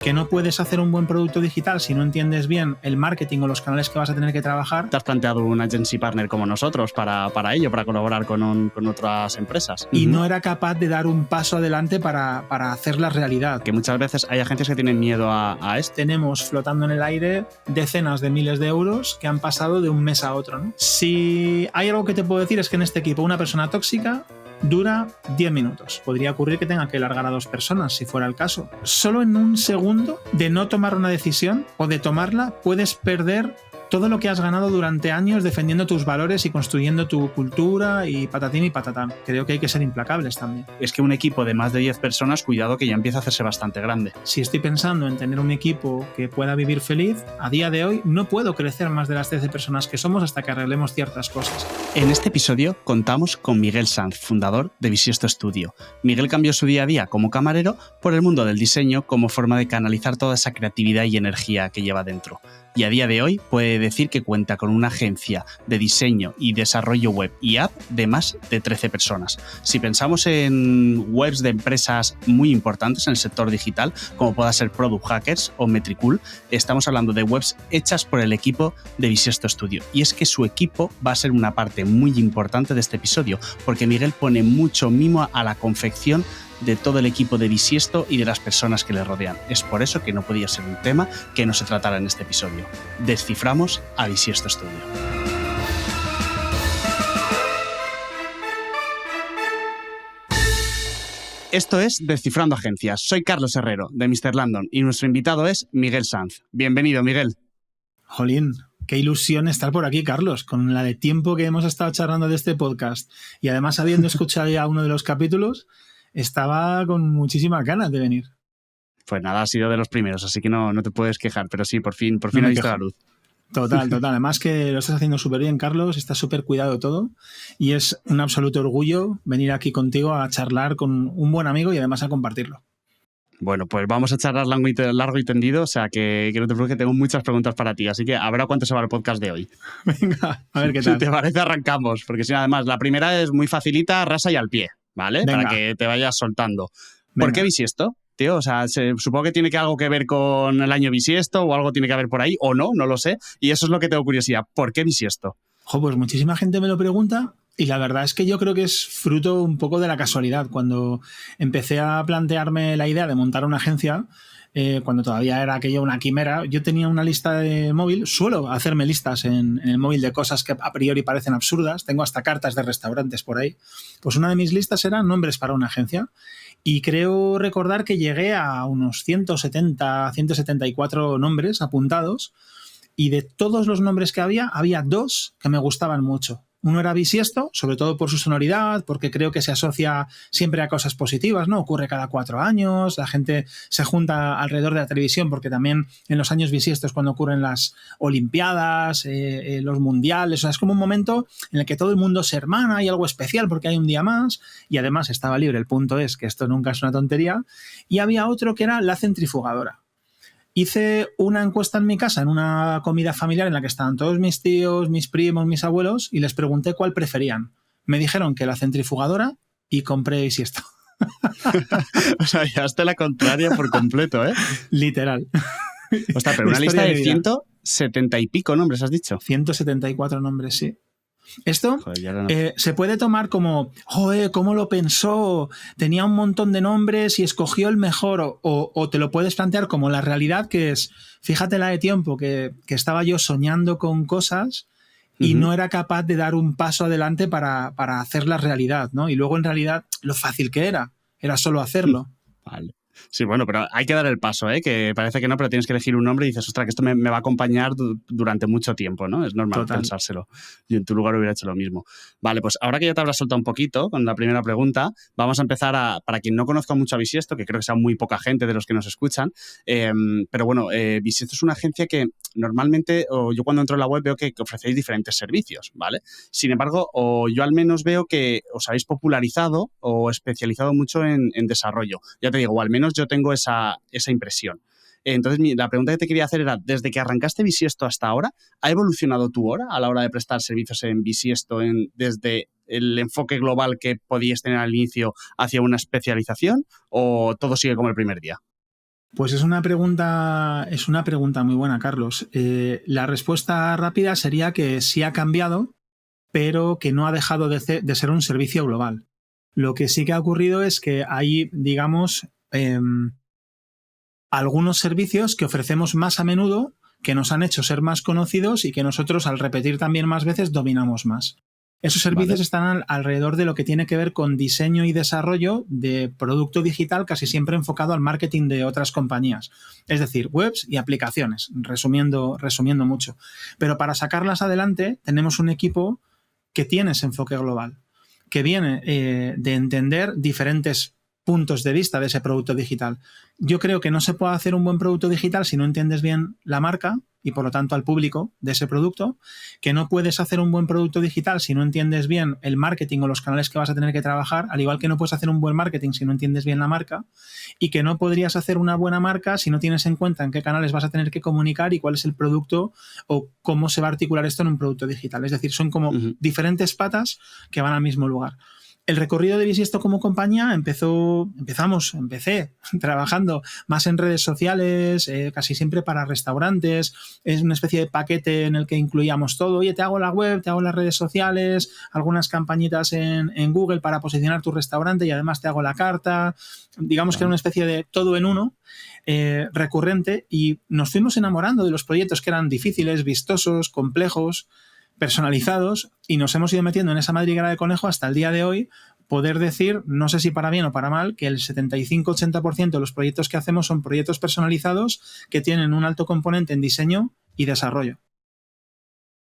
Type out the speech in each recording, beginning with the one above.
que no puedes hacer un buen producto digital si no entiendes bien el marketing o los canales que vas a tener que trabajar. ¿Te has planteado un agency partner como nosotros para ello, para colaborar con otras empresas? Y no era capaz de dar un paso adelante para hacerla realidad. Que muchas veces hay agencias que tienen miedo a esto. Tenemos flotando en el aire decenas de miles de euros que han pasado de un mes a otro, ¿no? Si hay algo que te puedo decir es que en este equipo una persona tóxica dura 10 minutos. Podría ocurrir que tenga que largar a 2 personas, si fuera el caso. Solo en un segundo de no tomar una decisión o de tomarla, puedes perder todo lo que has ganado durante años defendiendo tus valores y construyendo tu cultura y patatín y patatán. Creo que hay que ser implacables también. Es que un equipo de más de 10 personas, cuidado que ya empieza a hacerse bastante grande. Si estoy pensando en tener un equipo que pueda vivir feliz, a día de hoy no puedo crecer más de las 13 personas que somos hasta que arreglemos ciertas cosas. En este episodio contamos con Miguel Sanz, fundador de Bisiesto Studio. Miguel cambió su día a día como camarero por el mundo del diseño como forma de canalizar toda esa creatividad y energía que lleva dentro. Y a día de hoy puede decir que cuenta con una agencia de diseño y desarrollo web y app de más de 13 personas. Si pensamos en webs de empresas muy importantes en el sector digital, como pueda ser Product Hackers o Metricool, estamos hablando de webs hechas por el equipo de Bisiesto Studio. Y es que su equipo va a ser una parte muy importante de este episodio, porque Miguel pone mucho mimo a la confección de todo el equipo de Bisiesto y de las personas que le rodean. Es por eso que no podía ser un tema que no se tratara en este episodio. Desciframos a Bisiesto Studio. Esto es Descifrando Agencias. Soy Carlos Herrero, de Mr. Landon, y nuestro invitado es Miguel Sanz. Bienvenido, Miguel. Jolín, qué ilusión estar por aquí, Carlos, con la de tiempo que hemos estado charlando de este podcast. Y además, habiendo escuchado ya uno de los capítulos, estaba con muchísimas ganas de venir. Pues nada, ha sido de los primeros, así que no te puedes quejar, pero sí, por fin No ha visto la luz. Total. Además que lo estás haciendo súper bien, Carlos, está súper cuidado todo y es un absoluto orgullo venir aquí contigo a charlar con un buen amigo y además a compartirlo. Bueno, pues vamos a charlar largo y tendido, o sea que no te preocupes, que tengo muchas preguntas para ti, así que a ver a cuánto se va el podcast de hoy. Venga, a ver qué tal. Si te parece, arrancamos, porque si además la primera es muy facilita, rasa y al pie, ¿vale? Venga. Para que te vayas soltando. Venga. ¿Por qué Bisiesto, tío? O sea, supongo que tiene algo que ver con el año bisiesto o algo tiene que ver por ahí, o no lo sé, y eso es lo que tengo curiosidad. ¿Por qué Bisiesto? Pues muchísima gente me lo pregunta. Y la verdad es que yo creo que es fruto un poco de la casualidad. Cuando empecé a plantearme la idea de montar una agencia, cuando todavía era aquello una quimera, yo tenía una lista de móvil, suelo hacerme listas en el móvil de cosas que a priori parecen absurdas, tengo hasta cartas de restaurantes por ahí. Pues una de mis listas era nombres para una agencia y creo recordar que llegué a unos 170, 174 nombres apuntados y de todos los nombres que había 2 que me gustaban mucho. Uno era Bisiesto, sobre todo por su sonoridad, porque creo que se asocia siempre a cosas positivas, ¿no? Ocurre cada 4 años, la gente se junta alrededor de la televisión, porque también en los años bisiestos cuando ocurren las Olimpiadas, los mundiales, o sea, es como un momento en el que todo el mundo se hermana, hay algo especial porque hay un día más, y además estaba libre, el punto es que esto nunca es una tontería, y había otro que era la centrifugadora. Hice una encuesta en mi casa, en una comida familiar en la que estaban todos mis tíos, mis primos, mis abuelos, y les pregunté cuál preferían. Me dijeron que la centrifugadora y compré Bisiesto. O sea, ya hasta la contraria por completo, ¿eh? Literal. Ostras, pero una lista de 170 y pico nombres, has dicho. 174 nombres, sí. Esto Joder, se puede tomar como, joder, ¿cómo lo pensó? Tenía un montón de nombres y escogió el mejor. O te lo puedes plantear como la realidad que es, fíjate la de tiempo que estaba yo soñando con cosas y no era capaz de dar un paso adelante para hacerla realidad, ¿no? Y luego en realidad lo fácil que era solo hacerlo. Vale. Sí, bueno, pero hay que dar el paso, ¿eh? Que parece que no, pero tienes que elegir un nombre y dices, ostras, que esto me va a acompañar durante mucho tiempo, ¿no? Es normal pensárselo. Yo en tu lugar hubiera hecho lo mismo. Vale, pues ahora que ya te habrás soltado un poquito con la primera pregunta, vamos a empezar para quien no conozca mucho a Bisiesto, que creo que sea muy poca gente de los que nos escuchan, pero bueno, Bisiesto es una agencia que normalmente, o yo cuando entro en la web veo que ofrecéis diferentes servicios, ¿vale? Sin embargo, o yo al menos veo que os habéis popularizado o especializado mucho en desarrollo. Ya te digo, o al menos yo tengo esa impresión. Entonces, la pregunta que te quería hacer era, desde que arrancaste Bisiesto hasta ahora, ¿ha evolucionado tu hora a la hora de prestar servicios en Bisiesto desde el enfoque global que podías tener al inicio hacia una especialización o todo sigue como el primer día? Pues es una pregunta muy buena, Carlos. La respuesta rápida sería que sí ha cambiado, pero que no ha dejado de ser un servicio global. Lo que sí que ha ocurrido es que hay, digamos, algunos servicios que ofrecemos más a menudo, que nos han hecho ser más conocidos y que nosotros, al repetir también más veces, dominamos más. Esos servicios Vale. están alrededor de lo que tiene que ver con diseño y desarrollo de producto digital, casi siempre enfocado al marketing de otras compañías. Es decir, webs y aplicaciones, resumiendo mucho. Pero para sacarlas adelante tenemos un equipo que tiene ese enfoque global, que viene de entender diferentes puntos de vista de ese producto digital. Yo creo que no se puede hacer un buen producto digital si no entiendes bien la marca y por lo tanto al público de ese producto, que no puedes hacer un buen producto digital si no entiendes bien el marketing o los canales que vas a tener que trabajar, al igual que no puedes hacer un buen marketing si no entiendes bien la marca, y que no podrías hacer una buena marca si no tienes en cuenta en qué canales vas a tener que comunicar y cuál es el producto o cómo se va a articular esto en un producto digital. Es decir, son como diferentes patas que van al mismo lugar. El recorrido de Bisiesto como compañía empecé trabajando más en redes sociales, casi siempre para restaurantes. Es una especie de paquete en el que incluíamos todo. Oye, te hago la web, te hago las redes sociales, algunas campañitas en Google para posicionar tu restaurante y además te hago la carta. Digamos que era una especie de todo en uno. Recurrente, y nos fuimos enamorando de los proyectos que eran difíciles, vistosos, complejos, personalizados, y nos hemos ido metiendo en esa madriguera de conejo hasta el día de hoy, poder decir, no sé si para bien o para mal, que el 75-80% de los proyectos que hacemos son proyectos personalizados que tienen un alto componente en diseño y desarrollo.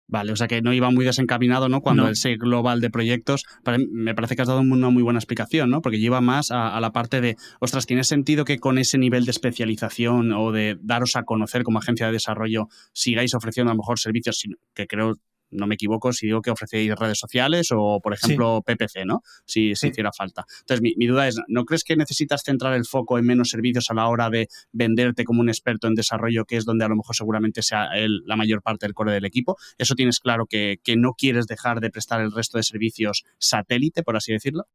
Vale, o sea que no iba muy desencaminado, ¿no? Cuando No. el ser global de proyectos, me parece que has dado una muy buena explicación, ¿no? Porque lleva más a la parte de, ostras, ¿tiene sentido que con ese nivel de especialización o de daros a conocer como agencia de desarrollo sigáis ofreciendo a lo mejor servicios que creo, no me equivoco, si digo que ofrecéis redes sociales o, por Sí, ejemplo, PPC, ¿no? Si sí. hiciera falta. Entonces, mi duda es, ¿no crees que necesitas centrar el foco en menos servicios a la hora de venderte como un experto en desarrollo, que es donde a lo mejor seguramente sea la mayor parte del core del equipo? ¿Eso tienes claro que no quieres dejar de prestar el resto de servicios satélite, por así decirlo?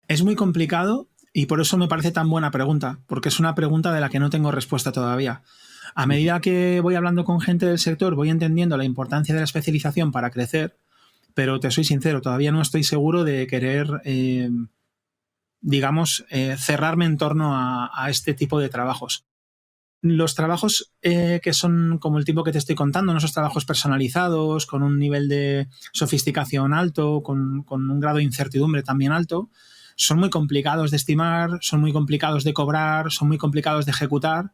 Es muy complicado y por eso me parece tan buena pregunta, porque es una pregunta de la que no tengo respuesta todavía. A medida que voy hablando con gente del sector, voy entendiendo la importancia de la especialización para crecer, pero te soy sincero, todavía no estoy seguro de querer, digamos, cerrarme en torno a este tipo de trabajos. Los trabajos que son como el tipo que te estoy contando, ¿no? Esos trabajos personalizados, con un nivel de sofisticación alto, con un grado de incertidumbre también alto, son muy complicados de estimar, son muy complicados de cobrar, son muy complicados de ejecutar.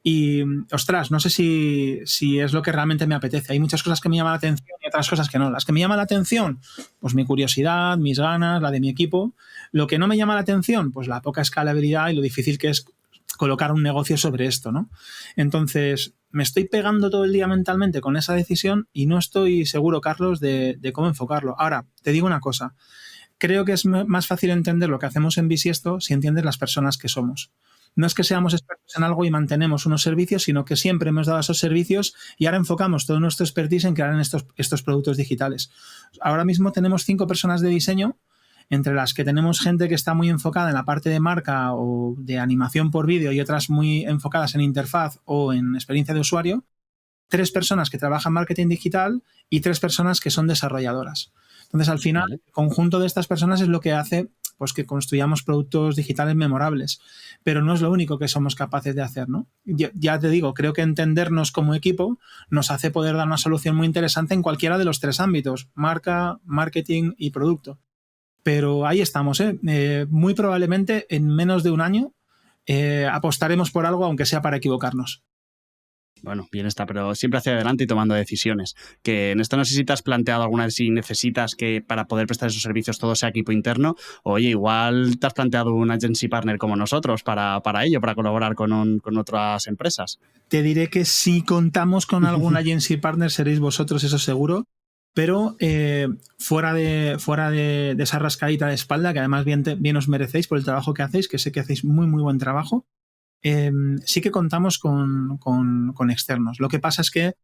Y, ostras, no sé si es lo que realmente me apetece. Hay muchas cosas que me llaman la atención y otras cosas que no. Las que me llaman la atención, pues mi curiosidad, mis ganas, la de mi equipo. Lo que no me llama la atención, pues la poca escalabilidad y lo difícil que es colocar un negocio sobre esto, ¿no? Entonces, me estoy pegando todo el día mentalmente con esa decisión y no estoy seguro, Carlos, de cómo enfocarlo. Ahora, te digo una cosa. Creo que es más fácil entender lo que hacemos en Bisiesto si entiendes las personas que somos. No es que seamos expertos en algo y mantenemos unos servicios, sino que siempre hemos dado esos servicios y ahora enfocamos todo nuestro expertise en crear estos productos digitales. Ahora mismo tenemos 5 personas de diseño, entre las que tenemos gente que está muy enfocada en la parte de marca o de animación por vídeo y otras muy enfocadas en interfaz o en experiencia de usuario, 3 personas que trabajan marketing digital y 3 personas que son desarrolladoras. Entonces, al final, Vale. el conjunto de estas personas es lo que hace pues, que construyamos productos digitales memorables. Pero no es lo único que somos capaces de hacer, ¿no? Ya te digo, creo que entendernos como equipo nos hace poder dar una solución muy interesante en cualquiera de los 3 ámbitos, marca, marketing y producto. Pero ahí estamos, ¿eh? Muy probablemente en menos de un año apostaremos por algo, aunque sea para equivocarnos. Bueno, bien está, pero siempre hacia adelante y tomando decisiones. Que en esto no sé si te has planteado alguna vez si necesitas que para poder prestar esos servicios todo sea equipo interno. Oye, igual te has planteado un agency partner como nosotros para ello, para colaborar con otras empresas. Te diré que si contamos con algún agency partner seréis vosotros, eso seguro. Pero fuera de esa rascadita de espalda, que además bien os merecéis por el trabajo que hacéis, que sé que hacéis muy, muy buen trabajo, sí que contamos con externos. Lo que pasa es que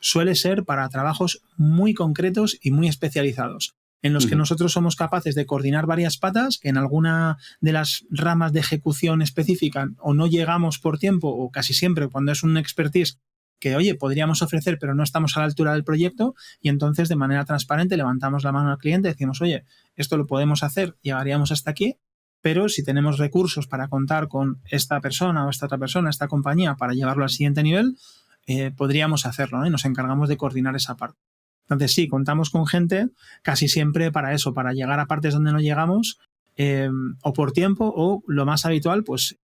suele ser para trabajos muy concretos y muy especializados. en los que nosotros somos capaces de coordinar varias patas, que en alguna de las ramas de ejecución específica o no llegamos por tiempo, o casi siempre cuando es un expertise que, oye, podríamos ofrecer, pero no estamos a la altura del proyecto, y entonces de manera transparente levantamos la mano al cliente y decimos, oye, esto lo podemos hacer, llegaríamos hasta aquí, pero si tenemos recursos para contar con esta persona o esta otra persona, esta compañía, para llevarlo al siguiente nivel, podríamos hacerlo, ¿no? Y nos encargamos de coordinar esa parte. Entonces sí, contamos con gente casi siempre para eso, para llegar a partes donde no llegamos, o por tiempo, o lo más habitual, pues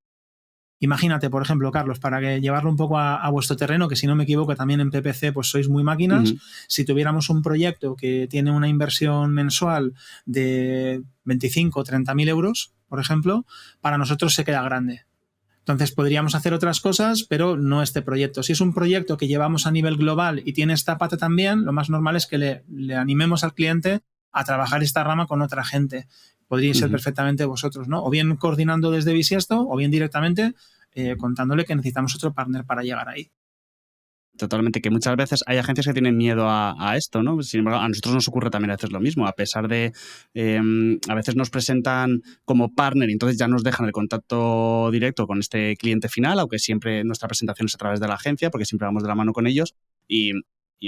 imagínate, por ejemplo, Carlos, para que llevarlo un poco a vuestro terreno, que si no me equivoco también en PPC pues sois muy máquinas, si tuviéramos un proyecto que tiene una inversión mensual de 25 o 30.000 euros, por ejemplo, para nosotros se queda grande. Entonces podríamos hacer otras cosas, pero no este proyecto. Si es un proyecto que llevamos a nivel global y tiene esta pata también, lo más normal es que le animemos al cliente a trabajar esta rama con otra gente. Podríais ser perfectamente vosotros, ¿no? O bien coordinando desde Bisiesto, o bien directamente contándole que necesitamos otro partner para llegar ahí. Totalmente, que muchas veces hay agencias que tienen miedo a esto, ¿no? Sin embargo, a nosotros nos ocurre también a veces lo mismo, a pesar de, a veces nos presentan como partner y entonces ya nos dejan el contacto directo con este cliente final, aunque siempre nuestra presentación es a través de la agencia, porque siempre vamos de la mano con ellos y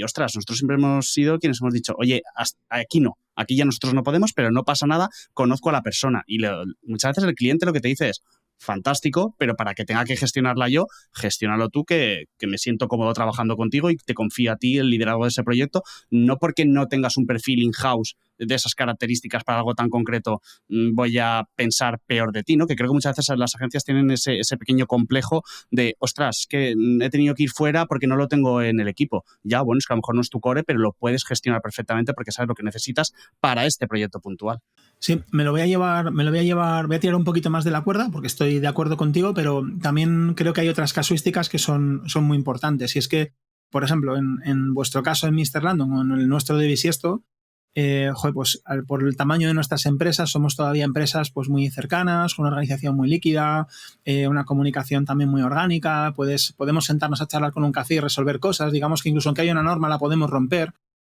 ostras, nosotros siempre hemos sido quienes hemos dicho, oye, aquí no, aquí ya nosotros no podemos, pero no pasa nada, conozco a la persona. Y muchas veces el cliente lo que te dice es, fantástico, pero para que tenga que gestionarla yo, gestiónalo tú, que me siento cómodo trabajando contigo y te confío a ti el liderazgo de ese proyecto, no porque no tengas un perfil in-house de esas características para algo tan concreto voy a pensar peor de ti, ¿no? Que creo que muchas veces las agencias tienen ese pequeño complejo de, ostras, que he tenido que ir fuera porque no lo tengo en el equipo. Ya, bueno, es que a lo mejor no es tu core, pero lo puedes gestionar perfectamente porque sabes lo que necesitas para este proyecto puntual. Sí, voy a tirar un poquito más de la cuerda porque estoy de acuerdo contigo, pero también creo que hay otras casuísticas que son muy importantes. Y es que, por ejemplo, en vuestro caso en Mr. Landon o en el nuestro de Bisiesto, pues por el tamaño de nuestras empresas somos todavía empresas pues muy cercanas, con una organización muy líquida, una comunicación también muy orgánica, podemos sentarnos a charlar con un café y resolver cosas, digamos que incluso aunque haya una norma la podemos romper.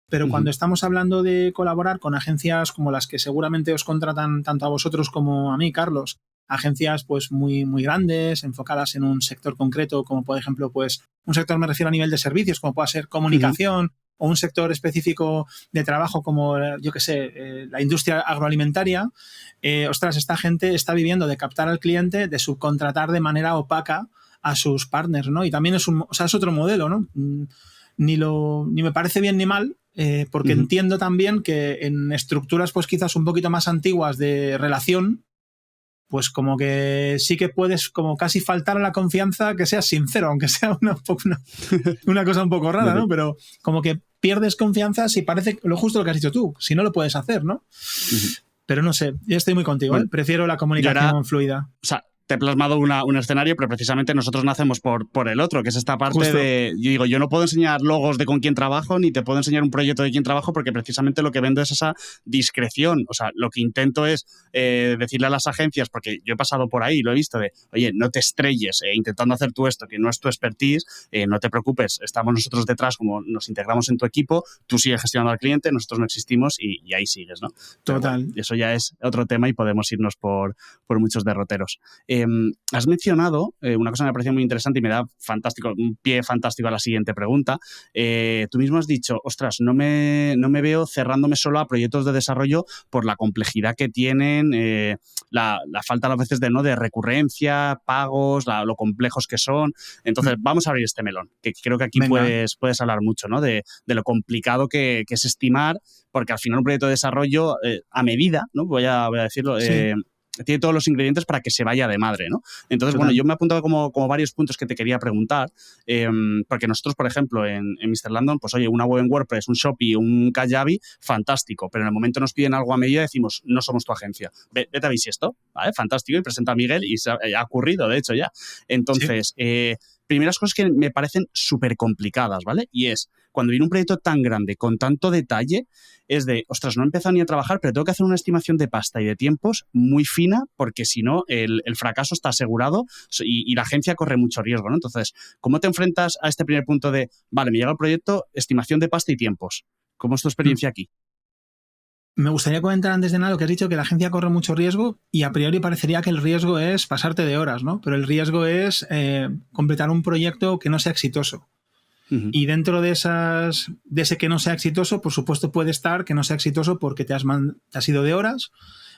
Pero cuando estamos hablando de colaborar con agencias como las que seguramente os contratan tanto a vosotros como a mí, Carlos, agencias pues muy, muy grandes, enfocadas en un sector concreto, como por ejemplo, pues un sector me refiero a nivel de servicios, como pueda ser comunicación, o un sector específico de trabajo como, yo qué sé, la industria agroalimentaria, ostras, esta gente está viviendo de captar al cliente, de subcontratar de manera opaca a sus partners, ¿no? Y también es otro modelo, ¿no? Ni me parece bien ni mal, porque entiendo también que en estructuras pues quizás un poquito más antiguas de relación, pues como que sí que puedes como casi faltar a la confianza que seas sincero, aunque sea una cosa un poco rara, ¿no? Pero como que pierdes confianza si parece lo justo lo que has dicho tú, si no lo puedes hacer, ¿no? Pero no sé, yo estoy muy contigo, bueno, prefiero la comunicación fluida. O sea, te he plasmado un escenario, pero precisamente nosotros nacemos por el otro, que es esta parte justo de, yo digo, yo no puedo enseñar logos de con quién trabajo, ni te puedo enseñar un proyecto de quién trabajo, porque precisamente lo que vendo es esa discreción. O sea, lo que intento es decirle a las agencias, porque yo he pasado por ahí, lo he visto, de, oye, no te estrelles intentando hacer tú esto, que no es tu expertise, no te preocupes, estamos nosotros detrás, como nos integramos en tu equipo, tú sigues gestionando al cliente, nosotros no existimos y ahí sigues, ¿no? Total. Bueno, eso ya es otro tema y podemos irnos por muchos derroteros. Has mencionado una cosa que me pareció muy interesante y me da un pie fantástico a la siguiente pregunta. Tú mismo has dicho, ostras, no me veo cerrándome solo a proyectos de desarrollo por la complejidad que tienen, la falta a veces de recurrencia, pagos, lo complejos que son. Entonces, vamos a abrir este melón, que creo que aquí puedes hablar mucho, ¿no? De lo complicado que es estimar, porque al final un proyecto de desarrollo a medida, ¿no? Voy a decirlo, tiene todos los ingredientes para que se vaya de madre, ¿no? Entonces, bueno, yo me he apuntado como varios puntos que te quería preguntar, porque nosotros, por ejemplo, en Mr. Landon, pues oye, una web en WordPress, un Shopee, un Kajabi, fantástico, pero en el momento nos piden algo a medida, decimos, no somos tu agencia. Vete a Bisiesto, ¿vale? Fantástico, y presenta a Miguel y ha ocurrido, de hecho, ya. Entonces, primeras cosas que me parecen súper complicadas, ¿vale? Y es, cuando viene un proyecto tan grande, con tanto detalle, es de, ostras, no he empezado ni a trabajar, pero tengo que hacer una estimación de pasta y de tiempos muy fina, porque si no, el fracaso está asegurado y la agencia corre mucho riesgo, ¿no? Entonces, ¿cómo te enfrentas a este primer punto de, vale, me llega el proyecto, estimación de pasta y tiempos? ¿Cómo es tu experiencia aquí? Me gustaría comentar antes de nada lo que has dicho, que la agencia corre mucho riesgo y a priori parecería que el riesgo es pasarte de horas, ¿no? Pero el riesgo es completar un proyecto que no sea exitoso. Y dentro de ese que no sea exitoso, por supuesto puede estar que no sea exitoso porque te has ido de horas,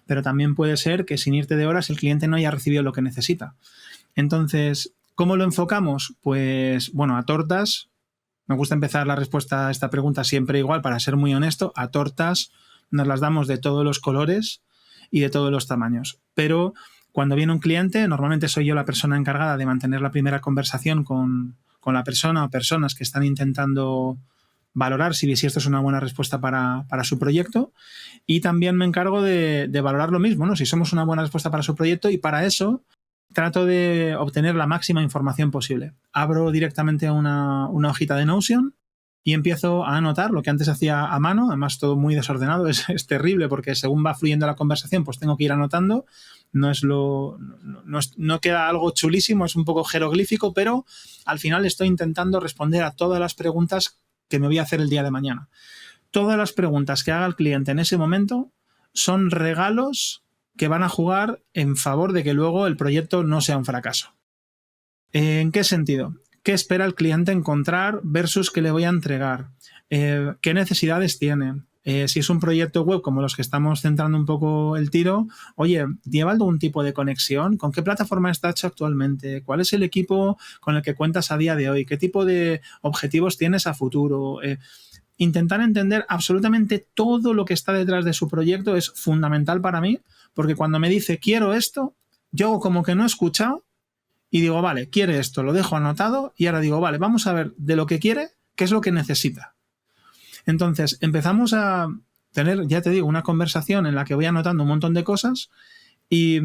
pero también puede ser que sin irte de horas el cliente no haya recibido lo que necesita. Entonces, ¿cómo lo enfocamos? Pues, bueno, a tortas. Me gusta empezar la respuesta a esta pregunta siempre igual, para ser muy honesto. A tortas nos las damos de todos los colores y de todos los tamaños. Pero cuando viene un cliente, normalmente soy yo la persona encargada de mantener la primera conversación con la persona o personas que están intentando valorar si esto es una buena respuesta para su proyecto, y también me encargo de valorar lo mismo, ¿no? Si somos una buena respuesta para su proyecto, y para eso trato de obtener la máxima información posible. Abro directamente una hojita de Notion y empiezo a anotar lo que antes hacía a mano, además todo muy desordenado, es terrible porque según va fluyendo la conversación pues tengo que ir anotando, no queda algo chulísimo, es un poco jeroglífico, pero al final estoy intentando responder a todas las preguntas que me voy a hacer el día de mañana. Todas las preguntas que haga el cliente en ese momento son regalos que van a jugar en favor de que luego el proyecto no sea un fracaso. ¿En qué sentido? ¿Qué espera el cliente encontrar versus qué le voy a entregar? ¿Qué necesidades tiene? Si es un proyecto web como los que estamos centrando un poco el tiro, oye, ¿lleva algún tipo de conexión? ¿Con qué plataforma está hecho actualmente? ¿Cuál es el equipo con el que cuentas a día de hoy? ¿Qué tipo de objetivos tienes a futuro? Intentar entender absolutamente todo lo que está detrás de su proyecto es fundamental para mí, porque cuando me dice quiero esto, yo como que no he escuchado y digo, vale, quiere esto, lo dejo anotado y ahora digo, vale, vamos a ver de lo que quiere, qué es lo que necesita. Entonces empezamos a tener, ya te digo, una conversación en la que voy anotando un montón de cosas y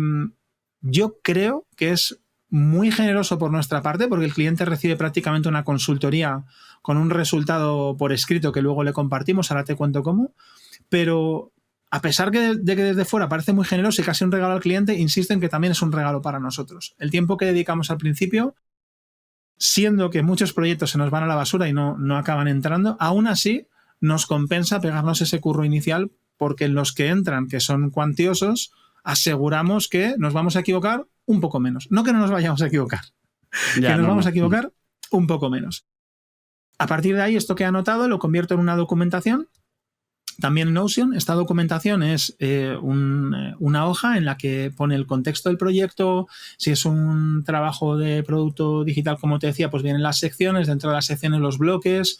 yo creo que es muy generoso por nuestra parte porque el cliente recibe prácticamente una consultoría con un resultado por escrito que luego le compartimos, ahora te cuento cómo, pero a pesar de que desde fuera parece muy generoso y casi un regalo al cliente, insisto en que también es un regalo para nosotros. El tiempo que dedicamos al principio, siendo que muchos proyectos se nos van a la basura y no acaban entrando, aún así nos compensa pegarnos ese curro inicial porque en los que entran, que son cuantiosos, aseguramos que nos vamos a equivocar un poco menos. No que no nos vayamos a equivocar, que nos vamos a equivocar un poco menos. A partir de ahí, esto que he anotado lo convierto en una documentación. También en Notion, esta documentación es una hoja en la que pone el contexto del proyecto. Si es un trabajo de producto digital, como te decía, pues vienen las secciones, dentro de las secciones los bloques,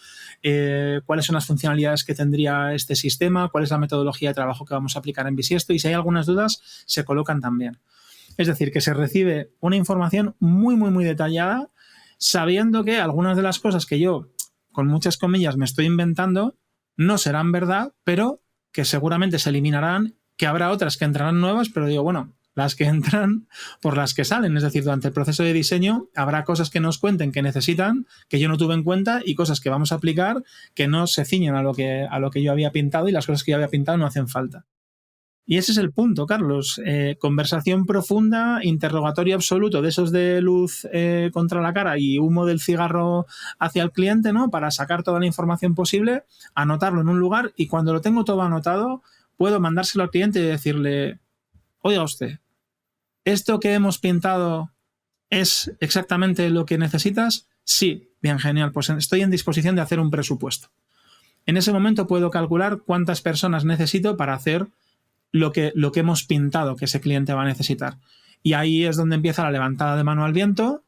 cuáles son las funcionalidades que tendría este sistema, cuál es la metodología de trabajo que vamos a aplicar en Bisiesto, y si hay algunas dudas, se colocan también. Es decir, que se recibe una información muy, muy, muy detallada, sabiendo que algunas de las cosas que yo, con muchas comillas, me estoy inventando, no serán verdad, pero que seguramente se eliminarán, que habrá otras que entrarán nuevas, pero digo, bueno, las que entran por las que salen. Es decir, durante el proceso de diseño habrá cosas que nos cuenten que necesitan, que yo no tuve en cuenta, y cosas que vamos a aplicar que no se ciñen a lo que yo había pintado, y las cosas que yo había pintado no hacen falta. Y ese es el punto, Carlos. Conversación profunda, interrogatorio absoluto, de esos de luz contra la cara y humo del cigarro hacia el cliente, ¿no? Para sacar toda la información posible, anotarlo en un lugar, y cuando lo tengo todo anotado, puedo mandárselo al cliente y decirle, oiga usted, ¿esto que hemos pintado es exactamente lo que necesitas? Sí, bien, genial, pues estoy en disposición de hacer un presupuesto. En ese momento puedo calcular cuántas personas necesito para hacer lo que hemos pintado que ese cliente va a necesitar. Y ahí es donde empieza la levantada de mano al viento,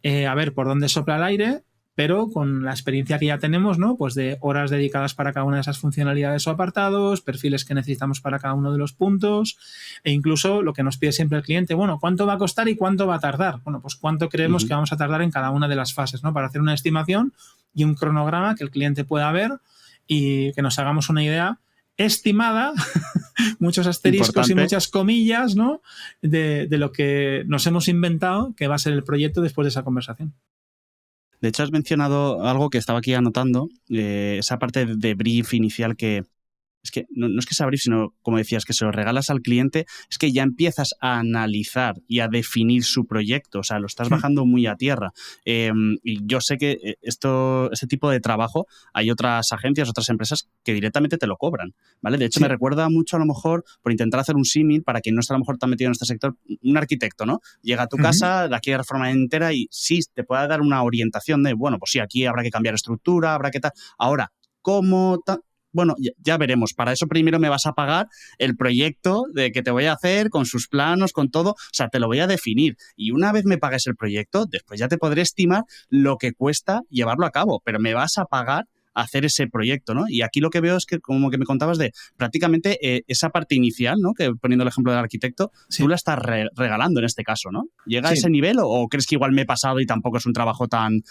a ver por dónde sopla el aire, pero con la experiencia que ya tenemos, ¿no? Pues de horas dedicadas para cada una de esas funcionalidades o apartados, perfiles que necesitamos para cada uno de los puntos, e incluso lo que nos pide siempre el cliente, bueno, ¿cuánto va a costar y cuánto va a tardar? Bueno, pues cuánto creemos que vamos a tardar en cada una de las fases, ¿no? Para hacer una estimación y un cronograma que el cliente pueda ver y que nos hagamos una idea estimada, muchos asteriscos y muchas comillas, ¿no? De lo que nos hemos inventado que va a ser el proyecto después de esa conversación. De hecho, has mencionado algo que estaba aquí anotando, esa parte de brief inicial que es que no es que sea brief, sino, como decías, que se lo regalas al cliente, es que ya empiezas a analizar y a definir su proyecto, o sea, lo estás bajando muy a tierra. Y yo sé que este tipo de trabajo, hay otras agencias, otras empresas que directamente te lo cobran, ¿vale? De hecho, me recuerda mucho, a lo mejor, por intentar hacer un símil, para quien no está a lo mejor tan metido en este sector, un arquitecto, ¿no? Llega a tu casa, la quiere reformar entera y sí, te puede dar una orientación de, bueno, pues sí, aquí habrá que cambiar estructura, habrá que tal. Ahora, ¿cómo tal? Bueno, ya veremos. Para eso primero me vas a pagar el proyecto de que te voy a hacer, con sus planos, con todo. O sea, te lo voy a definir. Y una vez me pagues el proyecto, después ya te podré estimar lo que cuesta llevarlo a cabo. Pero me vas a pagar hacer ese proyecto, ¿no? Y aquí lo que veo es que, como que me contabas de prácticamente esa parte inicial, ¿no? Que poniendo el ejemplo del arquitecto, tú la estás regalando en este caso, ¿no? ¿Llega a ese nivel o crees que igual me he pasado y tampoco es un trabajo tan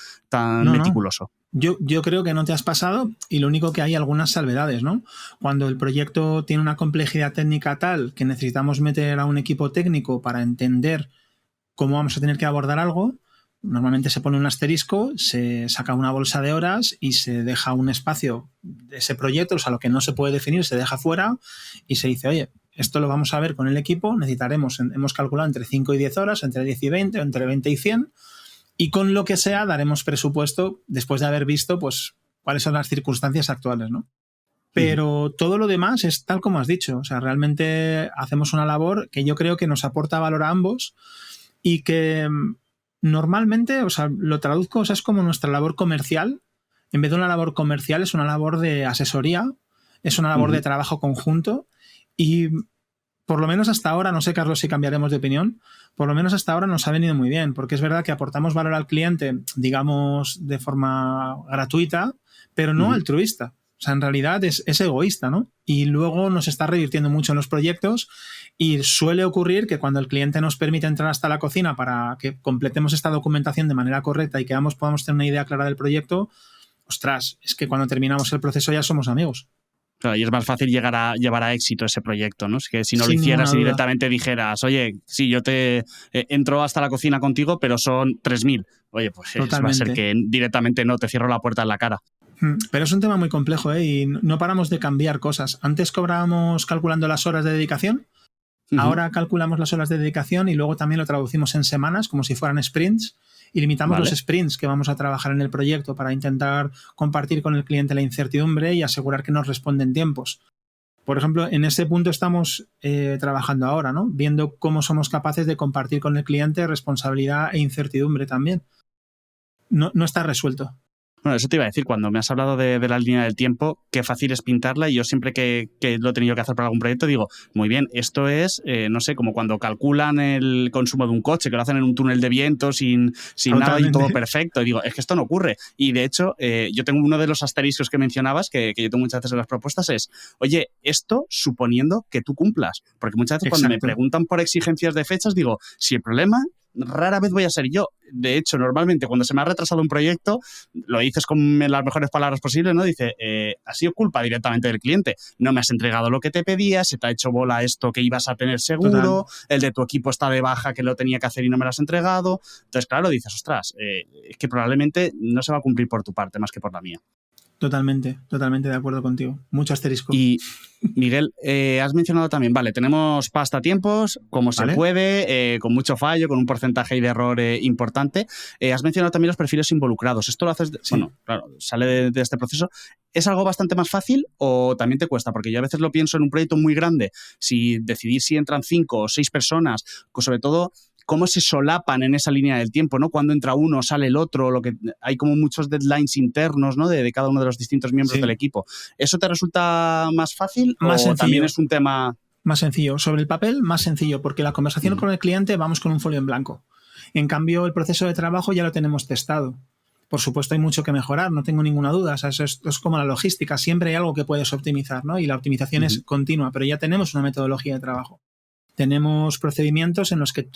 meticuloso? Yo creo que no te has pasado y lo único que hay algunas salvedades, ¿no? Cuando el proyecto tiene una complejidad técnica tal que necesitamos meter a un equipo técnico para entender cómo vamos a tener que abordar algo, normalmente se pone un asterisco, se saca una bolsa de horas y se deja un espacio de ese proyecto, o sea, lo que no se puede definir se deja fuera y se dice, oye, esto lo vamos a ver con el equipo, necesitaremos, hemos calculado entre 5 y 10 horas, entre 10 y 20, entre 20 y 100, y con lo que sea daremos presupuesto después de haber visto pues cuáles son las circunstancias actuales, ¿no? Pero todo lo demás es tal como has dicho. O sea, realmente hacemos una labor que yo creo que nos aporta valor a ambos y que normalmente, o sea, lo traduzco, o sea, es como nuestra labor comercial. En vez de una labor comercial, es una labor de asesoría, es una labor de trabajo conjunto y por lo menos hasta ahora, no sé, Carlos, si cambiaremos de opinión, por lo menos hasta ahora nos ha venido muy bien, porque es verdad que aportamos valor al cliente, digamos, de forma gratuita, pero no altruista. O sea, en realidad es egoísta, ¿no? Y luego nos está revirtiendo mucho en los proyectos y suele ocurrir que cuando el cliente nos permite entrar hasta la cocina para que completemos esta documentación de manera correcta y que ambos podamos tener una idea clara del proyecto, ostras, es que cuando terminamos el proceso ya somos amigos. Claro, y es más fácil llevar a éxito ese proyecto, ¿no? Es que si no lo Sin hicieras y ninguna duda. directamente dijeras, oye, sí, yo te entro hasta la cocina contigo, pero son 3.000. Oye, pues va a ser que directamente no, te cierro la puerta en la cara. Pero es un tema muy complejo, ¿eh? Y no paramos de cambiar cosas. Antes cobrábamos calculando las horas de dedicación, ahora calculamos las horas de dedicación y luego también lo traducimos en semanas, como si fueran sprints, y limitamos los sprints que vamos a trabajar en el proyecto para intentar compartir con el cliente la incertidumbre y asegurar que nos responden tiempos. Por ejemplo, en ese punto estamos trabajando ahora, ¿no? Viendo cómo somos capaces de compartir con el cliente responsabilidad e incertidumbre también. No está resuelto. Bueno, eso te iba a decir, cuando me has hablado de la línea del tiempo, qué fácil es pintarla, y yo siempre que lo he tenido que hacer para algún proyecto digo, muy bien, esto es, no sé, como cuando calculan el consumo de un coche, que lo hacen en un túnel de viento sin nada y todo perfecto, y digo, es que esto no ocurre. Y de hecho, yo tengo uno de los asteriscos que mencionabas, que yo tengo muchas veces en las propuestas, es, oye, esto suponiendo que tú cumplas, porque muchas veces cuando me preguntan por exigencias de fechas, digo, si el problema rara vez voy a ser yo. De hecho, normalmente cuando se me ha retrasado un proyecto, lo dices con las mejores palabras posibles, ¿no? Dice, ha sido culpa directamente del cliente. No me has entregado lo que te pedía, se te ha hecho bola esto que ibas a tener seguro, el de tu equipo está de baja que lo tenía que hacer y no me lo has entregado. Entonces, claro, dices, ostras, es que probablemente no se va a cumplir por tu parte más que por la mía. Totalmente de acuerdo contigo. Mucho asterisco. Y, Miguel, has mencionado también, vale, tenemos pasta tiempos, como se puede, con mucho fallo, con un porcentaje de error importante. Has mencionado también los perfiles involucrados. ¿Esto lo haces? Bueno, claro, sale de este proceso. ¿Es algo bastante más fácil o también te cuesta? Porque yo a veces lo pienso en un proyecto muy grande, si decidir si entran 5 o 6 personas, sobre todo cómo se solapan en esa línea del tiempo, ¿no? Cuando entra uno, sale el otro, lo que hay como muchos deadlines internos, ¿no? De cada uno de los distintos miembros del equipo. ¿Eso te resulta más fácil más o sencillo. También es un tema...? Más sencillo. Sobre el papel, más sencillo, porque la conversación con el cliente vamos con un folio en blanco. En cambio, el proceso de trabajo ya lo tenemos testado. Por supuesto, hay mucho que mejorar, no tengo ninguna duda. O sea, eso es como la logística, siempre hay algo que puedes optimizar, ¿no? Y la optimización es continua, pero ya tenemos una metodología de trabajo. Tenemos procedimientos en los que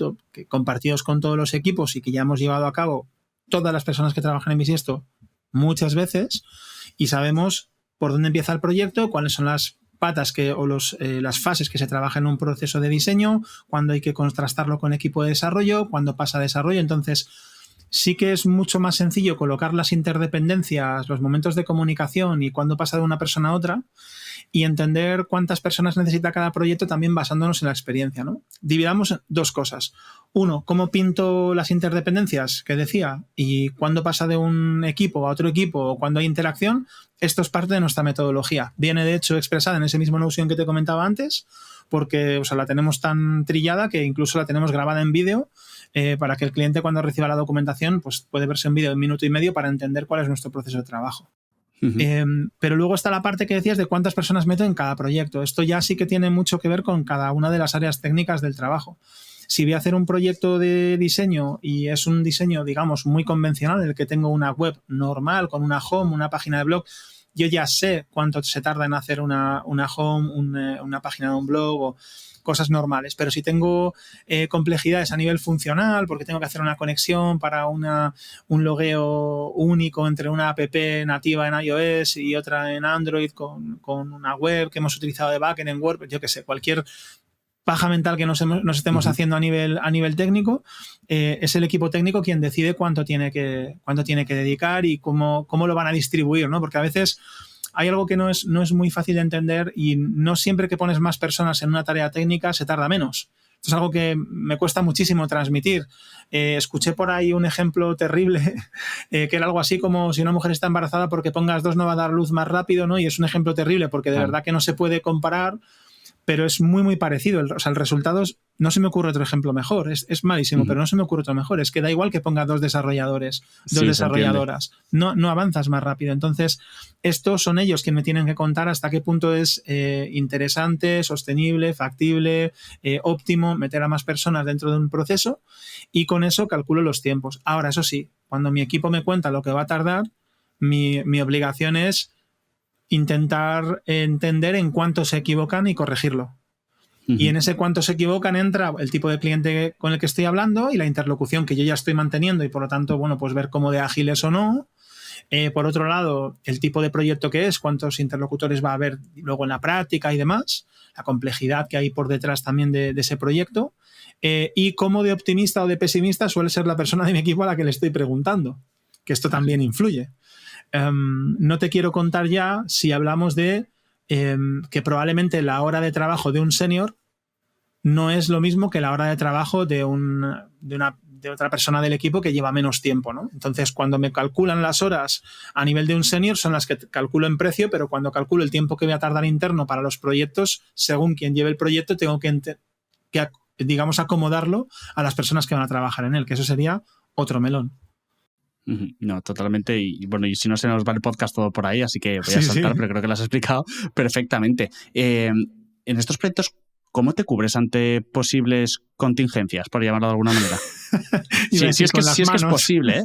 compartidos con todos los equipos y que ya hemos llevado a cabo todas las personas que trabajan en Bisiesto muchas veces y sabemos por dónde empieza el proyecto, cuáles son las patas las fases que se trabaja en un proceso de diseño, cuándo hay que contrastarlo con equipo de desarrollo, cuándo pasa a desarrollo. Entonces, sí que es mucho más sencillo colocar las interdependencias, los momentos de comunicación y cuándo pasa de una persona a otra, y entender cuántas personas necesita cada proyecto también basándonos en la experiencia, ¿no? Dividamos en dos cosas. Uno, cómo pinto las interdependencias que decía y cuándo pasa de un equipo a otro equipo o cuándo hay interacción. Esto es parte de nuestra metodología. Viene, de hecho, expresada en ese mismo Notion que te comentaba antes, porque la tenemos tan trillada que incluso la tenemos grabada en vídeo para que el cliente, cuando reciba la documentación, pues puede verse en vídeo de 1 minuto y medio para entender cuál es nuestro proceso de trabajo. Pero luego está la parte que decías de cuántas personas meto en cada proyecto. Esto ya sí que tiene mucho que ver con cada una de las áreas técnicas del trabajo. Si voy a hacer un proyecto de diseño y es un diseño, digamos, muy convencional, en el que tengo una web normal, con una home, una página de blog, yo ya sé cuánto se tarda en hacer una home, una página de un blog o cosas normales. Pero si tengo complejidades a nivel funcional, porque tengo que hacer una conexión para un logueo único entre una app nativa en iOS y otra en Android con una web que hemos utilizado de backend en WordPress, yo qué sé, cualquier paja mental que nos estemos haciendo a nivel técnico, es el equipo técnico quien decide cuánto tiene que dedicar y cómo lo van a distribuir, ¿no? Porque a veces hay algo que no es muy fácil de entender y no siempre que pones más personas en una tarea técnica se tarda menos. Esto es algo que me cuesta muchísimo transmitir. Escuché por ahí un ejemplo terrible, que era algo así como si una mujer está embarazada porque pongas 2 no va a dar luz más rápido, ¿no? Y es un ejemplo terrible porque de verdad que no se puede comparar, pero es muy, muy parecido. El resultado no se me ocurre otro ejemplo mejor. Es malísimo, pero no se me ocurre otro mejor. Es que da igual que ponga 2 desarrolladores, 2 desarrolladoras. No avanzas más rápido. Entonces, estos son ellos quienes me tienen que contar hasta qué punto es interesante, sostenible, factible, óptimo meter a más personas dentro de un proceso, y con eso calculo los tiempos. Ahora, eso sí, cuando mi equipo me cuenta lo que va a tardar, mi obligación es intentar entender en cuánto se equivocan y corregirlo. Y en ese cuánto se equivocan entra el tipo de cliente con el que estoy hablando y la interlocución que yo ya estoy manteniendo y por lo tanto, bueno, pues ver cómo de ágil es o no. Por otro lado, el tipo de proyecto que es, cuántos interlocutores va a haber luego en la práctica y demás, la complejidad que hay por detrás también de ese proyecto, y cómo de optimista o de pesimista suele ser la persona de mi equipo a la que le estoy preguntando, que esto también influye. No te quiero contar ya si hablamos de que probablemente la hora de trabajo de un senior no es lo mismo que la hora de trabajo de otra persona del equipo que lleva menos tiempo, ¿no? Entonces, cuando me calculan las horas a nivel de un senior son las que calculo en precio, pero cuando calculo el tiempo que voy a tardar interno para los proyectos, según quien lleve el proyecto, tengo que digamos, acomodarlo a las personas que van a trabajar en él, que eso sería otro melón. No, totalmente. Y bueno, y si no se nos va el podcast todo por ahí, así que voy a saltar, pero creo que lo has explicado perfectamente. En estos proyectos, ¿cómo te cubres ante posibles contingencias, por llamarlo de alguna manera? Si es que es posible, ¿eh?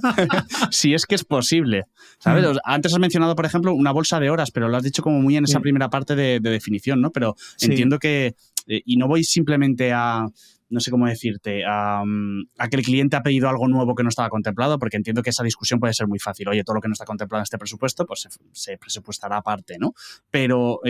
Si es que es posible. ¿Sabes? Antes has mencionado, por ejemplo, una bolsa de horas, pero lo has dicho como muy en esa primera parte de definición, ¿no? Pero entiendo que... y no voy simplemente a... no sé cómo decirte, a que el cliente ha pedido algo nuevo que no estaba contemplado, porque entiendo que esa discusión puede ser muy fácil. Oye, todo lo que no está contemplado en este presupuesto, pues se presupuestará aparte, ¿no? Pero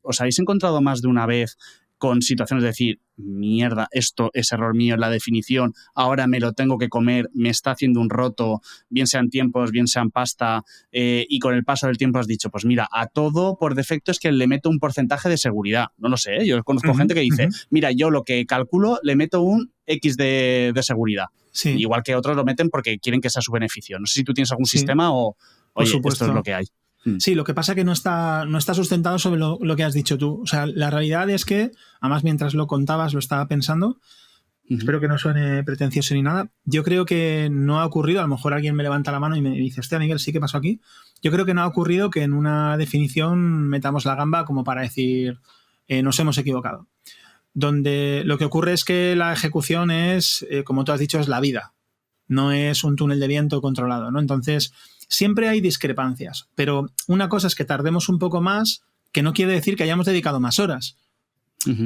¿os habéis encontrado más de una vez con situaciones de decir, mierda, esto es error mío en la definición, ahora me lo tengo que comer, me está haciendo un roto, bien sean tiempos, bien sean pasta, y con el paso del tiempo has dicho, pues mira, a todo por defecto es que le meto un porcentaje de seguridad? No lo sé, yo conozco gente que dice, mira, yo lo que calculo le meto un X de seguridad. Sí. Igual que otros lo meten porque quieren que sea su beneficio. No sé si tú tienes algún sistema o, oye, esto es lo que hay. Sí, lo que pasa es que no está sustentado sobre lo que has dicho tú. O sea, la realidad es que, además mientras lo contabas lo estaba pensando, espero que no suene pretencioso ni nada, yo creo que no ha ocurrido, a lo mejor alguien me levanta la mano y me dice, hostia, Miguel, ¿sí qué pasó aquí? Yo creo que no ha ocurrido que en una definición metamos la gamba como para decir, nos hemos equivocado. Donde lo que ocurre es que la ejecución es, como tú has dicho, es la vida. No es un túnel de viento controlado, ¿no? Entonces... siempre hay discrepancias, pero una cosa es que tardemos un poco más, que no quiere decir que hayamos dedicado más horas.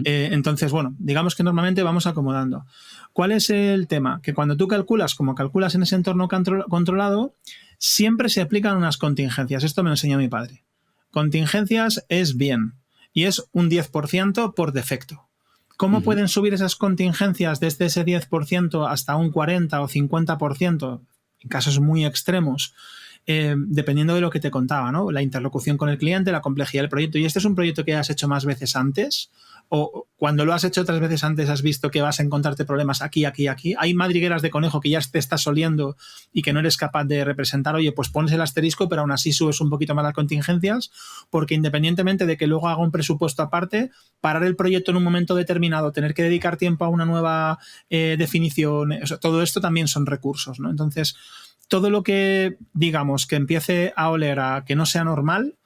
Entonces, bueno, digamos que normalmente vamos acomodando. ¿Cuál es el tema? Que cuando tú calculas, como calculas en ese entorno controlado, siempre se aplican unas contingencias. Esto me lo enseñó mi padre. Contingencias es bien, y es un 10% por defecto. ¿Cómo pueden subir esas contingencias desde ese 10% hasta un 40 o 50%? en casos muy extremos, dependiendo de lo que te contaba, ¿no? La interlocución con el cliente, la complejidad del proyecto. ¿Y este es un proyecto que has hecho más veces antes? ¿O cuando lo has hecho otras veces antes has visto que vas a encontrarte problemas aquí, aquí, aquí? ¿Hay madrigueras de conejo que ya te estás oliendo y que no eres capaz de representar? Oye, pues pones el asterisco, pero aún así subes un poquito más las contingencias, porque independientemente de que luego haga un presupuesto aparte, parar el proyecto en un momento determinado, tener que dedicar tiempo a una nueva definición, o sea, todo esto también son recursos, ¿no? Entonces, todo lo que, digamos, que empiece a oler a que no sea normal,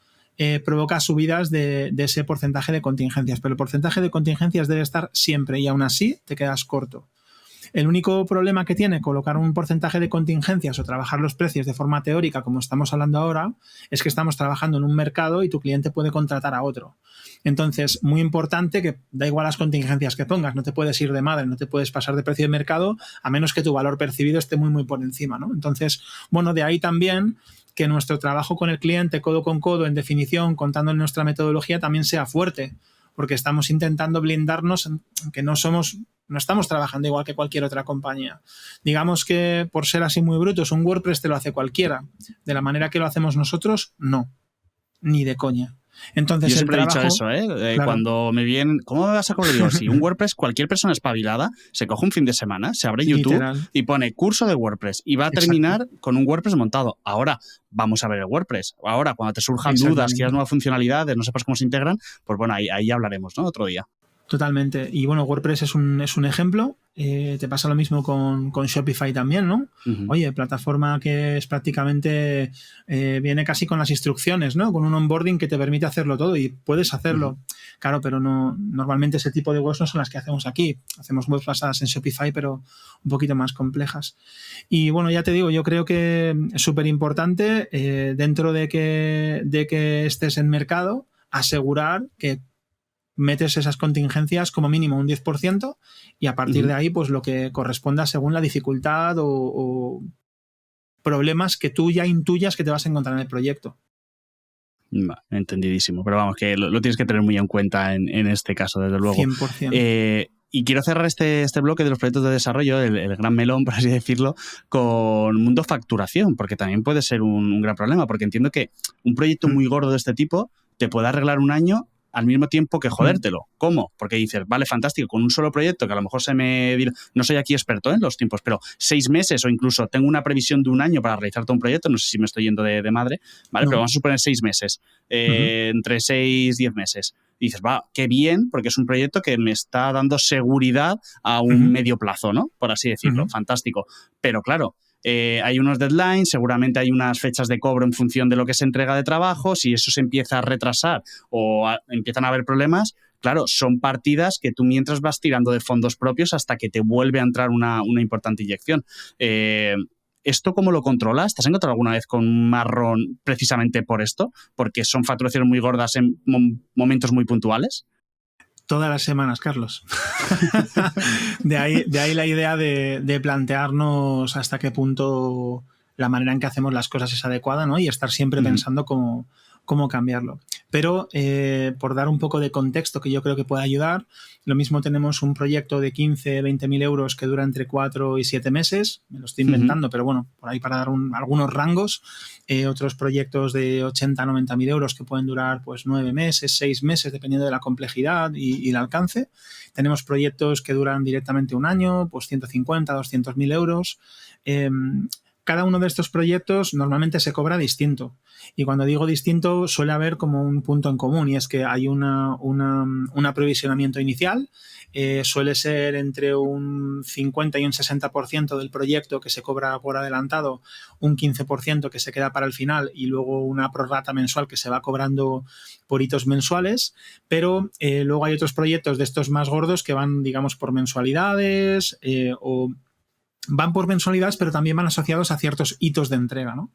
provoca subidas de ese porcentaje de contingencias. Pero el porcentaje de contingencias debe estar siempre y aún así te quedas corto. El único problema que tiene colocar un porcentaje de contingencias o trabajar los precios de forma teórica, como estamos hablando ahora, es que estamos trabajando en un mercado y tu cliente puede contratar a otro. Entonces, muy importante que da igual las contingencias que pongas, no te puedes ir de madre, no te puedes pasar de precio de mercado a menos que tu valor percibido esté muy, muy por encima, ¿no? Entonces, bueno, de ahí también que nuestro trabajo con el cliente, codo con codo, en definición, contando en nuestra metodología, también sea fuerte, porque estamos intentando blindarnos, que no estamos trabajando igual que cualquier otra compañía. Digamos que, por ser así muy brutos, un WordPress te lo hace cualquiera. De la manera que lo hacemos nosotros, no. Ni de coña. Entonces, yo siempre he dicho eso, claro. Cuando me vienen, ¿cómo me vas a cobrar? Digo, si un WordPress, cualquier persona espabilada se coge un fin de semana, se abre YouTube Literal. y pone curso de WordPress y va a terminar con un WordPress montado. Ahora vamos a ver el WordPress. Ahora, cuando te surjan dudas, quieras nuevas funcionalidades, no sepas cómo se integran, pues bueno, ahí ya hablaremos, ¿no? Otro día. Totalmente. Y bueno, WordPress es un ejemplo. Te pasa lo mismo con Shopify también, ¿no? Uh-huh. Oye, plataforma que es prácticamente viene casi con las instrucciones, ¿no? Con un onboarding que te permite hacerlo todo y puedes hacerlo. Uh-huh. Claro, pero no, normalmente ese tipo de webs no son las que hacemos aquí. Hacemos webs basadas en Shopify, pero un poquito más complejas. Y bueno, ya te digo, yo creo que es súper importante dentro de que estés en mercado, asegurar que metes esas contingencias como mínimo un 10% y a partir de ahí pues lo que corresponda según la dificultad o problemas que tú ya intuyas que te vas a encontrar en el proyecto. Entendidísimo, pero vamos, que lo tienes que tener muy en cuenta en este caso, desde luego. 100%. Y quiero cerrar este bloque de los proyectos de desarrollo, el gran melón, por así decirlo, con mundo facturación, porque también puede ser un gran problema, porque entiendo que un proyecto muy gordo de este tipo te puede arreglar un año al mismo tiempo que jodértelo. ¿Cómo? Porque dices, vale, fantástico, con un solo proyecto que a lo mejor no soy aquí experto en los tiempos, pero 6 meses o incluso tengo una previsión de un año para realizar todo un proyecto, no sé si me estoy yendo de madre, ¿vale? No. Pero vamos a suponer 6 meses, entre 6 y 10 meses. Y dices, va, qué bien, porque es un proyecto que me está dando seguridad a un medio plazo, ¿no? Por así decirlo, fantástico. Pero claro, hay unos deadlines, seguramente hay unas fechas de cobro en función de lo que se entrega de trabajo. Si eso se empieza a retrasar o empiezan a haber problemas, claro, son partidas que tú mientras vas tirando de fondos propios hasta que te vuelve a entrar una importante inyección. ¿Esto cómo lo controlas? ¿Te has encontrado alguna vez con un marrón precisamente por esto? Porque son facturaciones muy gordas en momentos muy puntuales. Todas las semanas, Carlos. de ahí la idea de plantearnos hasta qué punto la manera en que hacemos las cosas es adecuada, ¿no? Y estar siempre pensando cómo cambiarlo. Pero por dar un poco de contexto que yo creo que puede ayudar, lo mismo tenemos un proyecto de 15, 20.000 euros que dura entre 4 y 7 meses, me lo estoy inventando, pero bueno, por ahí para dar algunos rangos, otros proyectos de 80, 90.000 euros que pueden durar pues 9 meses, 6 meses, dependiendo de la complejidad y el alcance. Tenemos proyectos que duran directamente un año, pues 150, 200.000 euros. Cada uno de estos proyectos normalmente se cobra distinto. Y cuando digo distinto, suele haber como un punto en común, y es que hay un aprovisionamiento inicial. Suele ser entre un 50 y un 60% del proyecto que se cobra por adelantado, un 15% que se queda para el final y luego una prorrata mensual que se va cobrando por hitos mensuales. Pero luego hay otros proyectos de estos más gordos que van, digamos, por mensualidades o van por mensualidades, pero también van asociados a ciertos hitos de entrega, ¿no?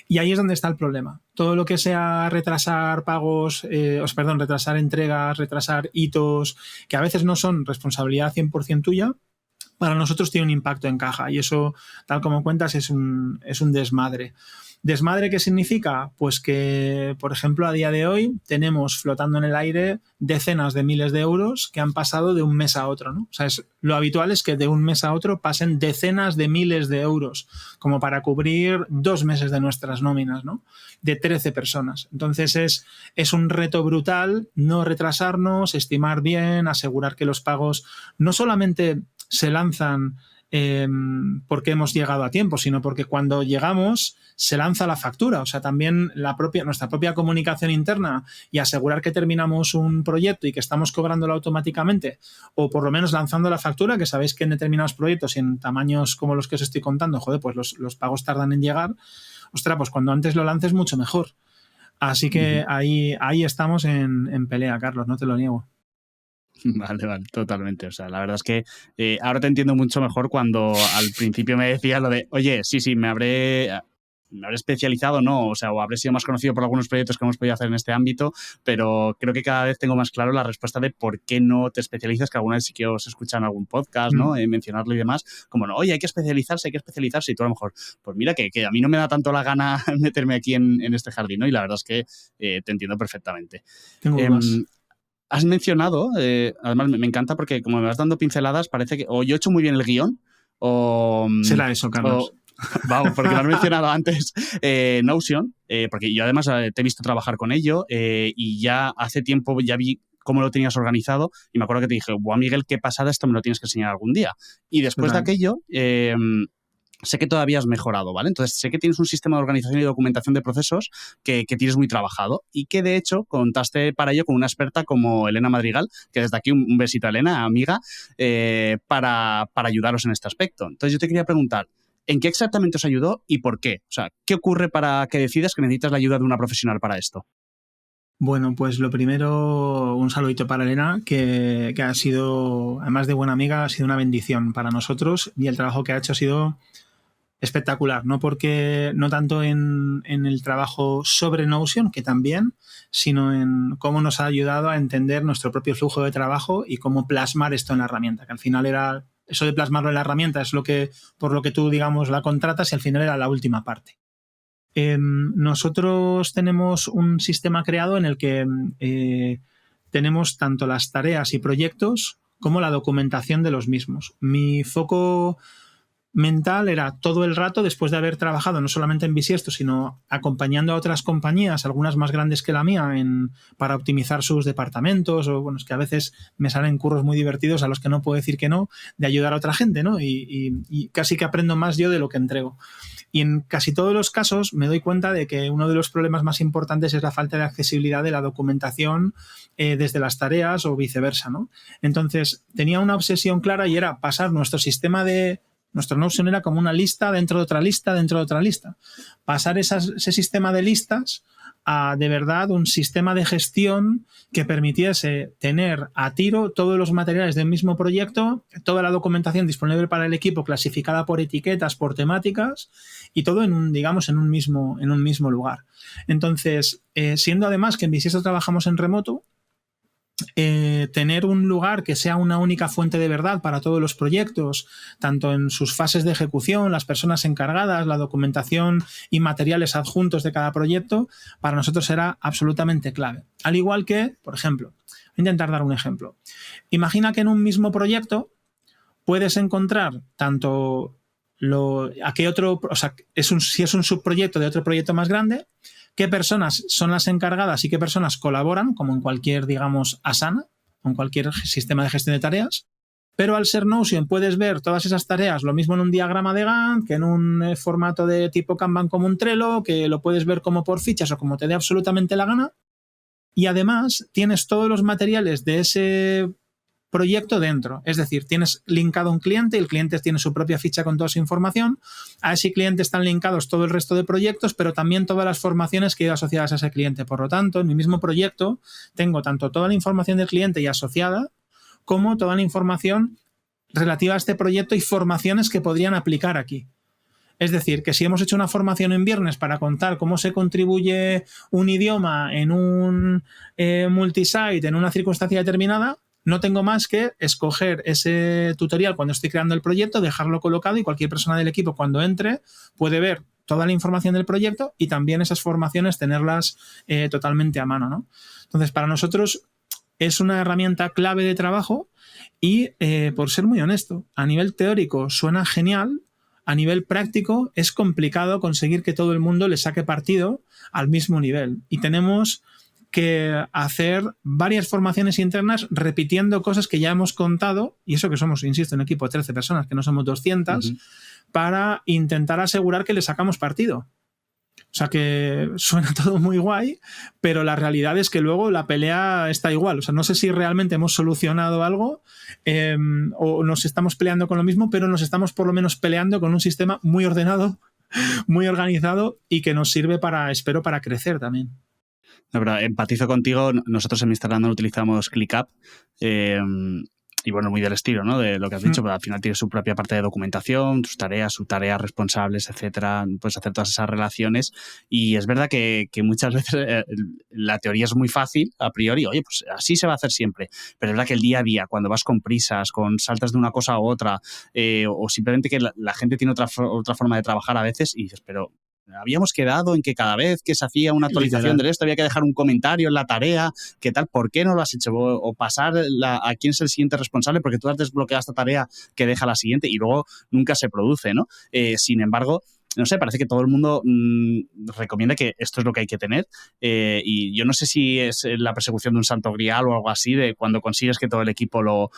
Y ahí es donde está el problema. Todo lo que sea retrasar pagos, retrasar entregas, retrasar hitos, que a veces no son responsabilidad 100% tuya, para nosotros tiene un impacto en caja. Y eso, tal como cuentas, es un desmadre. ¿Desmadre qué significa? Pues que, por ejemplo, a día de hoy tenemos flotando en el aire decenas de miles de euros que han pasado de un mes a otro, ¿no? O sea, lo habitual es que de un mes a otro pasen decenas de miles de euros, como para cubrir 2 meses de nuestras nóminas, ¿no? De 13 personas. Entonces es un reto brutal no retrasarnos, estimar bien, asegurar que los pagos no solamente se lanzan porque hemos llegado a tiempo, sino porque cuando llegamos se lanza la factura. O sea, también nuestra propia comunicación interna y asegurar que terminamos un proyecto y que estamos cobrándolo automáticamente, o por lo menos lanzando la factura, que sabéis que en determinados proyectos y en tamaños como los que os estoy contando, joder, pues los pagos tardan en llegar. Ostras, pues cuando antes lo lances mucho mejor. Así que ahí estamos en pelea, Carlos, no te lo niego. Vale, totalmente. O sea, la verdad es que ahora te entiendo mucho mejor cuando al principio me decías lo de, oye, sí, me habré especializado, ¿no? O sea, o habré sido más conocido por algunos proyectos que hemos podido hacer en este ámbito, pero creo que cada vez tengo más claro la respuesta de por qué no te especializas, que alguna vez sí que os escuchan en algún podcast, ¿no? Mencionarlo y demás, como no, oye, hay que especializarse, y tú a lo mejor, pues mira, que a mí no me da tanto la gana meterme aquí en este jardín, ¿no? Y la verdad es que te entiendo perfectamente. Tengo dudas. Has mencionado, además me encanta porque como me vas dando pinceladas, parece que o yo he hecho muy bien el guión o... Será eso, Carlos. Vamos, porque me has mencionado antes Notion, porque yo además te he visto trabajar con ello y ya hace tiempo ya vi cómo lo tenías organizado y me acuerdo que te dije, buah, Miguel, qué pasada, esto me lo tienes que enseñar algún día. Y después de aquello... sé que todavía has mejorado, ¿vale? Entonces, sé que tienes un sistema de organización y documentación de procesos que tienes muy trabajado y que, de hecho, contaste para ello con una experta como Elena Madrigal, que desde aquí un besito a Elena, amiga, para ayudaros en este aspecto. Entonces, yo te quería preguntar, ¿en qué exactamente os ayudó y por qué? O sea, ¿qué ocurre para que decidas que necesitas la ayuda de una profesional para esto? Bueno, pues lo primero, un saludito para Elena, que ha sido, además de buena amiga, ha sido una bendición para nosotros y el trabajo que ha hecho ha sido espectacular, no tanto en el trabajo sobre Notion, que también, sino en cómo nos ha ayudado a entender nuestro propio flujo de trabajo y cómo plasmar esto en la herramienta, que al final era, eso de plasmarlo en la herramienta es por lo que tú, digamos, la contratas y al final era la última parte. Nosotros tenemos un sistema creado en el que tenemos tanto las tareas y proyectos como la documentación de los mismos. Mi foco mental era todo el rato, después de haber trabajado no solamente en Bisiesto, sino acompañando a otras compañías, algunas más grandes que la mía, para optimizar sus departamentos, o bueno, es que a veces me salen curros muy divertidos a los que no puedo decir que no, de ayudar a otra gente, ¿no? Y casi que aprendo más yo de lo que entrego. Y en casi todos los casos me doy cuenta de que uno de los problemas más importantes es la falta de accesibilidad de la documentación desde las tareas o viceversa, ¿no? Entonces, tenía una obsesión clara y era pasar nuestro Notion era como una lista dentro de otra lista dentro de otra lista. Pasar ese sistema de listas a, de verdad, un sistema de gestión que permitiese tener a tiro todos los materiales del mismo proyecto, toda la documentación disponible para el equipo clasificada por etiquetas, por temáticas y todo en un mismo lugar. Entonces, siendo además que en Bisiesto trabajamos en remoto, tener un lugar que sea una única fuente de verdad para todos los proyectos, tanto en sus fases de ejecución, las personas encargadas, la documentación y materiales adjuntos de cada proyecto, para nosotros era absolutamente clave. Al igual que, por ejemplo, voy a intentar dar un ejemplo. Imagina que en un mismo proyecto puedes encontrar tanto si es un subproyecto de otro proyecto más grande, qué personas son las encargadas y qué personas colaboran, como en cualquier, digamos, Asana, o en cualquier sistema de gestión de tareas. Pero al ser Notion puedes ver todas esas tareas, lo mismo en un diagrama de Gantt, que en un formato de tipo Kanban como un Trello, que lo puedes ver como por fichas o como te dé absolutamente la gana. Y además tienes todos los materiales de ese proyecto dentro. Es decir, tienes linkado un cliente y el cliente tiene su propia ficha con toda su información. A ese cliente están linkados todo el resto de proyectos, pero también todas las formaciones que hay asociadas a ese cliente. Por lo tanto, en mi mismo proyecto tengo tanto toda la información del cliente y asociada, como toda la información relativa a este proyecto y formaciones que podrían aplicar aquí. Es decir, que si hemos hecho una formación en viernes para contar cómo se contribuye un idioma en un multisite en una circunstancia determinada, no tengo más que escoger ese tutorial cuando estoy creando el proyecto, dejarlo colocado y cualquier persona del equipo cuando entre puede ver toda la información del proyecto y también esas formaciones tenerlas totalmente a mano, ¿no? Entonces, para nosotros es una herramienta clave de trabajo y, por ser muy honesto, a nivel teórico suena genial, a nivel práctico es complicado conseguir que todo el mundo le saque partido al mismo nivel. Y tenemos que hacer varias formaciones internas repitiendo cosas que ya hemos contado, y eso que somos, insisto, un equipo de 13 personas, que no somos 200, para intentar asegurar que le sacamos partido. O sea que suena todo muy guay, pero la realidad es que luego la pelea está igual. O sea, no sé si realmente hemos solucionado algo o nos estamos peleando con lo mismo, pero nos estamos por lo menos peleando con un sistema muy ordenado, muy organizado y que nos sirve espero, para crecer también. No, pero empatizo contigo. Nosotros en Instagram utilizamos ClickUp. Y bueno, muy del estilo, ¿no? De lo que has dicho, pero al final tiene su propia parte de documentación, tus tareas responsables, etcétera. Puedes hacer todas esas relaciones. Y es verdad que muchas veces la teoría es muy fácil, a priori, oye, pues así se va a hacer siempre. Pero es verdad que el día a día, cuando vas con prisas, con saltas de una cosa a otra, o simplemente que la gente tiene otra forma de trabajar a veces, y dices, pero habíamos quedado en que cada vez que se hacía una actualización de esto había que dejar un comentario en la tarea, ¿qué tal? ¿Por qué no lo has hecho? O pasar a quién es el siguiente responsable, porque tú has desbloqueado esta tarea que deja la siguiente y luego nunca se produce, ¿no? Sin embargo, no sé, parece que todo el mundo recomienda que esto es lo que hay que tener, y yo no sé si es la persecución de un santo grial o algo así, de cuando consigues que todo el equipo lo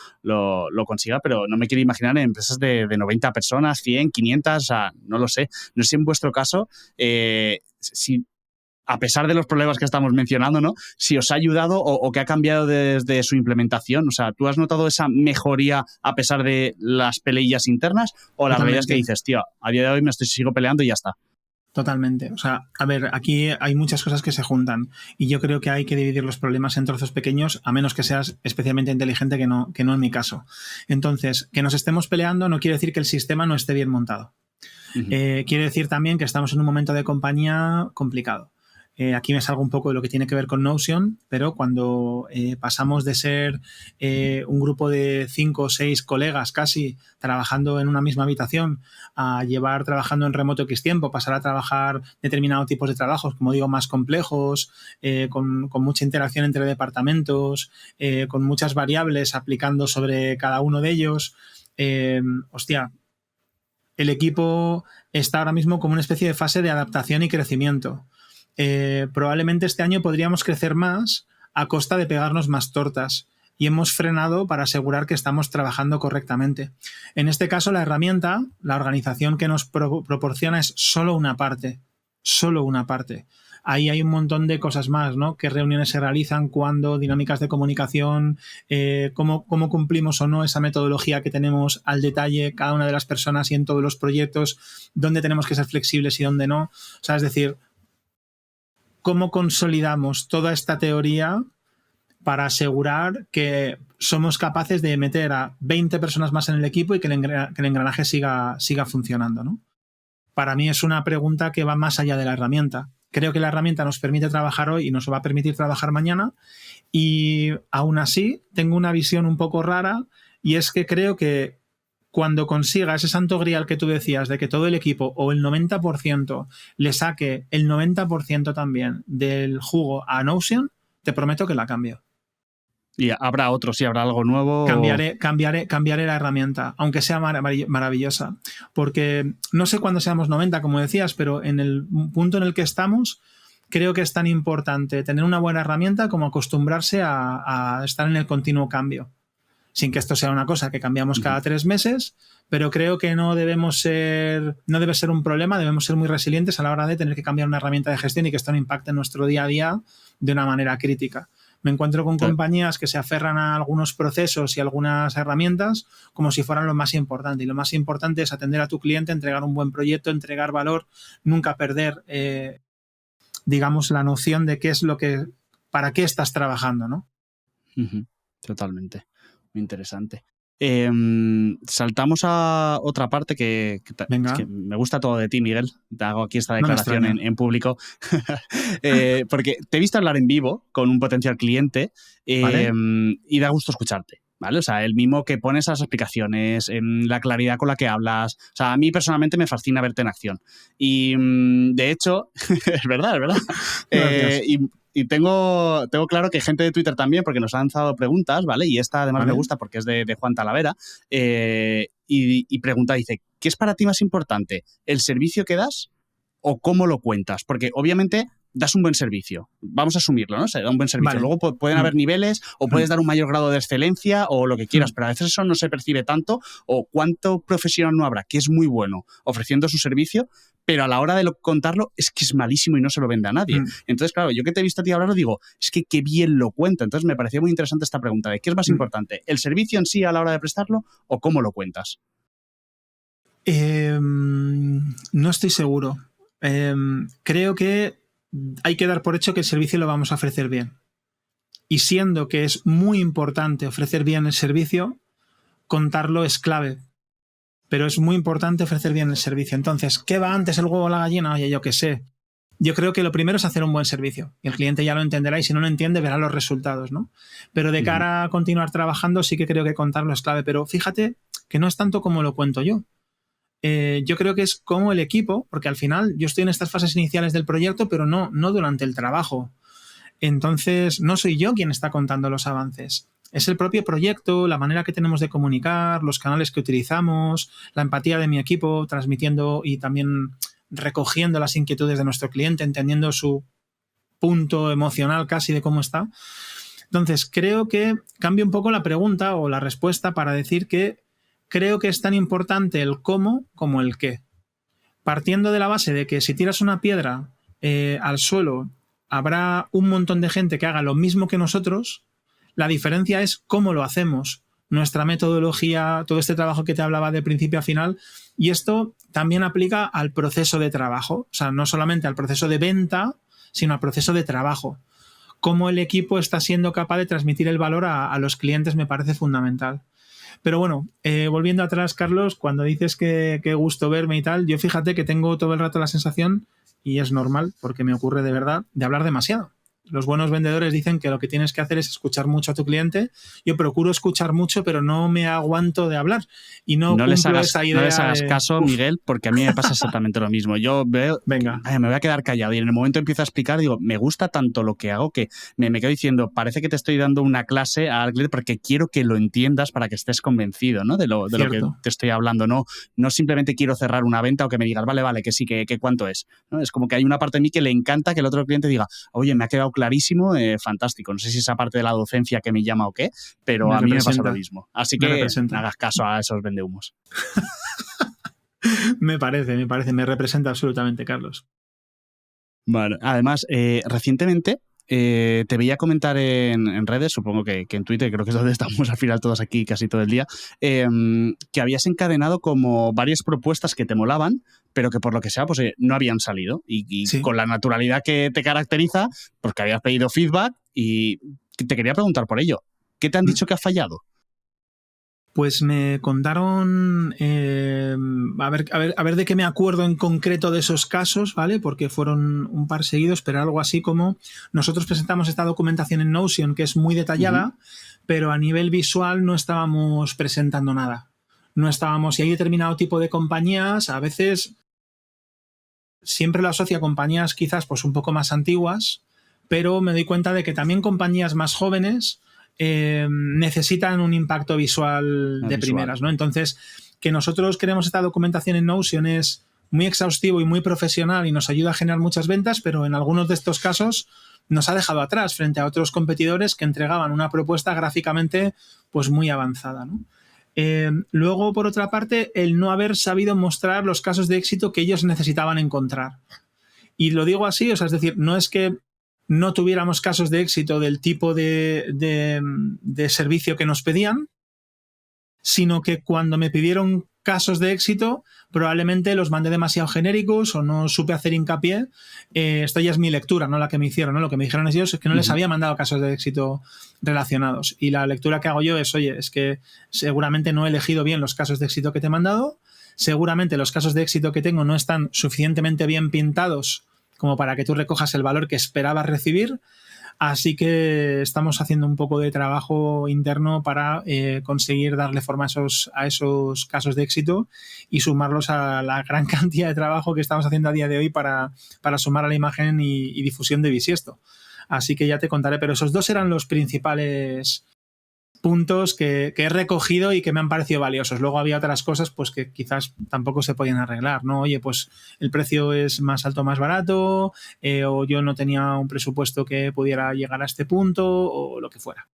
consiga, pero no me quiero imaginar en empresas de 90 personas, 100, 500, o sea, no lo sé. No sé si en vuestro caso, si a pesar de los problemas que estamos mencionando, ¿no? Si os ha ayudado o qué ha cambiado desde su implementación. O sea, ¿tú has notado esa mejoría a pesar de las peleillas internas? ¿O la realidad es que dices, tío, a día de hoy sigo peleando y ya está? Totalmente. O sea, a ver, aquí hay muchas cosas que se juntan y yo creo que hay que dividir los problemas en trozos pequeños, a menos que seas especialmente inteligente, que no en mi caso. Entonces, que nos estemos peleando no quiere decir que el sistema no esté bien montado. Quiere decir también que estamos en un momento de compañía complicado. Aquí me salgo un poco de lo que tiene que ver con Notion, pero cuando pasamos de ser un grupo de 5 o 6 colegas casi trabajando en una misma habitación a llevar trabajando en remoto X tiempo, pasar a trabajar determinados tipos de trabajos, como digo, más complejos, con mucha interacción entre departamentos, con muchas variables aplicando sobre cada uno de ellos, hostia, el equipo está ahora mismo como una especie de fase de adaptación y crecimiento. Probablemente este año podríamos crecer más a costa de pegarnos más tortas y hemos frenado para asegurar que estamos trabajando correctamente. En este caso, la herramienta, la organización que nos proporciona es solo una parte. Ahí hay un montón de cosas más, ¿no? ¿Qué reuniones se realizan? ¿Cuándo? Dinámicas de comunicación, cómo cumplimos o no esa metodología que tenemos al detalle cada una de las personas y en todos los proyectos, dónde tenemos que ser flexibles y dónde no. O sea, es decir, cómo consolidamos toda esta teoría para asegurar que somos capaces de meter a 20 personas más en el equipo y que el engranaje siga funcionando, ¿no? Para mí es una pregunta que va más allá de la herramienta. Creo que la herramienta nos permite trabajar hoy y nos va a permitir trabajar mañana, y aún así tengo una visión un poco rara, y es que creo que cuando consiga ese santo grial que tú decías de que todo el equipo o el 90% le saque el 90% también del jugo a Notion, te prometo que la cambio. Y habrá otros, sí, habrá algo nuevo. Cambiaré la herramienta, aunque sea maravillosa. Porque no sé cuándo seamos 90, como decías, pero en el punto en el que estamos, creo que es tan importante tener una buena herramienta como acostumbrarse a estar en el continuo cambio. Sin que esto sea una cosa que cambiamos cada 3 meses, pero creo que no debe ser un problema, debemos ser muy resilientes a la hora de tener que cambiar una herramienta de gestión y que esto no impacte en nuestro día a día de una manera crítica. Me encuentro con compañías que se aferran a algunos procesos y algunas herramientas como si fueran lo más importante. Y lo más importante es atender a tu cliente, entregar un buen proyecto, entregar valor, nunca perder, digamos, la noción de para qué estás trabajando, ¿no? Totalmente. Muy interesante. Saltamos a otra parte que es que me gusta todo de ti, Miguel. Te hago aquí esta declaración en público. Porque te he visto hablar en vivo con un potencial cliente, ¿vale? Y da gusto escucharte. ¿vale? O sea, el mimo que pones a las explicaciones, en la claridad con la que hablas. O sea, a mí personalmente me fascina verte en acción. Y de hecho, es verdad, es verdad. Gracias. Y tengo claro que hay gente de Twitter también, porque nos han lanzado preguntas, ¿vale? Y esta además ¿Vale? me gusta porque es de Juan Talavera. Y pregunta, dice, ¿qué es para ti más importante? ¿El servicio que das o cómo lo cuentas? Porque obviamente das un buen servicio. Vamos a asumirlo, ¿no? Se da un buen servicio. Vale. Luego pueden haber niveles o puedes dar un mayor grado de excelencia o lo que quieras, pero a veces eso no se percibe tanto. O cuánto profesional no habrá, que es muy bueno ofreciendo su servicio, pero a la hora de contarlo es que es malísimo y no se lo vende a nadie. Entonces, claro, yo que te he visto a ti hablarlo digo, es que qué bien lo cuenta. Entonces me parecía muy interesante esta pregunta de ¿qué es más importante? ¿El servicio en sí a la hora de prestarlo o cómo lo cuentas? No estoy seguro. Creo que hay que dar por hecho que el servicio lo vamos a ofrecer bien. Y siendo que es muy importante ofrecer bien el servicio, contarlo es clave. Pero es muy importante ofrecer bien el servicio. Entonces, ¿qué va antes, el huevo o la gallina? Oye, yo qué sé. Yo creo que lo primero es hacer un buen servicio. Y el cliente ya lo entenderá y si no lo entiende, verá los resultados, ¿no? Pero de cara a continuar trabajando, sí que creo que contarlo es clave. Pero fíjate que no es tanto como lo cuento yo. Yo creo que es como el equipo, porque al final yo estoy en estas fases iniciales del proyecto, pero no durante el trabajo. Entonces, no soy yo quien está contando los avances. Es el propio proyecto, la manera que tenemos de comunicar, los canales que utilizamos, la empatía de mi equipo, transmitiendo y también recogiendo las inquietudes de nuestro cliente, entendiendo su punto emocional casi de cómo está. Entonces, creo que cambio un poco la pregunta o la respuesta para decir que creo que es tan importante el cómo como el qué. Partiendo de la base de que si tiras una piedra al suelo, habrá un montón de gente que haga lo mismo que nosotros. La diferencia es cómo lo hacemos, nuestra metodología, todo este trabajo que te hablaba de principio a final. Y esto también aplica al proceso de trabajo, o sea, no solamente al proceso de venta, sino al proceso de trabajo. Cómo el equipo está siendo capaz de transmitir el valor a los clientes me parece fundamental. Pero bueno, volviendo atrás, Carlos, cuando dices que gusto verme y tal, yo fíjate que tengo todo el rato la sensación, y es normal porque me ocurre de verdad, de hablar demasiado. Los buenos vendedores dicen que lo que tienes que hacer es escuchar mucho a tu cliente. Yo procuro escuchar mucho, pero no me aguanto de hablar. Y no les cumplo hagas, esa idea no les hagas de... caso, Miguel, porque a mí me pasa exactamente lo mismo. Yo veo, Venga. Me voy a quedar callado y en el momento empiezo a explicar, digo, me gusta tanto lo que hago que me quedo diciendo, parece que te estoy dando una clase al cliente porque quiero que lo entiendas para que estés convencido, ¿no? de lo que te estoy hablando. No simplemente quiero cerrar una venta o que me digas, vale, que sí, que cuánto es, ¿no? Es como que hay una parte de mí que le encanta que el otro cliente diga, oye, me ha quedado clarísimo, fantástico. No sé si esa parte de la docencia que me llama o qué, pero a mí me pasa lo mismo. Así que no hagas caso a esos vendehumos. me me representa absolutamente, Carlos. Vale. Además, recientemente te veía comentar en redes, supongo que en Twitter, creo que es donde estamos al final todos aquí casi todo el día, que habías encadenado como varias propuestas que te molaban, pero que por lo que sea pues no habían salido. Y sí, con la naturalidad que te caracteriza, porque habías pedido feedback y te quería preguntar por ello. ¿Qué te han dicho que ha fallado? Pues me contaron, a ver de qué me acuerdo en concreto de esos casos, ¿vale? Porque fueron un par seguidos, pero algo así como nosotros presentamos esta documentación en Notion, que es muy detallada, pero a nivel visual no estábamos presentando nada. No estábamos, y hay determinado tipo de compañías, a veces siempre lo asocio a compañías quizás pues un poco más antiguas, pero me doy cuenta de que también compañías más jóvenes necesitan un impacto visual de primeras, ¿no? Entonces, que nosotros queremos esta documentación en Notion es muy exhaustivo y muy profesional y nos ayuda a generar muchas ventas, pero en algunos de estos casos nos ha dejado atrás frente a otros competidores que entregaban una propuesta gráficamente pues muy avanzada, ¿no? Luego, por otra parte, el no haber sabido mostrar los casos de éxito que ellos necesitaban encontrar. Y lo digo así, o sea, es decir, no es que no tuviéramos casos de éxito del tipo de servicio que nos pedían, sino que cuando me pidieron casos de éxito, probablemente los mandé demasiado genéricos o no supe hacer hincapié. Esto ya es mi lectura, no la que me hicieron, ¿no? Lo que me dijeron ellos es que no les había mandado casos de éxito relacionados. Y la lectura que hago yo es, oye, es que seguramente no he elegido bien los casos de éxito que te he mandado, seguramente los casos de éxito que tengo no están suficientemente bien pintados como para que tú recojas el valor que esperabas recibir. Así que estamos haciendo un poco de trabajo interno para conseguir darle forma a esos casos de éxito y sumarlos a la gran cantidad de trabajo que estamos haciendo a día de hoy para sumar a la imagen y difusión de Bisiesto. Así que ya te contaré, pero esos dos eran los principales puntos que he recogido y que me han parecido valiosos. Luego había otras cosas pues que quizás tampoco se podían arreglar, ¿no? Oye, pues el precio es más alto o más barato, o yo no tenía un presupuesto que pudiera llegar a este punto, o lo que fuera.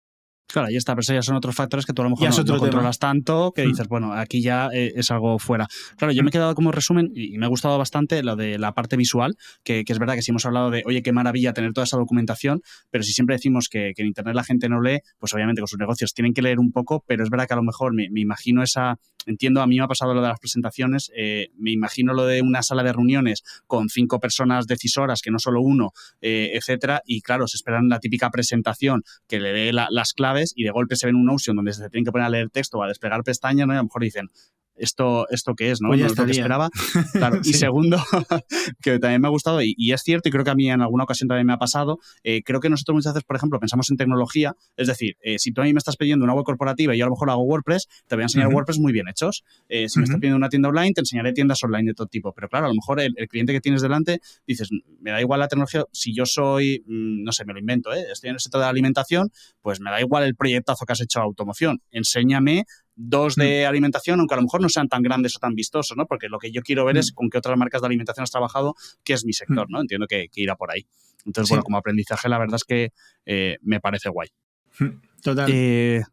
Claro, ahí está, pero eso ya son otros factores que tú a lo mejor no controlas tanto que dices, bueno, aquí ya es algo fuera. Claro, yo me he quedado como resumen y me ha gustado bastante lo de la parte visual, que es verdad que sí hemos hablado de, oye, qué maravilla tener toda esa documentación, pero si siempre decimos que en Internet la gente no lee, pues obviamente con sus negocios tienen que leer un poco, pero es verdad que a lo mejor me imagino entiendo, a mí me ha pasado lo de las presentaciones, me imagino lo de una sala de reuniones con 5 personas decisoras, que no solo uno, etcétera, y claro, se esperan la típica presentación que le dé las claves y de golpe se ven un Notion donde se tienen que poner a leer texto o a desplegar pestañas, ¿no? Y a lo mejor dicen, ¿esto qué es? ¿No? Pues No es lo que esperaba. Claro. Sí. Y segundo, que también me ha gustado, y es cierto, y creo que a mí en alguna ocasión también me ha pasado, creo que nosotros muchas veces, por ejemplo, pensamos en tecnología, es decir, si tú a mí me estás pidiendo una web corporativa y yo a lo mejor hago WordPress, te voy a enseñar WordPress muy bien hechos. Si me estás pidiendo una tienda online, te enseñaré tiendas online de todo tipo. Pero claro, a lo mejor el cliente que tienes delante, dices, me da igual la tecnología, si yo soy, no sé, me lo invento, estoy en el sector de la alimentación, pues me da igual el proyectazo que has hecho a automoción. Enséñame 2 de alimentación, aunque a lo mejor no sean tan grandes o tan vistosos, ¿no? Porque lo que yo quiero ver es con qué otras marcas de alimentación has trabajado, que es mi sector, ¿no? Entiendo que irá por ahí. Entonces, bueno, como aprendizaje, la verdad es que me parece guay. Total.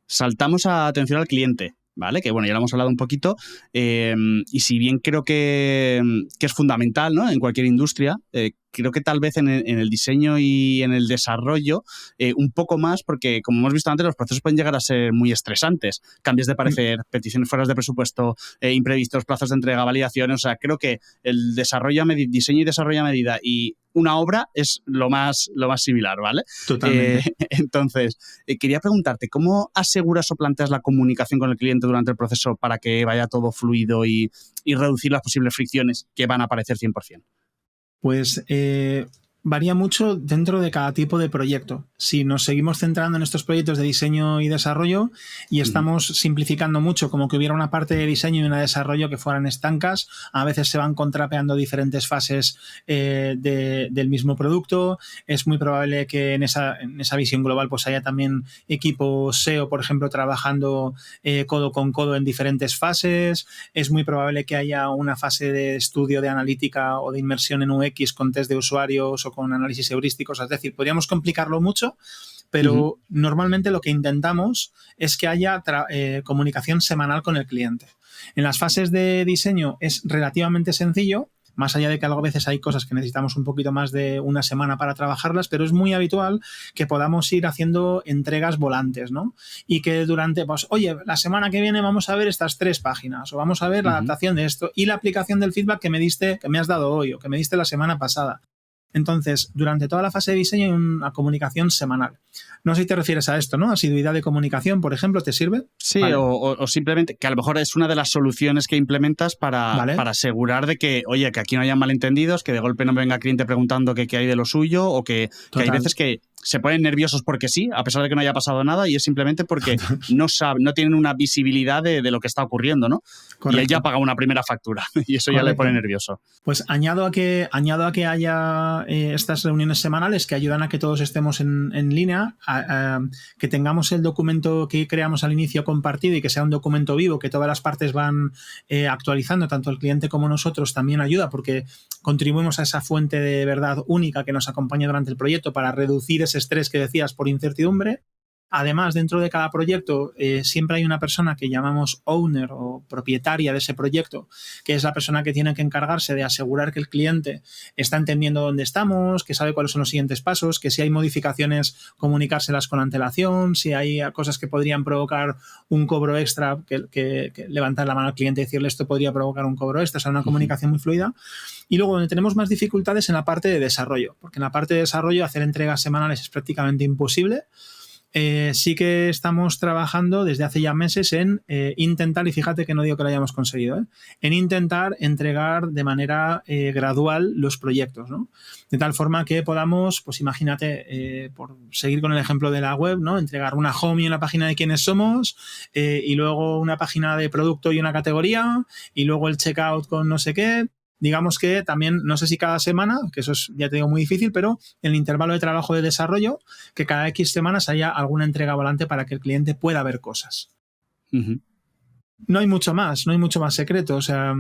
Saltamos a atención al cliente, ¿vale? Que bueno, ya lo hemos hablado un poquito, y si bien creo que es fundamental, ¿no? En cualquier industria, creo que tal vez en el diseño y en el desarrollo un poco más, porque como hemos visto antes, los procesos pueden llegar a ser muy estresantes. Cambios de parecer, peticiones fuera de presupuesto, imprevistos, plazos de entrega, validaciones. O sea, creo que el diseño y desarrollo a medida y una obra es lo más similar, ¿vale? Totalmente. Entonces, quería preguntarte, ¿cómo aseguras o planteas la comunicación con el cliente durante el proceso para que vaya todo fluido y reducir las posibles fricciones que van a aparecer 100%? Pues varía mucho dentro de cada tipo de proyecto. Si nos seguimos centrando en estos proyectos de diseño y desarrollo y estamos simplificando mucho, como que hubiera una parte de diseño y una de desarrollo que fueran estancas, a veces se van contrapeando diferentes fases del mismo producto. Es muy probable que en esa visión global pues haya también equipos SEO, por ejemplo, trabajando codo con codo en diferentes fases. Es muy probable que haya una fase de estudio de analítica o de inmersión en UX con test de usuarios o con análisis heurísticos. Es decir, podríamos complicarlo mucho, pero normalmente lo que intentamos es que haya comunicación semanal con el cliente. En las fases de diseño es relativamente sencillo, más allá de que a veces hay cosas que necesitamos un poquito más de una semana para trabajarlas, pero es muy habitual que podamos ir haciendo entregas volantes, ¿no? Y que durante, pues, oye, la semana que viene vamos a ver estas 3 páginas, o vamos a ver la adaptación de esto y la aplicación del feedback que me has dado hoy o que me diste la semana pasada. Entonces, durante toda la fase de diseño hay una comunicación semanal. No sé si te refieres a esto, ¿no? Asiduidad de comunicación, por ejemplo, ¿te sirve? Sí, vale. o simplemente, que a lo mejor es una de las soluciones que implementas para asegurar de que, oye, que aquí no haya malentendidos, que de golpe no venga cliente preguntando qué hay de lo suyo, o que hay veces que se ponen nerviosos porque sí, a pesar de que no haya pasado nada, y es simplemente porque no tienen una visibilidad de lo que está ocurriendo, ¿no? Correcto. Y él ya paga una primera factura y eso ya le pone nervioso. Pues añado a que haya estas reuniones semanales que ayudan a que todos estemos en línea, que tengamos el documento que creamos al inicio compartido y que sea un documento vivo, que todas las partes van actualizando, tanto el cliente como nosotros, también ayuda porque contribuimos a esa fuente de verdad única que nos acompaña durante el proyecto para reducir ese estrés que decías por incertidumbre. Además, dentro de cada proyecto siempre hay una persona que llamamos owner o propietaria de ese proyecto, que es la persona que tiene que encargarse de asegurar que el cliente está entendiendo dónde estamos, que sabe cuáles son los siguientes pasos, que si hay modificaciones, comunicárselas con antelación, si hay cosas que podrían provocar un cobro extra, que levantar la mano al cliente y decirle esto podría provocar un cobro extra, o sea, una comunicación muy fluida. Y luego donde tenemos más dificultades en la parte de desarrollo, porque en la parte de desarrollo hacer entregas semanales es prácticamente imposible. Sí que estamos trabajando desde hace ya meses en intentar, y fíjate que no digo que lo hayamos conseguido, en intentar entregar de manera gradual los proyectos, ¿no? De tal forma que podamos, pues imagínate, por seguir con el ejemplo de la web, ¿no? Entregar una home y una página de quiénes somos, y luego una página de producto y una categoría, y luego el checkout con no sé qué. Digamos que también, no sé si cada semana, que eso es, ya te digo, muy difícil, pero en el intervalo de trabajo de desarrollo, que cada X semanas haya alguna entrega volante para que el cliente pueda ver cosas. Uh-huh. No hay mucho más secreto. O sea,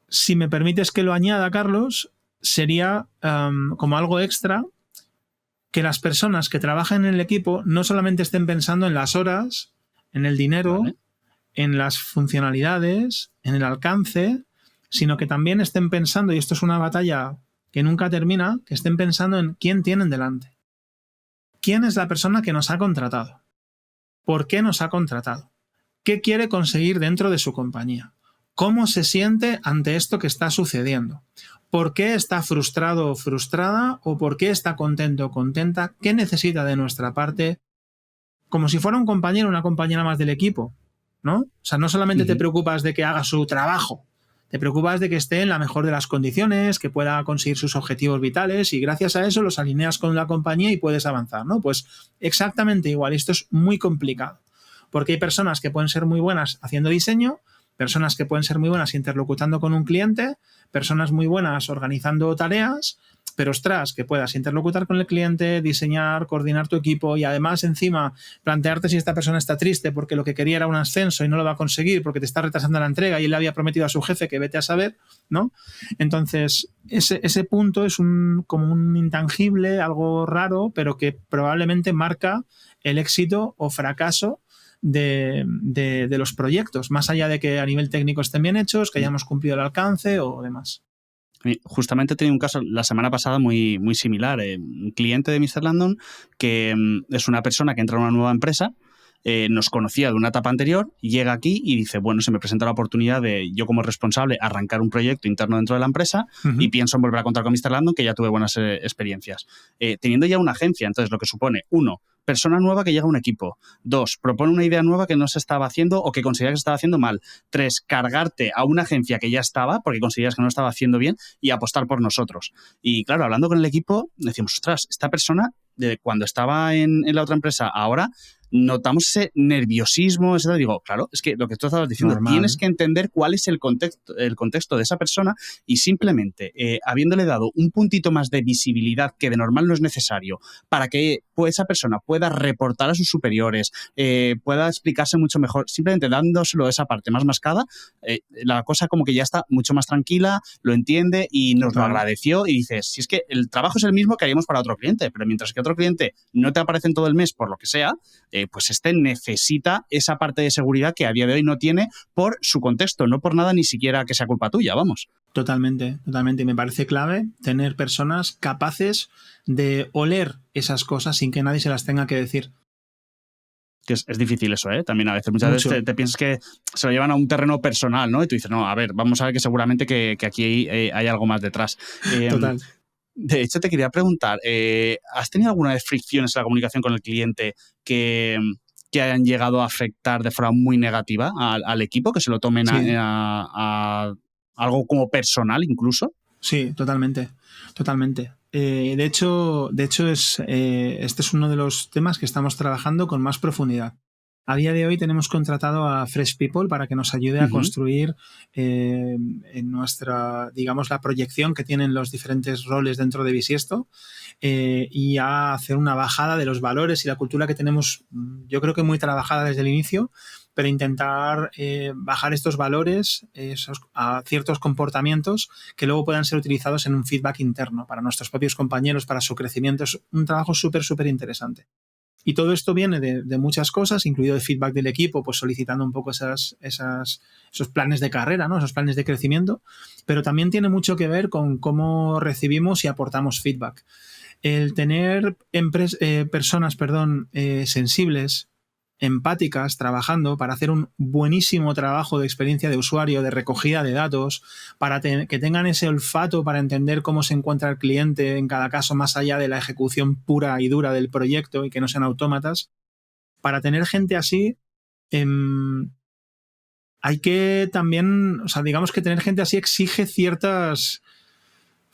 si me permites que lo añada, Carlos, sería como algo extra que las personas que trabajan en el equipo no solamente estén pensando en las horas, en el dinero, ¿vale?, en las funcionalidades, en el alcance, sino que también estén pensando, y esto es una batalla que nunca termina, que estén pensando en quién tienen delante. ¿Quién es la persona que nos ha contratado? ¿Por qué nos ha contratado? ¿Qué quiere conseguir dentro de su compañía? ¿Cómo se siente ante esto que está sucediendo? ¿Por qué está frustrado o frustrada? ¿O por qué está contento o contenta? ¿Qué necesita de nuestra parte? Como si fuera un compañero o una compañera más del equipo, ¿no? O sea, no solamente te preocupas de que haga su trabajo, te preocupas de que esté en la mejor de las condiciones, que pueda conseguir sus objetivos vitales, y gracias a eso los alineas con la compañía y puedes avanzar, ¿no? Pues exactamente igual. Esto es muy complicado, porque hay personas que pueden ser muy buenas haciendo diseño, personas que pueden ser muy buenas interlocutando con un cliente, personas muy buenas organizando tareas, pero ostras, que puedas interlocutar con el cliente, diseñar, coordinar tu equipo y además encima plantearte si esta persona está triste porque lo que quería era un ascenso y no lo va a conseguir porque te está retrasando la entrega y él le había prometido a su jefe que vete a saber, ¿no? Entonces, ese punto es como un intangible, algo raro, pero que probablemente marca el éxito o fracaso de los proyectos, más allá de que a nivel técnico estén bien hechos, que hayamos cumplido el alcance o demás. Justamente he tenido un caso la semana pasada muy, muy similar. Un cliente de Mr. Landon que es una persona que entra en una nueva empresa, nos conocía de una etapa anterior, llega aquí y dice, bueno, se me presenta la oportunidad de yo como responsable arrancar un proyecto interno dentro de la empresa y pienso en volver a contar con Mr. Landon, que ya tuve buenas experiencias. Teniendo ya una agencia, entonces lo que supone, 1, persona nueva que llega a un equipo. 2, propone una idea nueva que no se estaba haciendo o que considera que se estaba haciendo mal. 3, cargarte a una agencia que ya estaba porque consideras que no lo estaba haciendo bien y apostar por nosotros. Y claro, hablando con el equipo, decimos, ostras, esta persona, de cuando estaba en la otra empresa, ahora notamos ese nerviosismo, ese, digo, claro, es que lo que tú estabas diciendo, normal, tienes que entender cuál es el contexto de esa persona y simplemente habiéndole dado un puntito más de visibilidad que de normal no es necesario para que esa persona pueda reportar a sus superiores, pueda explicarse mucho mejor, simplemente dándoselo esa parte más mascada, la cosa como que ya está mucho más tranquila, lo entiende y nos lo agradeció y dices, si es que el trabajo es el mismo que haríamos para otro cliente, pero mientras que otro cliente no te aparece en todo el mes por lo que sea, pues este necesita esa parte de seguridad que a día de hoy no tiene por su contexto, no por nada ni siquiera que sea culpa tuya, vamos. Totalmente, totalmente. Y me parece clave tener personas capaces de oler esas cosas sin que nadie se las tenga que decir. Que es difícil eso, ¿eh? También a veces, muchas veces te piensas que se lo llevan a un terreno personal, ¿no? Y tú dices, no, a ver, vamos a ver que seguramente que aquí hay algo más detrás. Total. De hecho, te quería preguntar, ¿has tenido alguna vez fricciones en la comunicación con el cliente que hayan llegado a afectar de forma muy negativa al equipo, que se lo tomen a algo como personal incluso? Sí, totalmente, totalmente. De hecho este es uno de los temas que estamos trabajando con más profundidad. A día de hoy tenemos contratado a Fresh People para que nos ayude a construir en nuestra, digamos, la proyección que tienen los diferentes roles dentro de Bisiesto y a hacer una bajada de los valores y la cultura que tenemos, yo creo que muy trabajada desde el inicio, pero intentar bajar estos valores a ciertos comportamientos que luego puedan ser utilizados en un feedback interno para nuestros propios compañeros, para su crecimiento. Es un trabajo súper, súper interesante. Y todo esto viene de muchas cosas, incluido el feedback del equipo, pues solicitando un poco esos planes de carrera, ¿no? Esos planes de crecimiento, pero también tiene mucho que ver con cómo recibimos y aportamos feedback. El tener personas sensibles, empáticas trabajando para hacer un buenísimo trabajo de experiencia de usuario, de recogida de datos, para que tengan ese olfato para entender cómo se encuentra el cliente en cada caso, más allá de la ejecución pura y dura del proyecto y que no sean autómatas. Para tener gente así, hay que también, o sea, digamos que tener gente así exige ciertas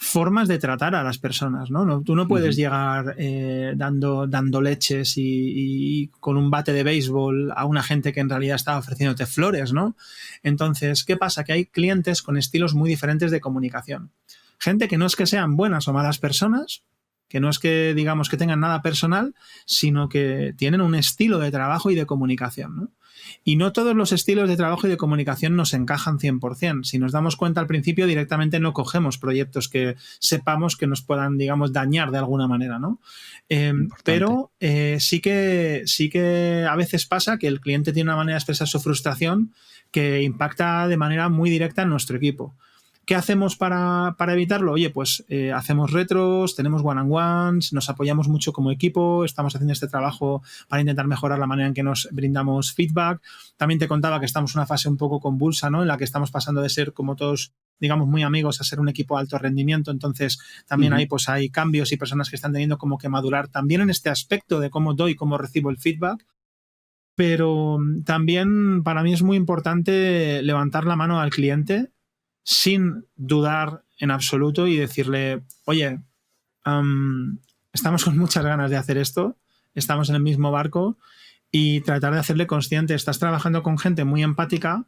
formas de tratar a las personas, ¿no? Tú no puedes llegar dando leches y con un bate de béisbol a una gente que en realidad está ofreciéndote flores, ¿no? Entonces, ¿qué pasa? Que hay clientes con estilos muy diferentes de comunicación. Gente que no es que sean buenas o malas personas, que no es que, digamos, que tengan nada personal, sino que tienen un estilo de trabajo y de comunicación, ¿no? Y no todos los estilos de trabajo y de comunicación nos encajan 100%. Si nos damos cuenta al principio, directamente no cogemos proyectos que sepamos que nos puedan, digamos, dañar de alguna manera, ¿no? Pero sí que a veces pasa que el cliente tiene una manera de expresar su frustración que impacta de manera muy directa en nuestro equipo. ¿Qué hacemos para evitarlo? Oye, pues hacemos retros, tenemos one-on-ones, nos apoyamos mucho como equipo, estamos haciendo este trabajo para intentar mejorar la manera en que nos brindamos feedback. También te contaba que estamos en una fase un poco convulsa, ¿no? En la que estamos pasando de ser como todos, digamos, muy amigos a ser un equipo de alto rendimiento. Entonces, también hay cambios y personas que están teniendo como que madurar también en este aspecto de cómo doy, cómo recibo el feedback. Pero también para mí es muy importante levantar la mano al cliente sin dudar en absoluto y decirle, oye, estamos con muchas ganas de hacer esto, estamos en el mismo barco, y tratar de hacerle consciente, estás trabajando con gente muy empática,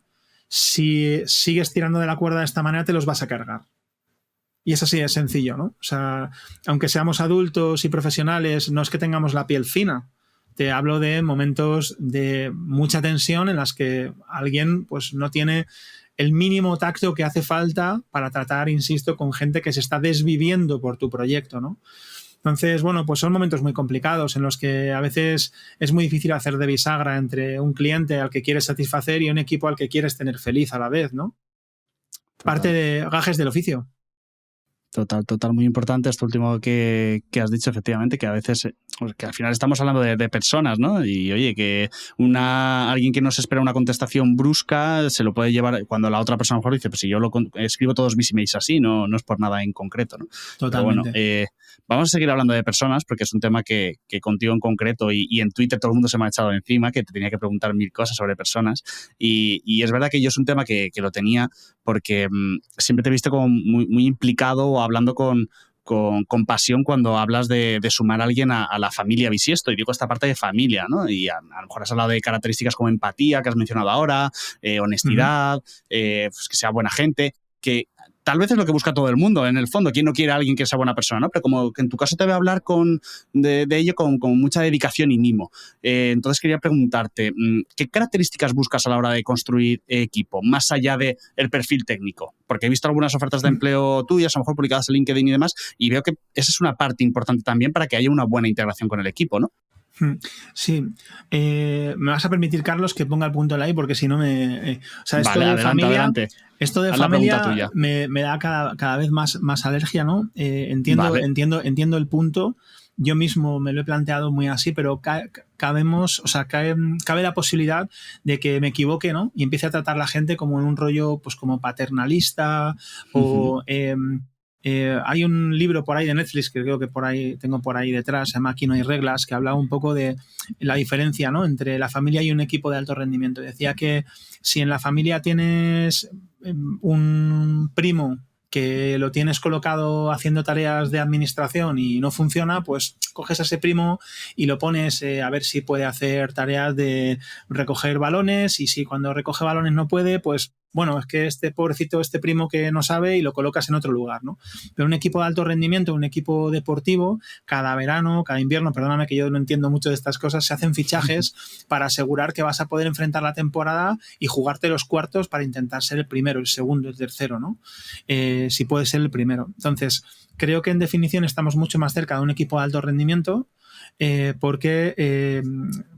si sigues tirando de la cuerda de esta manera te los vas a cargar. Y es así de sencillo, ¿no? O sea, aunque seamos adultos y profesionales, no es que tengamos la piel fina. Te hablo de momentos de mucha tensión en las que alguien pues no tiene el mínimo tacto que hace falta para tratar, insisto, con gente que se está desviviendo por tu proyecto, ¿no? Entonces, bueno, pues son momentos muy complicados en los que a veces es muy difícil hacer de bisagra entre un cliente al que quieres satisfacer y un equipo al que quieres tener feliz a la vez, ¿no? Total. Parte de gajes del oficio. Total, muy importante esto último que has dicho, efectivamente, que a veces, que al final estamos hablando de personas, ¿no? Y oye, que alguien que no se espera una contestación brusca se lo puede llevar cuando la otra persona a lo mejor dice, pues si yo escribo todos mis emails así, no es por nada en concreto, ¿no? Totalmente. Pero bueno, vamos a seguir hablando de personas porque es un tema que contigo en concreto y en Twitter todo el mundo se me ha echado encima, que te tenía que preguntar 1000 cosas sobre personas y es verdad que yo es un tema que lo tenía porque siempre te he visto como muy implicado o hablando con pasión cuando hablas de sumar a alguien a la familia bisiesto, y digo esta parte de familia, ¿no? Y a lo mejor has hablado de características como empatía, que has mencionado ahora, honestidad, pues que sea buena gente, que tal vez es lo que busca todo el mundo, en el fondo. ¿Quién no quiere a alguien que sea buena persona, ¿no? Pero como que en tu caso te voy a hablar de ello con mucha dedicación y mimo. Entonces quería preguntarte, ¿qué características buscas a la hora de construir equipo, más allá del perfil técnico? Porque he visto algunas ofertas de empleo tuyas, a lo mejor publicadas en LinkedIn y demás, y veo que esa es una parte importante también para que haya una buena integración con el equipo, ¿no? Sí. Me vas a permitir, Carlos, que ponga el punto en la I, porque si no me... o sea, esto vale, de familia... Adelante. Esto de familia me da cada vez más alergia, ¿no? Entiendo el punto. Yo mismo me lo he planteado muy así, pero cabe la posibilidad de que me equivoque, ¿no? Y empiece a tratar a la gente como en un rollo, pues como paternalista o... hay un libro por ahí de Netflix que creo que tengo por ahí detrás, se llama Aquí no hay reglas, que hablaba un poco de la diferencia, ¿no?, entre la familia y un equipo de alto rendimiento. Decía que si en la familia tienes un primo que lo tienes colocado haciendo tareas de administración y no funciona, pues coges a ese primo y lo pones a ver si puede hacer tareas de recoger balones, y si cuando recoge balones no puede, pues bueno, es que este pobrecito, este primo que no sabe, y lo colocas en otro lugar, ¿no? Pero un equipo de alto rendimiento, un equipo deportivo, cada verano, cada invierno, perdóname que yo no entiendo mucho de estas cosas, se hacen fichajes para asegurar que vas a poder enfrentar la temporada y jugarte los cuartos para intentar ser el primero, el segundo, el tercero, ¿no? Si puede ser el primero. Entonces, creo que en definición estamos mucho más cerca de un equipo de alto rendimiento. porque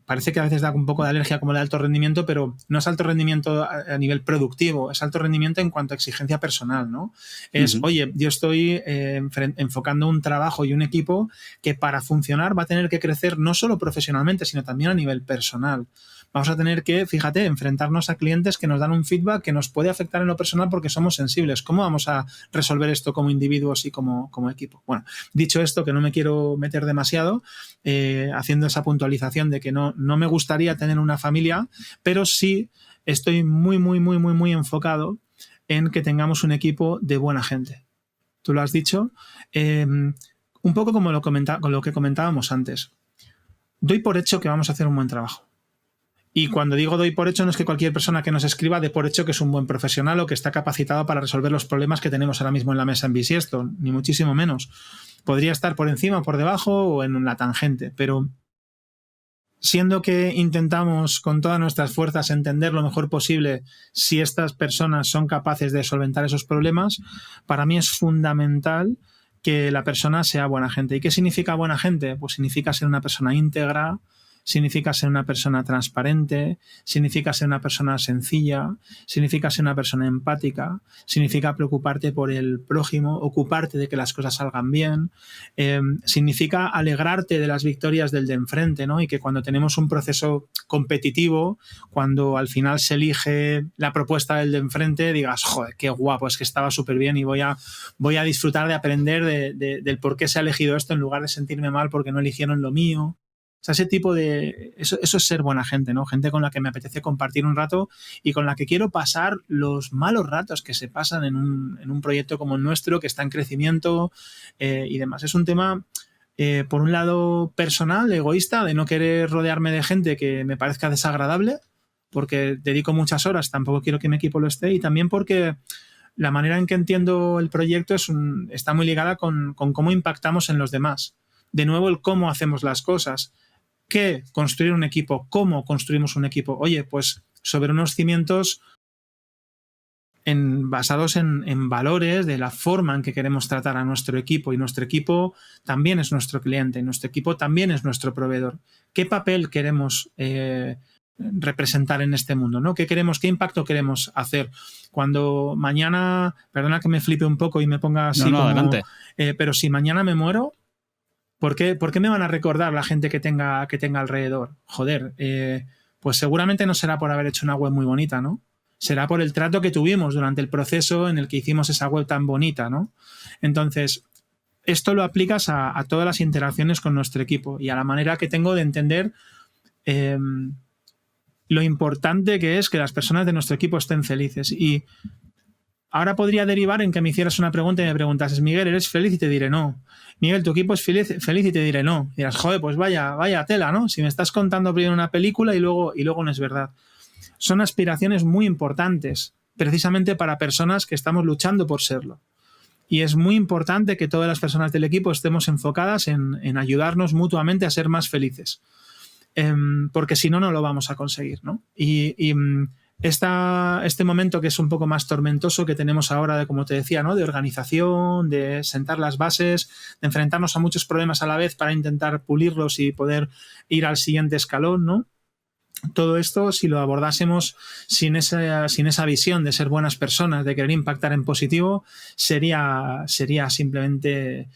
parece que a veces da un poco de alergia como el de alto rendimiento, pero no es alto rendimiento a nivel productivo, es alto rendimiento en cuanto a exigencia personal, ¿no? Es, oye, yo estoy enfocando un trabajo y un equipo que para funcionar va a tener que crecer no solo profesionalmente, sino también a nivel personal. Vamos a tener que, fíjate, enfrentarnos a clientes que nos dan un feedback que nos puede afectar en lo personal porque somos sensibles. ¿Cómo vamos a resolver esto como individuos y como equipo? Bueno, dicho esto, que no me quiero meter demasiado, haciendo esa puntualización de que no me gustaría tener una familia, pero sí estoy muy enfocado en que tengamos un equipo de buena gente. Tú lo has dicho. Un poco como con lo que comentábamos antes. Doy por hecho que vamos a hacer un buen trabajo. Y cuando digo doy por hecho, no es que cualquier persona que nos escriba dé por hecho que es un buen profesional o que está capacitado para resolver los problemas que tenemos ahora mismo en la mesa en Bisiesto, ni muchísimo menos. Podría estar por encima, por debajo o en la tangente, pero siendo que intentamos con todas nuestras fuerzas entender lo mejor posible si estas personas son capaces de solventar esos problemas, para mí es fundamental que la persona sea buena gente. ¿Y qué significa buena gente? Pues significa ser una persona íntegra, significa ser una persona transparente, significa ser una persona sencilla, significa ser una persona empática, significa preocuparte por el prójimo, ocuparte de que las cosas salgan bien, significa alegrarte de las victorias del de enfrente, ¿no? Y que cuando tenemos un proceso competitivo, cuando al final se elige la propuesta del de enfrente, digas, joder, qué guapo, es que estaba súper bien y voy a disfrutar de aprender del por qué se ha elegido esto en lugar de sentirme mal porque no eligieron lo mío. O sea, ese tipo de... Eso es ser buena gente, ¿no? Gente con la que me apetece compartir un rato y con la que quiero pasar los malos ratos que se pasan en un proyecto como el nuestro, que está en crecimiento y demás. Es un tema, por un lado, personal, egoísta, de no querer rodearme de gente que me parezca desagradable, porque dedico muchas horas, tampoco quiero que mi equipo lo esté, y también porque la manera en que entiendo el proyecto está muy ligada con cómo impactamos en los demás. De nuevo, el cómo hacemos las cosas. ¿Qué? Construir un equipo. ¿Cómo construimos un equipo? Oye, pues sobre unos cimientos basados en valores de la forma en que queremos tratar a nuestro equipo, y nuestro equipo también es nuestro cliente, y nuestro equipo también es nuestro proveedor. ¿Qué papel queremos representar en este mundo, ¿no? ¿Qué impacto queremos hacer? Cuando mañana, perdona que me flipe un poco y me ponga así como... adelante. Pero si mañana me muero, ¿por qué me van a recordar la gente que tenga alrededor? Joder, pues seguramente no será por haber hecho una web muy bonita, ¿no? Será por el trato que tuvimos durante el proceso en el que hicimos esa web tan bonita, ¿no? Entonces, esto lo aplicas a todas las interacciones con nuestro equipo y a la manera que tengo de entender lo importante que es que las personas de nuestro equipo estén felices. Y ahora podría derivar en que me hicieras una pregunta y me preguntases, Miguel, ¿eres feliz? Y te diré no. Miguel, ¿tu equipo es feliz? Y te diré no. Y dirás, joder, pues vaya tela, ¿no? Si me estás contando primero una película y luego no es verdad. Son aspiraciones muy importantes, precisamente para personas que estamos luchando por serlo. Y es muy importante que todas las personas del equipo estemos enfocadas en ayudarnos mutuamente a ser más felices. Porque si no, no lo vamos a conseguir, ¿no? Este momento que es un poco más tormentoso que tenemos ahora, como te decía, ¿no? De organización, de sentar las bases, de enfrentarnos a muchos problemas a la vez para intentar pulirlos y poder ir al siguiente escalón, ¿no? Todo esto, si lo abordásemos sin esa visión de ser buenas personas, de querer impactar en positivo, sería simplemente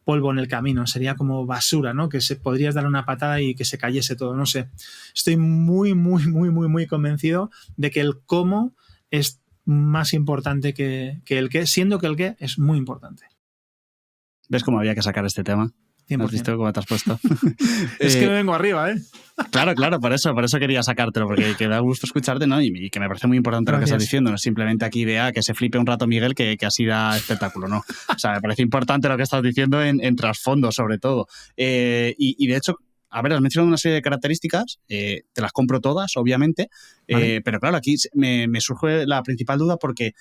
polvo en el camino, sería como basura, ¿no? Que podrías dar una patada y que se cayese todo, no sé. Estoy muy convencido de que el cómo es más importante que el qué, siendo que el qué es muy importante. ¿Ves cómo había que sacar este tema? 100%. ¿Has visto cómo te has puesto? Es que me vengo arriba, ¿eh? Claro, por eso quería sacártelo, porque que da gusto escucharte, ¿no? Y que me parece muy importante Gracias. Lo que estás diciendo, no es simplemente aquí de que se flipe un rato Miguel, que así da espectáculo, ¿no? O sea, me parece importante lo que estás diciendo en trasfondo, sobre todo. Y de hecho, a ver, has mencionado una serie de características, te las compro todas, obviamente, ¿Vale? Pero claro, aquí me surge la principal duda porque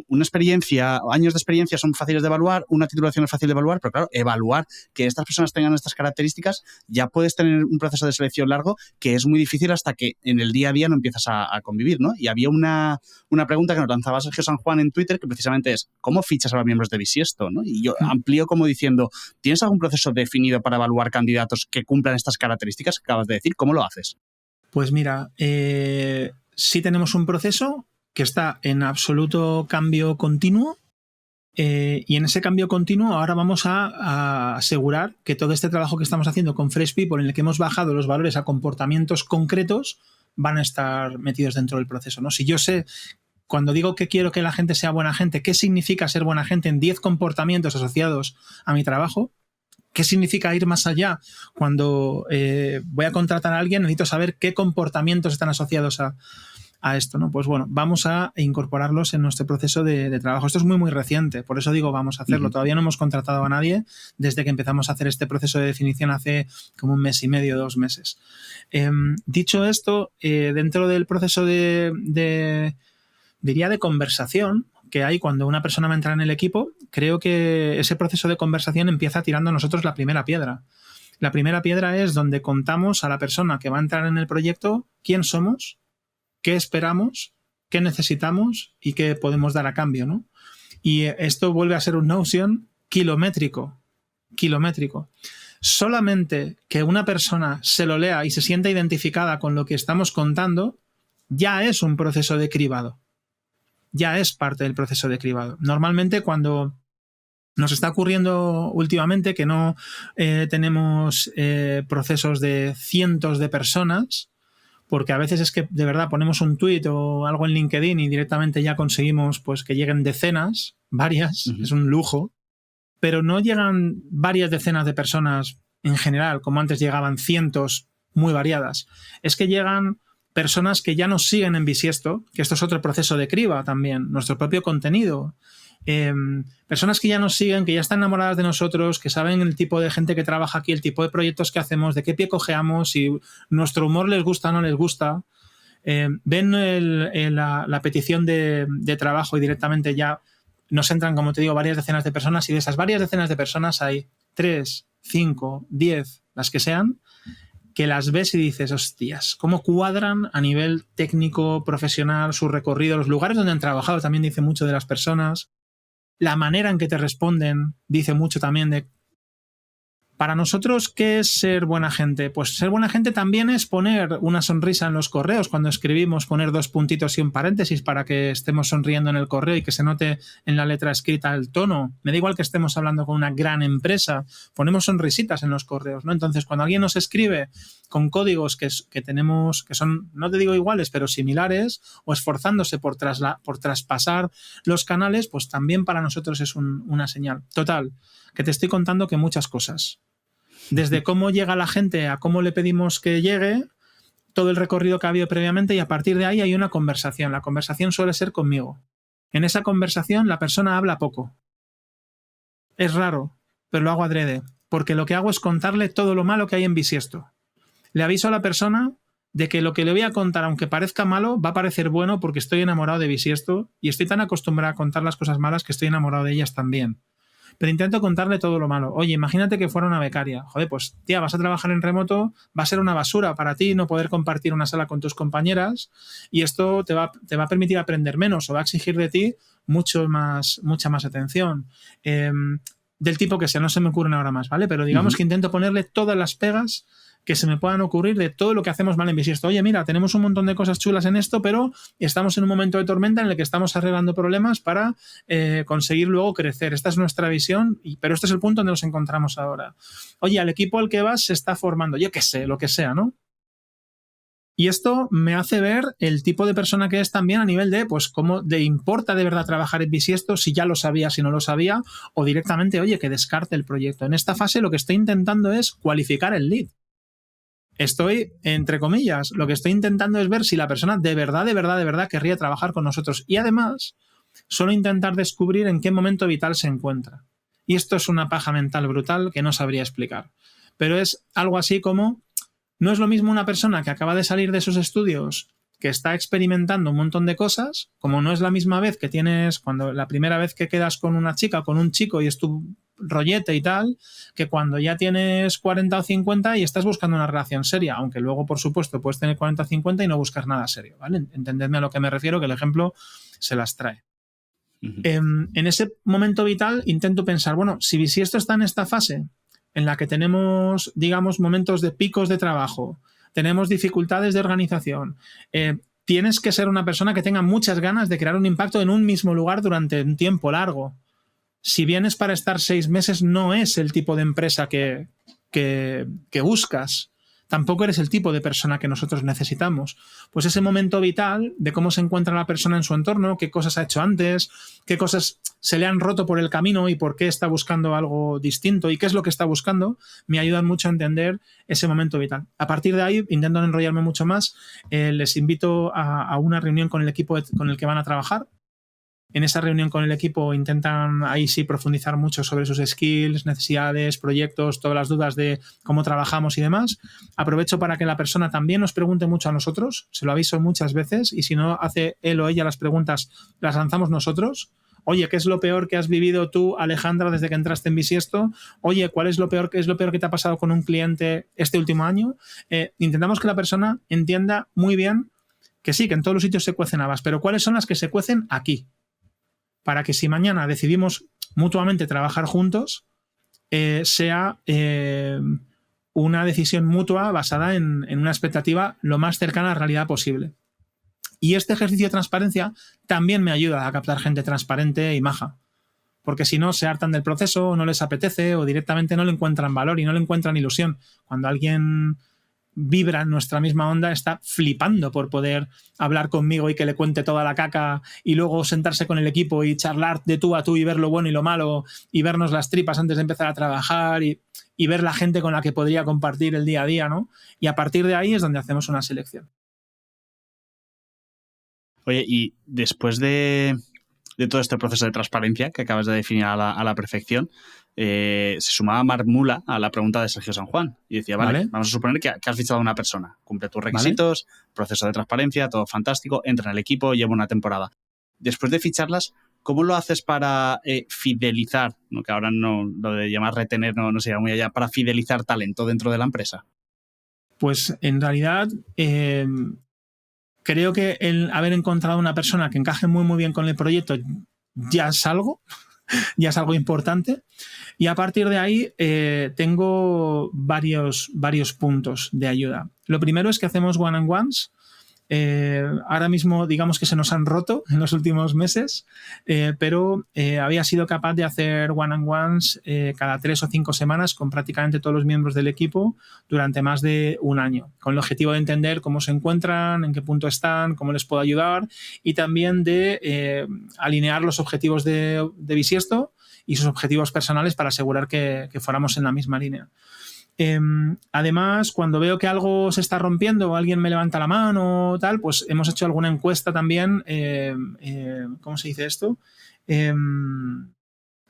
una experiencia, años de experiencia son fáciles de evaluar, una titulación es fácil de evaluar, pero claro, evaluar que estas personas tengan estas características, ya puedes tener un proceso de selección largo que es muy difícil hasta que en el día a día no empiezas a convivir, ¿no? Y había una pregunta que nos lanzaba Sergio San Juan en Twitter que precisamente es ¿cómo fichas a los miembros de Bisiesto? ¿No? Y yo amplío como diciendo, ¿tienes algún proceso definido para evaluar candidatos que cumplan estas características que acabas de decir? ¿Cómo lo haces? Pues mira, sí tenemos un proceso que está en absoluto cambio continuo y en ese cambio continuo ahora vamos a asegurar que todo este trabajo que estamos haciendo con Fresh People, en el que hemos bajado los valores a comportamientos concretos, van a estar metidos dentro del proceso, ¿no? Si yo sé, cuando digo que quiero que la gente sea buena gente, ¿qué significa ser buena gente en 10 comportamientos asociados a mi trabajo? ¿Qué significa ir más allá? Cuando voy a contratar a alguien, necesito saber qué comportamientos están asociados a esto, ¿no? Pues bueno, vamos a incorporarlos en nuestro proceso de trabajo. Esto es muy, muy reciente, por eso digo vamos a hacerlo. Todavía no hemos contratado a nadie desde que empezamos a hacer este proceso de definición hace como 1 mes y medio, 2 meses. Dicho esto, dentro del proceso diría de conversación que hay cuando una persona va a entrar en el equipo, creo que ese proceso de conversación empieza tirando a nosotros la primera piedra. La primera piedra es donde contamos a la persona que va a entrar en el proyecto quién somos, qué esperamos, qué necesitamos y qué podemos dar a cambio, ¿no? Y esto vuelve a ser un Notion kilométrico. Solamente que una persona se lo lea y se sienta identificada con lo que estamos contando, ya es un proceso de cribado. Ya es parte del proceso de cribado. Normalmente cuando nos está ocurriendo últimamente que no tenemos procesos de cientos de personas, porque a veces es que de verdad ponemos un tweet o algo en LinkedIn y directamente ya conseguimos pues que lleguen decenas, varias, es un lujo, pero no llegan varias decenas de personas en general, como antes llegaban cientos muy variadas. Es que llegan personas que ya nos siguen en Bisiesto, que esto es otro proceso de criba también, nuestro propio contenido. Personas que ya nos siguen, que ya están enamoradas de nosotros, que saben el tipo de gente que trabaja aquí, el tipo de proyectos que hacemos, de qué pie cojeamos, si nuestro humor les gusta o no les gusta. Ven la petición de trabajo y directamente ya nos entran, como te digo, varias decenas de personas y de esas varias decenas de personas hay 3, 5, 10, las que sean, que las ves y dices, hostias, cómo cuadran a nivel técnico, profesional, su recorrido, los lugares donde han trabajado también dice mucho de las personas, la manera en que te responden dice mucho también de... Para nosotros, ¿qué es ser buena gente? Pues ser buena gente también es poner una sonrisa en los correos cuando escribimos, poner 2 puntitos y un paréntesis para que estemos sonriendo en el correo y que se note en la letra escrita el tono. Me da igual que estemos hablando con una gran empresa, ponemos sonrisitas en los correos, ¿no? Entonces, cuando alguien nos escribe con códigos que tenemos, que son, no te digo iguales, pero similares, o esforzándose por traspasar los canales, pues también para nosotros es una señal. Total, que te estoy contando que muchas cosas. Desde cómo llega la gente a cómo le pedimos que llegue, todo el recorrido que ha habido previamente y a partir de ahí hay una conversación. La conversación suele ser conmigo. En esa conversación la persona habla poco. Es raro, pero lo hago adrede, porque lo que hago es contarle todo lo malo que hay en Bisiesto. Le aviso a la persona de que lo que le voy a contar, aunque parezca malo, va a parecer bueno porque estoy enamorado de Bisiesto y estoy tan acostumbrado a contar las cosas malas que estoy enamorado de ellas también. Pero intento contarle todo lo malo. Oye, imagínate que fuera una becaria. Joder, pues tía, vas a trabajar en remoto, va a ser una basura para ti no poder compartir una sala con tus compañeras y esto te va a permitir aprender menos o va a exigir de ti mucha más atención. Del tipo que sea, no se me ocurren ahora más, ¿vale? Pero digamos que intento ponerle todas las pegas que se me puedan ocurrir de todo lo que hacemos mal en Bisiesto. Oye, mira, tenemos un montón de cosas chulas en esto, pero estamos en un momento de tormenta en el que estamos arreglando problemas para conseguir luego crecer. Esta es nuestra visión, pero este es el punto donde nos encontramos ahora. Oye, al equipo al que vas se está formando, yo qué sé, lo que sea, ¿no? Y esto me hace ver el tipo de persona que es también a nivel de, pues, cómo le importa de verdad trabajar en Bisiesto, si ya lo sabía, si no lo sabía, o directamente, oye, que descarte el proyecto. En esta fase lo que estoy intentando es cualificar el lead. Estoy, entre comillas, lo que estoy intentando es ver si la persona de verdad querría trabajar con nosotros. Y además, solo intentar descubrir en qué momento vital se encuentra. Y esto es una paja mental brutal que no sabría explicar. Pero es algo así como, no es lo mismo una persona que acaba de salir de sus estudios que está experimentando un montón de cosas, como no es la misma vez que tienes, cuando la primera vez que quedas con una chica o con un chico y es tu rollete y tal, que cuando ya tienes 40 o 50 y estás buscando una relación seria, aunque luego, por supuesto, puedes tener 40 o 50 y no buscar nada serio, ¿vale? Entendedme a lo que me refiero, que el ejemplo se las trae. Uh-huh. En ese momento vital intento pensar, bueno, si esto está en esta fase en la que tenemos, digamos, momentos de picos de trabajo, tenemos dificultades de organización, tienes que ser una persona que tenga muchas ganas de crear un impacto en un mismo lugar durante un tiempo largo. Si vienes para estar 6 meses, no es el tipo de empresa que buscas. Tampoco eres el tipo de persona que nosotros necesitamos. Pues ese momento vital de cómo se encuentra la persona en su entorno, qué cosas ha hecho antes, qué cosas se le han roto por el camino y por qué está buscando algo distinto y qué es lo que está buscando, me ayudan mucho a entender ese momento vital. A partir de ahí, intento no enrollarme mucho más, les invito a una reunión con el equipo con el que van a trabajar. En esa reunión con el equipo intentan ahí sí profundizar mucho sobre sus skills, necesidades, proyectos, todas las dudas de cómo trabajamos y demás. Aprovecho para que la persona también nos pregunte mucho a nosotros, se lo aviso muchas veces, y si no hace él o ella las preguntas, las lanzamos nosotros. Oye, ¿qué es lo peor que has vivido tú, Alejandra, desde que entraste en Bisiesto? Oye, ¿qué es lo peor que te ha pasado con un cliente este último año? Intentamos que la persona entienda muy bien que sí, que en todos los sitios se cuecen habas, pero ¿cuáles son las que se cuecen aquí? Para que si mañana decidimos mutuamente trabajar juntos, sea una decisión mutua basada en una expectativa lo más cercana a la realidad posible. Y este ejercicio de transparencia también me ayuda a captar gente transparente y maja. Porque si no, se hartan del proceso, no les apetece o directamente no le encuentran valor y no le encuentran ilusión. Cuando alguien vibra en nuestra misma onda, está flipando por poder hablar conmigo y que le cuente toda la caca y luego sentarse con el equipo y charlar de tú a tú y ver lo bueno y lo malo y vernos las tripas antes de empezar a trabajar y ver la gente con la que podría compartir el día a día, ¿no? Y a partir de ahí es donde hacemos una selección. Oye, y después de todo este proceso de transparencia que acabas de definir a la perfección, se sumaba Marc Mula a la pregunta de Sergio San Juan y decía, vale, vamos a suponer que has fichado a una persona, cumple tus requisitos, proceso de transparencia, todo fantástico, entra en el equipo, lleva una temporada. Después de ficharlas, ¿cómo lo haces para fidelizar? ¿No? Que ahora no, lo de llamar retener no se llama muy allá, para fidelizar talento dentro de la empresa. Pues en realidad creo que el haber encontrado una persona que encaje muy muy bien con el proyecto ya es algo importante. Y a partir de ahí tengo varios puntos de ayuda. Lo primero es que hacemos one-on-ones. Ahora mismo digamos que se nos han roto en los últimos meses, pero había sido capaz de hacer one-on-ones cada 3 o 5 semanas con prácticamente todos los miembros del equipo durante más de un año, con el objetivo de entender cómo se encuentran, en qué punto están, cómo les puedo ayudar y también de alinear los objetivos de Bisiesto y sus objetivos personales para asegurar que fuéramos en la misma línea. Además, cuando veo que algo se está rompiendo o alguien me levanta la mano o tal, pues hemos hecho alguna encuesta también, ¿cómo se dice esto?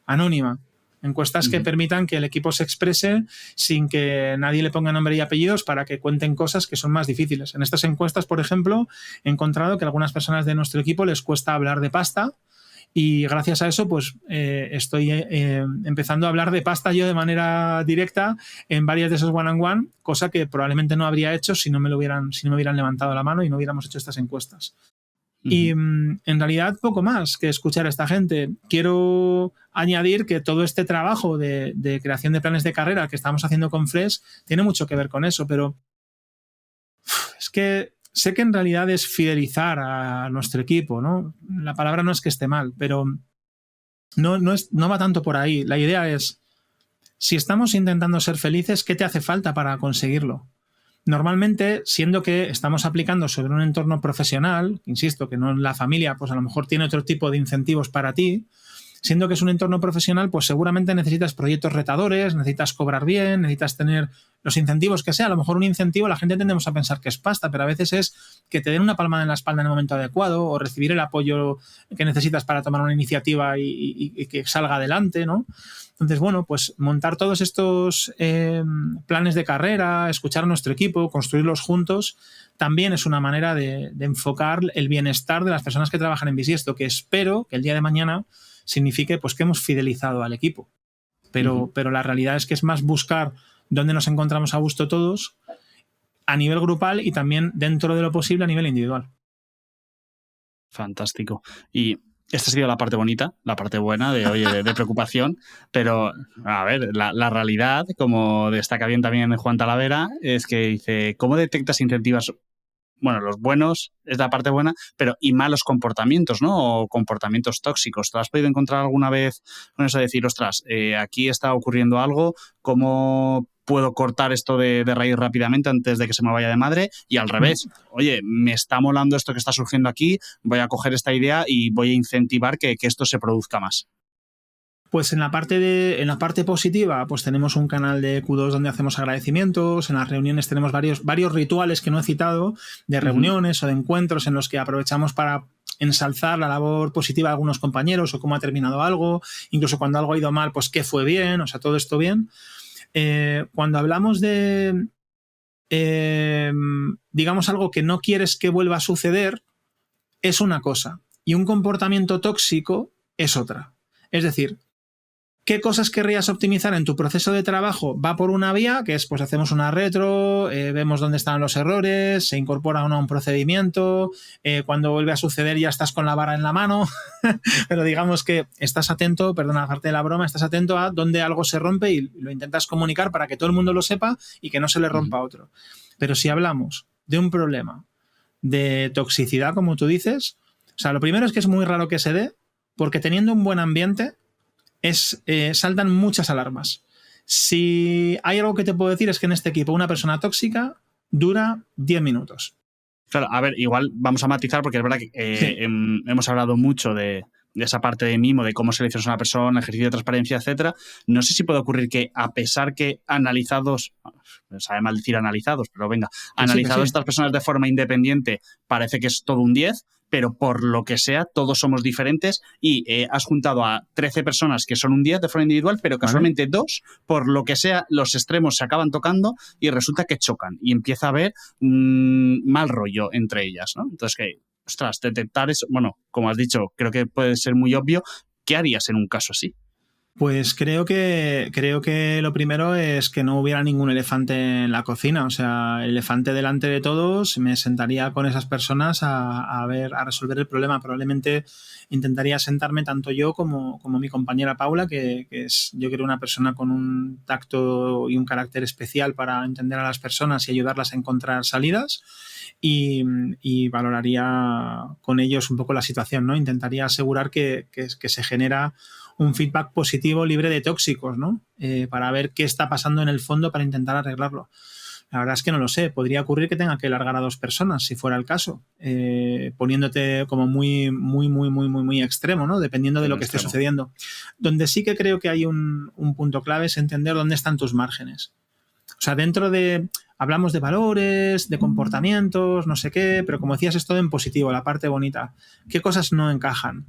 Anónima. Encuestas que permitan que el equipo se exprese sin que nadie le ponga nombre y apellidos para que cuenten cosas que son más difíciles. En estas encuestas, por ejemplo, he encontrado que a algunas personas de nuestro equipo les cuesta hablar de pasta. Y gracias a eso, pues estoy empezando a hablar de pasta yo de manera directa en varias de esos one-on-one, cosa que probablemente no habría hecho si no me hubieran levantado la mano y no hubiéramos hecho estas encuestas. Uh-huh. Y en realidad poco más que escuchar a esta gente. Quiero añadir que todo este trabajo de creación de planes de carrera que estamos haciendo con Fresh tiene mucho que ver con eso, pero es que sé que en realidad es fidelizar a nuestro equipo, ¿no? La palabra no es que esté mal, pero no va tanto por ahí. La idea es, si estamos intentando ser felices, ¿qué te hace falta para conseguirlo? Normalmente, siendo que estamos aplicando sobre un entorno profesional, insisto, que no en la familia, pues a lo mejor tiene otro tipo de incentivos para ti, siendo que es un entorno profesional, pues seguramente necesitas proyectos retadores, necesitas cobrar bien, necesitas tener los incentivos que sea. A lo mejor un incentivo la gente tendemos a pensar que es pasta, pero a veces es que te den una palmada en la espalda en el momento adecuado o recibir el apoyo que necesitas para tomar una iniciativa y que salga adelante, ¿no? Entonces, bueno, pues montar todos estos planes de carrera, escuchar a nuestro equipo, construirlos juntos, también es una manera de enfocar el bienestar de las personas que trabajan en Bisiesto, que espero que el día de mañana signifique pues, que hemos fidelizado al equipo. Pero la realidad es que es más buscar dónde nos encontramos a gusto todos a nivel grupal y también dentro de lo posible a nivel individual. Fantástico. Y esta ha sido la parte bonita, la parte buena de preocupación, pero a ver, la realidad, como destaca bien también Juan Talavera, es que dice, ¿cómo detectas incentivas? Bueno, los buenos es la parte buena, pero y malos comportamientos, ¿no? O comportamientos tóxicos. ¿Te has podido encontrar alguna vez con eso de decir, ostras, aquí está ocurriendo algo, ¿cómo puedo cortar esto de raíz rápidamente antes de que se me vaya de madre? Y al revés, oye, me está molando esto que está surgiendo aquí, voy a coger esta idea y voy a incentivar que esto se produzca más. Pues en la parte positiva, pues tenemos un canal de Q2 donde hacemos agradecimientos. En las reuniones tenemos varios rituales que no he citado, de reuniones o de encuentros en los que aprovechamos para ensalzar la labor positiva de algunos compañeros o cómo ha terminado algo, incluso cuando algo ha ido mal, pues qué fue bien, o sea, todo esto bien. Cuando hablamos de, digamos, algo que no quieres que vuelva a suceder, es una cosa, y un comportamiento tóxico es otra. Es decir, ¿qué cosas querrías optimizar en tu proceso de trabajo? Va por una vía, que es, pues hacemos una retro, vemos dónde están los errores, se incorpora uno a un procedimiento, cuando vuelve a suceder ya estás con la vara en la mano, pero digamos que estás atento, perdona, aparte de la broma, estás atento a dónde algo se rompe y lo intentas comunicar para que todo el mundo lo sepa y que no se le rompa a otro. Pero si hablamos de un problema de toxicidad, como tú dices, o sea, lo primero es que es muy raro que se dé, porque teniendo un buen ambiente, saltan muchas alarmas. Si hay algo que te puedo decir es que en este equipo una persona tóxica dura 10 minutos. Claro, a ver, igual vamos a matizar porque es verdad que hemos hablado mucho de esa parte de mimo, de cómo seleccionas a una persona, ejercicio de transparencia, etcétera. No sé si puede ocurrir que a pesar que analizados, sabe mal decir analizados, pero venga, analizados estas personas de forma independiente parece que es todo un 10, pero por lo que sea, todos somos diferentes y has juntado a 13 personas que son un 10 de forma individual, pero casualmente dos, por lo que sea, los extremos se acaban tocando y resulta que chocan y empieza a haber mal rollo entre ellas, ¿no? Entonces, que, ostras, detectar eso, bueno, como has dicho, creo que puede ser muy obvio. ¿Qué harías en un caso así? Pues creo que lo primero es que no hubiera ningún elefante en la cocina. O sea, el elefante delante de todos, me sentaría con esas personas a resolver el problema. Probablemente intentaría sentarme tanto yo como mi compañera Paula, que es, yo creo, una persona con un tacto y un carácter especial para entender a las personas y ayudarlas a encontrar salidas. Y valoraría con ellos un poco la situación, ¿no? Intentaría asegurar que se genera un feedback positivo libre de tóxicos, ¿no? Para ver qué está pasando en el fondo para intentar arreglarlo. La verdad es que no lo sé. Podría ocurrir que tenga que largar a 2 personas, si fuera el caso, poniéndote como muy extremo, ¿no? Dependiendo de lo que esté sucediendo. Donde sí que creo que hay un punto clave es entender dónde están tus márgenes. O sea, hablamos de valores, de comportamientos, no sé qué, pero como decías, es todo en positivo, la parte bonita. ¿Qué cosas no encajan?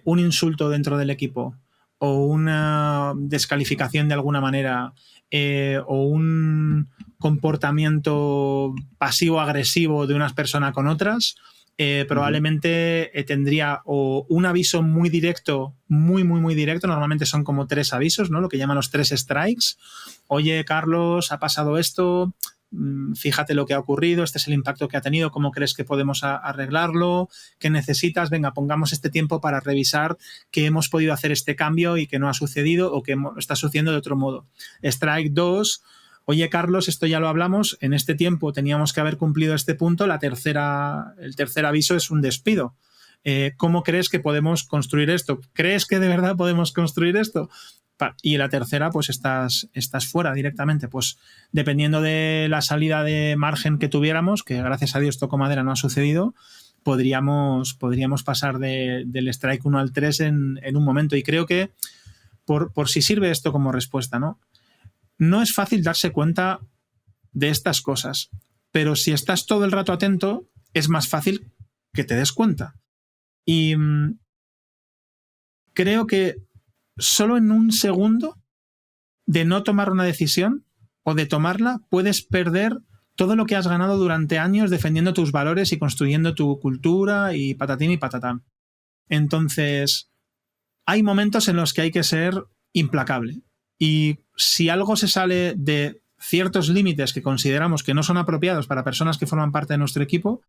Un insulto dentro del equipo o una descalificación de alguna manera o un comportamiento pasivo-agresivo de unas personas con otras, probablemente tendría o un aviso muy directo, muy directo, normalmente son como 3 avisos, ¿no? Lo que llaman los 3 strikes. Oye, Carlos, ha pasado esto, fíjate lo que ha ocurrido, este es el impacto que ha tenido, cómo crees que podemos arreglarlo, qué necesitas, venga, pongamos este tiempo para revisar que hemos podido hacer este cambio y que no ha sucedido o que está sucediendo de otro modo. Strike 2, oye, Carlos, esto ya lo hablamos, en este tiempo teníamos que haber cumplido este punto, el tercer aviso es un despido. ¿Cómo crees que podemos construir esto? ¿Crees que de verdad podemos construir esto? Y la tercera, pues estás fuera directamente. Pues dependiendo de la salida de margen que tuviéramos, que gracias a Dios toco madera no ha sucedido, podríamos pasar del strike 1 al 3 en un momento. Y creo que, por si sirve esto como respuesta, ¿no? No es fácil darse cuenta de estas cosas, pero si estás todo el rato atento, es más fácil que te des cuenta. Y creo que solo en un segundo de no tomar una decisión o de tomarla, puedes perder todo lo que has ganado durante años defendiendo tus valores y construyendo tu cultura y patatín y patatán. Entonces, hay momentos en los que hay que ser implacable. Y si algo se sale de ciertos límites que consideramos que no son apropiados para personas que forman parte de nuestro equipo,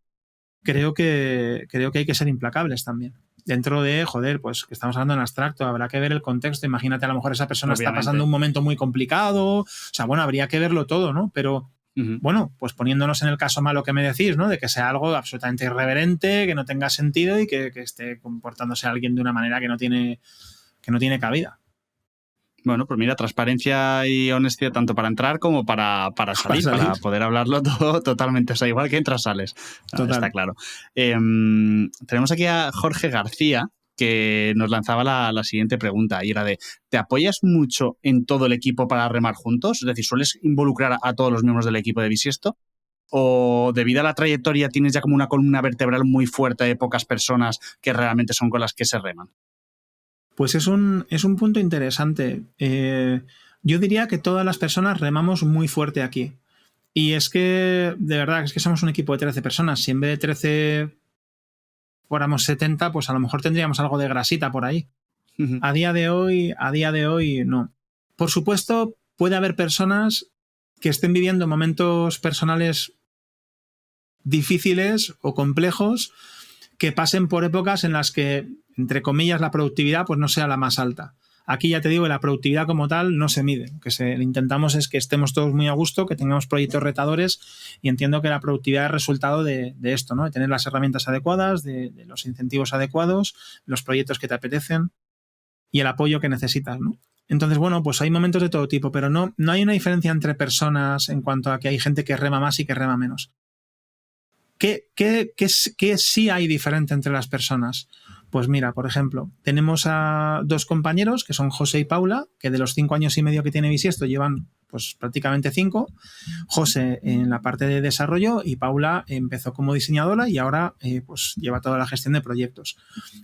creo que hay que ser implacables también. Dentro de, pues que estamos hablando en abstracto, habrá que ver el contexto. Imagínate, a lo mejor esa persona está pasando un momento muy complicado. O sea, bueno, habría que verlo todo, ¿no? Pero, bueno, pues poniéndonos en el caso malo que me decís, ¿no? De que sea algo absolutamente irreverente, que no tenga sentido y que esté comportándose alguien de una manera que no tiene cabida. Bueno, pues mira, transparencia y honestidad tanto para entrar como para salir, para poder hablarlo todo totalmente. O sea, igual que entras, sales. Está claro. Tenemos aquí a Jorge García, que nos lanzaba la siguiente pregunta, y era de, ¿te apoyas mucho en todo el equipo para remar juntos? Es decir, ¿sueles involucrar a todos los miembros del equipo de Bisiesto? ¿O debido a la trayectoria tienes ya como una columna vertebral muy fuerte de pocas personas que realmente son con las que se reman? Pues es un punto interesante. Yo diría que todas las personas remamos muy fuerte aquí. Y es que, de verdad, es que somos un equipo de 13 personas. Si en vez de 13 fuéramos 70, pues a lo mejor tendríamos algo de grasita por ahí. Uh-huh. A día de hoy, no. Por supuesto, puede haber personas que estén viviendo momentos personales difíciles o complejos, que pasen por épocas en las que, entre comillas, la productividad pues no sea la más alta. Aquí ya te digo que la productividad como tal no se mide. Lo que intentamos es que estemos todos muy a gusto, que tengamos proyectos retadores, y entiendo que la productividad es resultado de esto, ¿no? De tener las herramientas adecuadas, de los incentivos adecuados, los proyectos que te apetecen y el apoyo que necesitas, ¿no? Entonces, bueno, pues hay momentos de todo tipo, pero no hay una diferencia entre personas en cuanto a que hay gente que rema más y que rema menos. ¿Qué sí hay diferente entre las personas? Pues mira, por ejemplo, tenemos a dos compañeros que son José y Paula, que de los 5 años y medio que tiene Bisiesto llevan pues prácticamente 5. José en la parte de desarrollo y Paula empezó como diseñadora y ahora pues lleva toda la gestión de proyectos.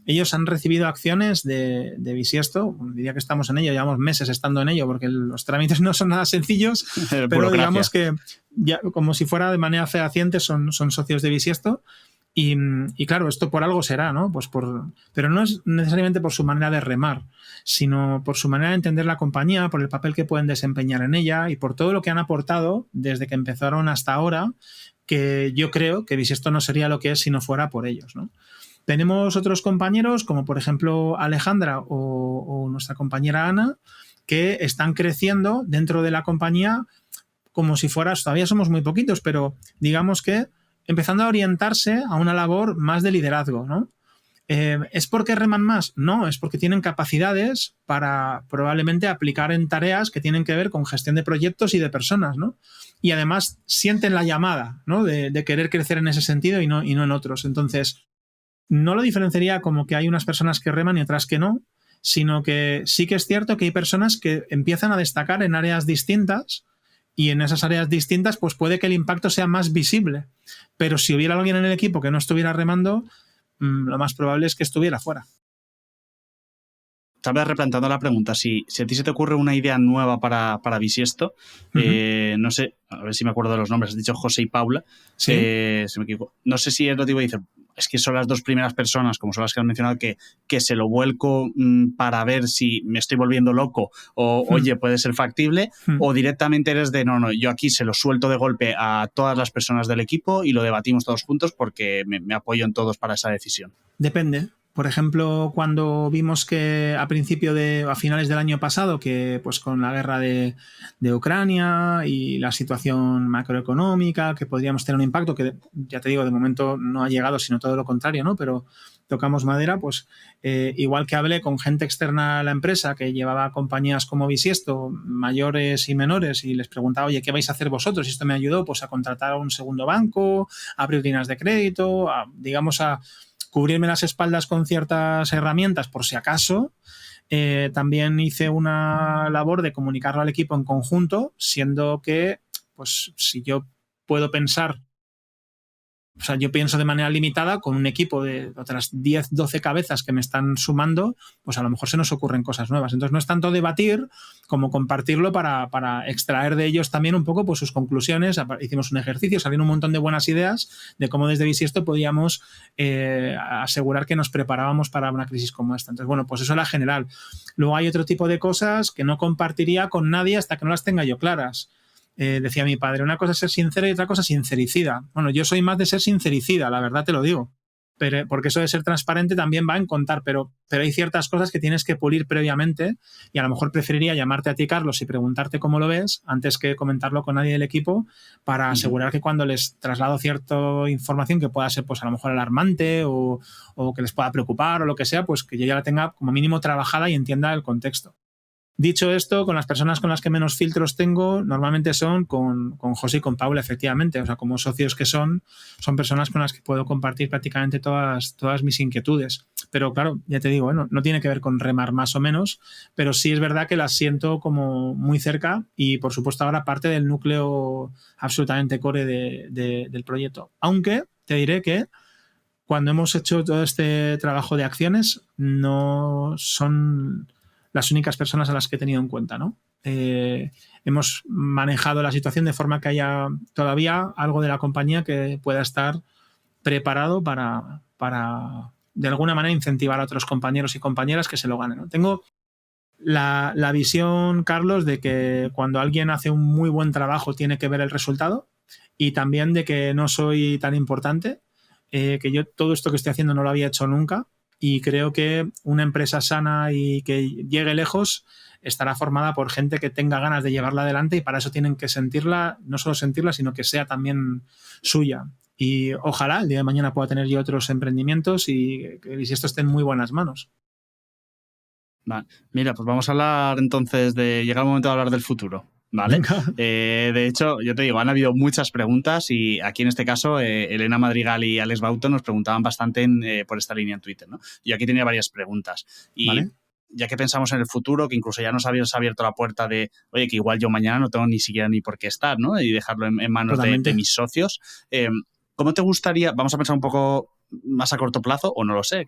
Ellos han recibido acciones de Bisiesto, diría que estamos en ello, llevamos meses estando en ello porque los trámites no son nada sencillos, pero digamos que ya, como si fuera de manera fehaciente, son socios de Bisiesto. Y claro, esto por algo será, ¿no? Pues pero no es necesariamente por su manera de remar, sino por su manera de entender la compañía, por el papel que pueden desempeñar en ella y por todo lo que han aportado desde que empezaron hasta ahora, que yo creo que Bisiesto no sería lo que es si no fuera por ellos, ¿no? Tenemos otros compañeros, como por ejemplo Alejandra o nuestra compañera Ana, que están creciendo dentro de la compañía como si fueras, todavía somos muy poquitos, pero digamos que empezando a orientarse a una labor más de liderazgo, ¿no? ¿Es porque reman más? No, es porque tienen capacidades para probablemente aplicar en tareas que tienen que ver con gestión de proyectos y de personas, ¿no? Y además sienten la llamada, ¿no? de querer crecer en ese sentido y no en otros. Entonces, no lo diferenciaría como que hay unas personas que reman y otras que no, sino que sí que es cierto que hay personas que empiezan a destacar en áreas distintas. Y en esas áreas distintas, pues puede que el impacto sea más visible. Pero si hubiera alguien en el equipo que no estuviera remando, lo más probable es que estuviera fuera. Estaba replanteando la pregunta. Si a ti se te ocurre una idea nueva para Bisiesto, no sé, a ver si me acuerdo de los nombres, has dicho José y Paula, ¿Sí? Se me equivoco. No sé si es lo que iba a decir. Es que son las dos primeras personas, como son las que has mencionado, que se lo vuelco para ver si me estoy volviendo loco o, oye, puede ser factible, o directamente eres de, no, yo aquí se lo suelto de golpe a todas las personas del equipo y lo debatimos todos juntos porque me apoyo en todos para esa decisión. Depende. Por ejemplo, cuando vimos que a finales del año pasado, que pues con la guerra de Ucrania y la situación macroeconómica, que podríamos tener un impacto que, ya te digo, de momento no ha llegado, sino todo lo contrario, ¿no? Pero tocamos madera, pues igual que hablé con gente externa a la empresa que llevaba compañías como Bisiesto, mayores y menores, y les preguntaba, oye, ¿qué vais a hacer vosotros? Y esto me ayudó pues a contratar un segundo banco, a abrir líneas de crédito, a cubrirme las espaldas con ciertas herramientas por si acaso. También hice una labor de comunicarlo al equipo en conjunto, siendo que, pues, si yo puedo pensar O sea, yo pienso de manera limitada con un equipo de otras 10, 12 cabezas que me están sumando, pues a lo mejor se nos ocurren cosas nuevas. Entonces no es tanto debatir como compartirlo para extraer de ellos también un poco pues, sus conclusiones. Hicimos un ejercicio, salieron un montón de buenas ideas de cómo desde Bisiesto podíamos asegurar que nos preparábamos para una crisis como esta. Entonces, bueno, pues eso era general. Luego hay otro tipo de cosas que no compartiría con nadie hasta que no las tenga yo claras. Decía mi padre, una cosa es ser sincera y otra cosa sincericida. Bueno, yo soy más de ser sincericida, la verdad te lo digo. Pero, porque eso de ser transparente también va en contar, pero hay ciertas cosas que tienes que pulir previamente y a lo mejor preferiría llamarte a ti, Carlos, y preguntarte cómo lo ves antes que comentarlo con nadie del equipo para asegurar que cuando les traslado cierta información que pueda ser pues a lo mejor alarmante o que les pueda preocupar o lo que sea, pues que yo ya la tenga como mínimo trabajada y entienda el contexto. Dicho esto, con las personas con las que menos filtros tengo, normalmente son con José y con Paula, efectivamente. O sea, como socios que son personas con las que puedo compartir prácticamente todas mis inquietudes. Pero claro, ya te digo, no tiene que ver con remar más o menos, pero sí es verdad que las siento como muy cerca y, por supuesto, ahora parte del núcleo absolutamente core del proyecto. Aunque te diré que cuando hemos hecho todo este trabajo de acciones, no son las únicas personas a las que he tenido en cuenta, ¿no? Hemos manejado la situación de forma que haya todavía algo de la compañía que pueda estar preparado para de alguna manera incentivar a otros compañeros y compañeras que se lo ganen, ¿no? Tengo la visión, Carlos, de que cuando alguien hace un muy buen trabajo tiene que ver el resultado y también de que no soy tan importante, que yo todo esto que estoy haciendo no lo había hecho nunca. Y creo que una empresa sana y que llegue lejos estará formada por gente que tenga ganas de llevarla adelante y para eso tienen que sentirla, no solo sentirla, sino que sea también suya. Y ojalá el día de mañana pueda tener yo otros emprendimientos y si esto esté en muy buenas manos. Vale. Mira, pues vamos a hablar entonces llega el momento de hablar del futuro. ¿Vale? De hecho, yo te digo, han habido muchas preguntas y aquí en este caso Elena Madrigal y Alex Bauto nos preguntaban bastante por esta línea en Twitter, ¿no? Yo aquí tenía varias preguntas y ¿vale? Ya que pensamos en el futuro, que incluso ya nos habías abierto la puerta de, oye, que igual yo mañana no tengo ni siquiera ni por qué estar, ¿no? Y dejarlo en manos de mis socios. ¿Cómo te gustaría, vamos a pensar un poco más a corto plazo o no lo sé,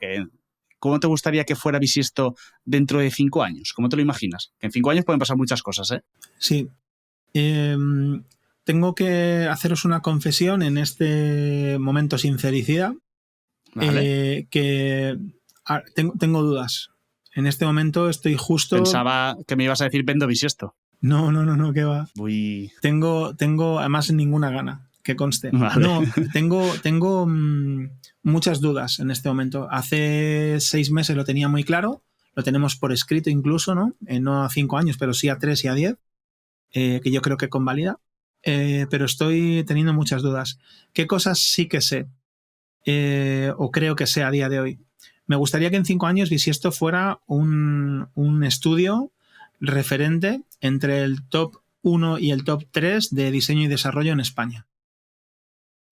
¿cómo te gustaría que fuera Bisiesto dentro de 5 años? ¿Cómo te lo imaginas? Que en 5 años pueden pasar muchas cosas, ¿eh? Sí. Tengo que haceros una confesión en este momento sincericida. Vale. Que tengo dudas. En este momento estoy justo... Pensaba que me ibas a decir vendo Bisiesto. No, ¿qué va? Uy. Tengo además ninguna gana, que conste. Vale. No, tengo muchas dudas en este momento. Hace 6 meses lo tenía muy claro, lo tenemos por escrito incluso, ¿no? No a 5 años, pero sí a 3 y a 10, que yo creo que convalida. Pero estoy teniendo muchas dudas. ¿Qué cosas sí que sé? O creo que sé a día de hoy. Me gustaría que en 5 años Bisiesto fuera un estudio referente entre el top 1 y el top 3 de diseño y desarrollo en España.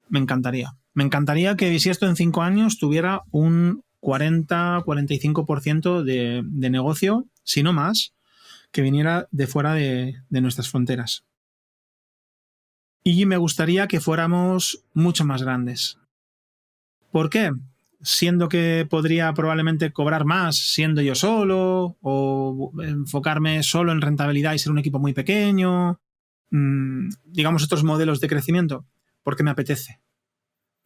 Me encantaría. Me encantaría que Bisiesto en 5 años tuviera un 40-45% de negocio, si no más, que viniera de fuera de nuestras fronteras. Y me gustaría que fuéramos mucho más grandes. ¿Por qué? Siendo que podría probablemente cobrar más siendo yo solo o enfocarme solo en rentabilidad y ser un equipo muy pequeño, digamos otros modelos de crecimiento, porque me apetece.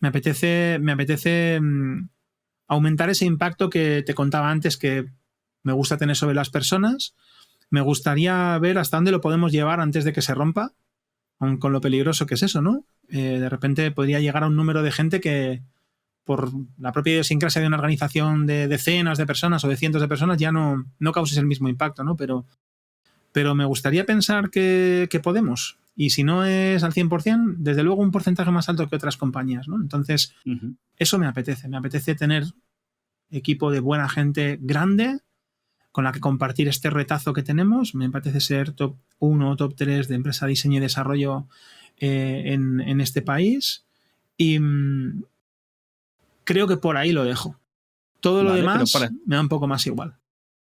Me apetece aumentar ese impacto que te contaba antes que me gusta tener sobre las personas. Me gustaría ver hasta dónde lo podemos llevar antes de que se rompa, aun con lo peligroso que es eso, ¿no? De repente podría llegar a un número de gente que por la propia idiosincrasia de una organización de decenas de personas o de cientos de personas ya no causes el mismo impacto, ¿no? Pero me gustaría pensar que podemos. Y si no es al 100%, desde luego un porcentaje más alto que otras compañías, ¿no? Entonces, eso me apetece. Me apetece tener equipo de buena gente grande con la que compartir este retazo que tenemos. Me apetece ser top 1 o top 3 de empresa de diseño y desarrollo en este país. Y creo que por ahí lo dejo. Todo lo demás me da un poco más igual.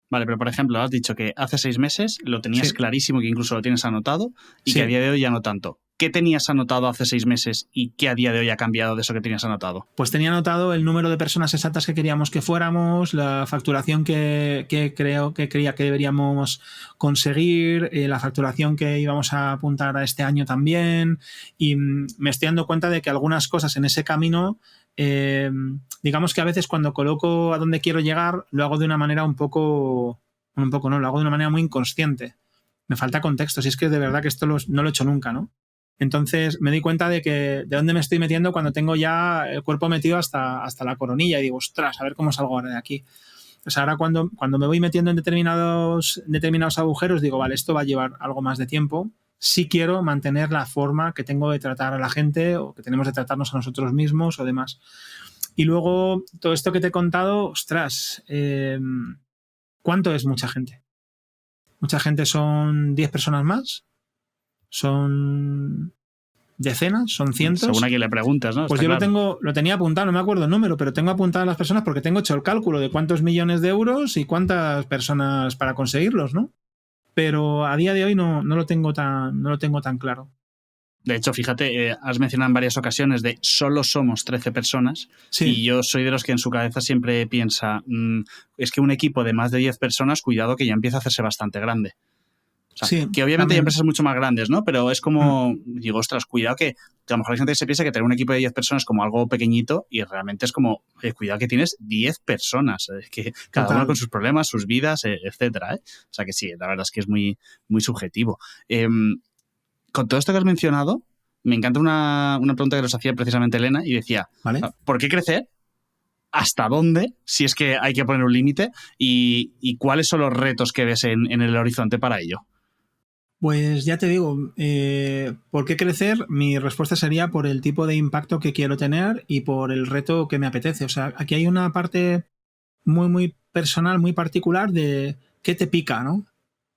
Vale, pero por ejemplo, has dicho que hace 6 meses lo tenías clarísimo, que incluso lo tienes anotado y que a día de hoy ya no tanto. ¿qué tenías anotado hace 6 meses y qué a día de hoy ha cambiado de eso que tenías anotado? Pues tenía anotado el número de personas exactas que queríamos que fuéramos, la facturación que creía que deberíamos conseguir, la facturación que íbamos a apuntar a este año también, y me estoy dando cuenta de que algunas cosas en ese camino, digamos que a veces cuando coloco a dónde quiero llegar, lo hago de una manera lo hago de una manera muy inconsciente. Me falta contexto, si es que de verdad que esto no lo he hecho nunca, ¿no? Entonces me di cuenta de dónde me estoy metiendo cuando tengo ya el cuerpo metido hasta la coronilla y digo, ostras, a ver cómo salgo ahora de aquí. O sea, ahora cuando me voy metiendo en determinados agujeros, digo, vale, esto va a llevar algo más de tiempo. Sí quiero mantener la forma que tengo de tratar a la gente o que tenemos de tratarnos a nosotros mismos o demás. Y luego, todo esto que te he contado, ostras, ¿cuánto es mucha gente? Mucha gente son 10 personas más. Son decenas, son cientos. Según a quien le preguntas, ¿no? Pues Está yo claro. lo tenía apuntado, no me acuerdo el número, pero tengo apuntadas las personas porque tengo hecho el cálculo de cuántos millones de euros y cuántas personas para conseguirlos, ¿no? Pero a día de hoy no lo tengo tan claro. De hecho, fíjate, has mencionado en varias ocasiones de solo somos 13 personas, Sí. Y yo soy de los que en su cabeza siempre piensa, es que un equipo de más de 10 personas, cuidado que ya empieza a hacerse bastante grande. O sea, Sí, que obviamente también. hay empresas mucho más grandes, ¿no? Pero es como, digo, ostras, cuidado que a lo mejor hay gente que se piensa que tener un equipo de 10 personas es como algo pequeñito y realmente es como, cuidado que tienes 10 personas, que cada Total. uno con sus problemas, sus vidas, etcétera, ¿eh? O sea que sí, la verdad es que es muy, muy subjetivo. Con todo esto que has mencionado, me encanta una pregunta que nos hacía precisamente Elena y decía, ¿Vale? ¿por qué crecer? ¿Hasta dónde? Si es que hay que poner un límite y cuáles son los retos que ves en el horizonte para ello. Pues ya te digo, ¿por qué crecer? Mi respuesta sería por el tipo de impacto que quiero tener y por el reto que me apetece. O sea, aquí hay una parte muy, muy personal, muy particular de qué te pica, ¿no?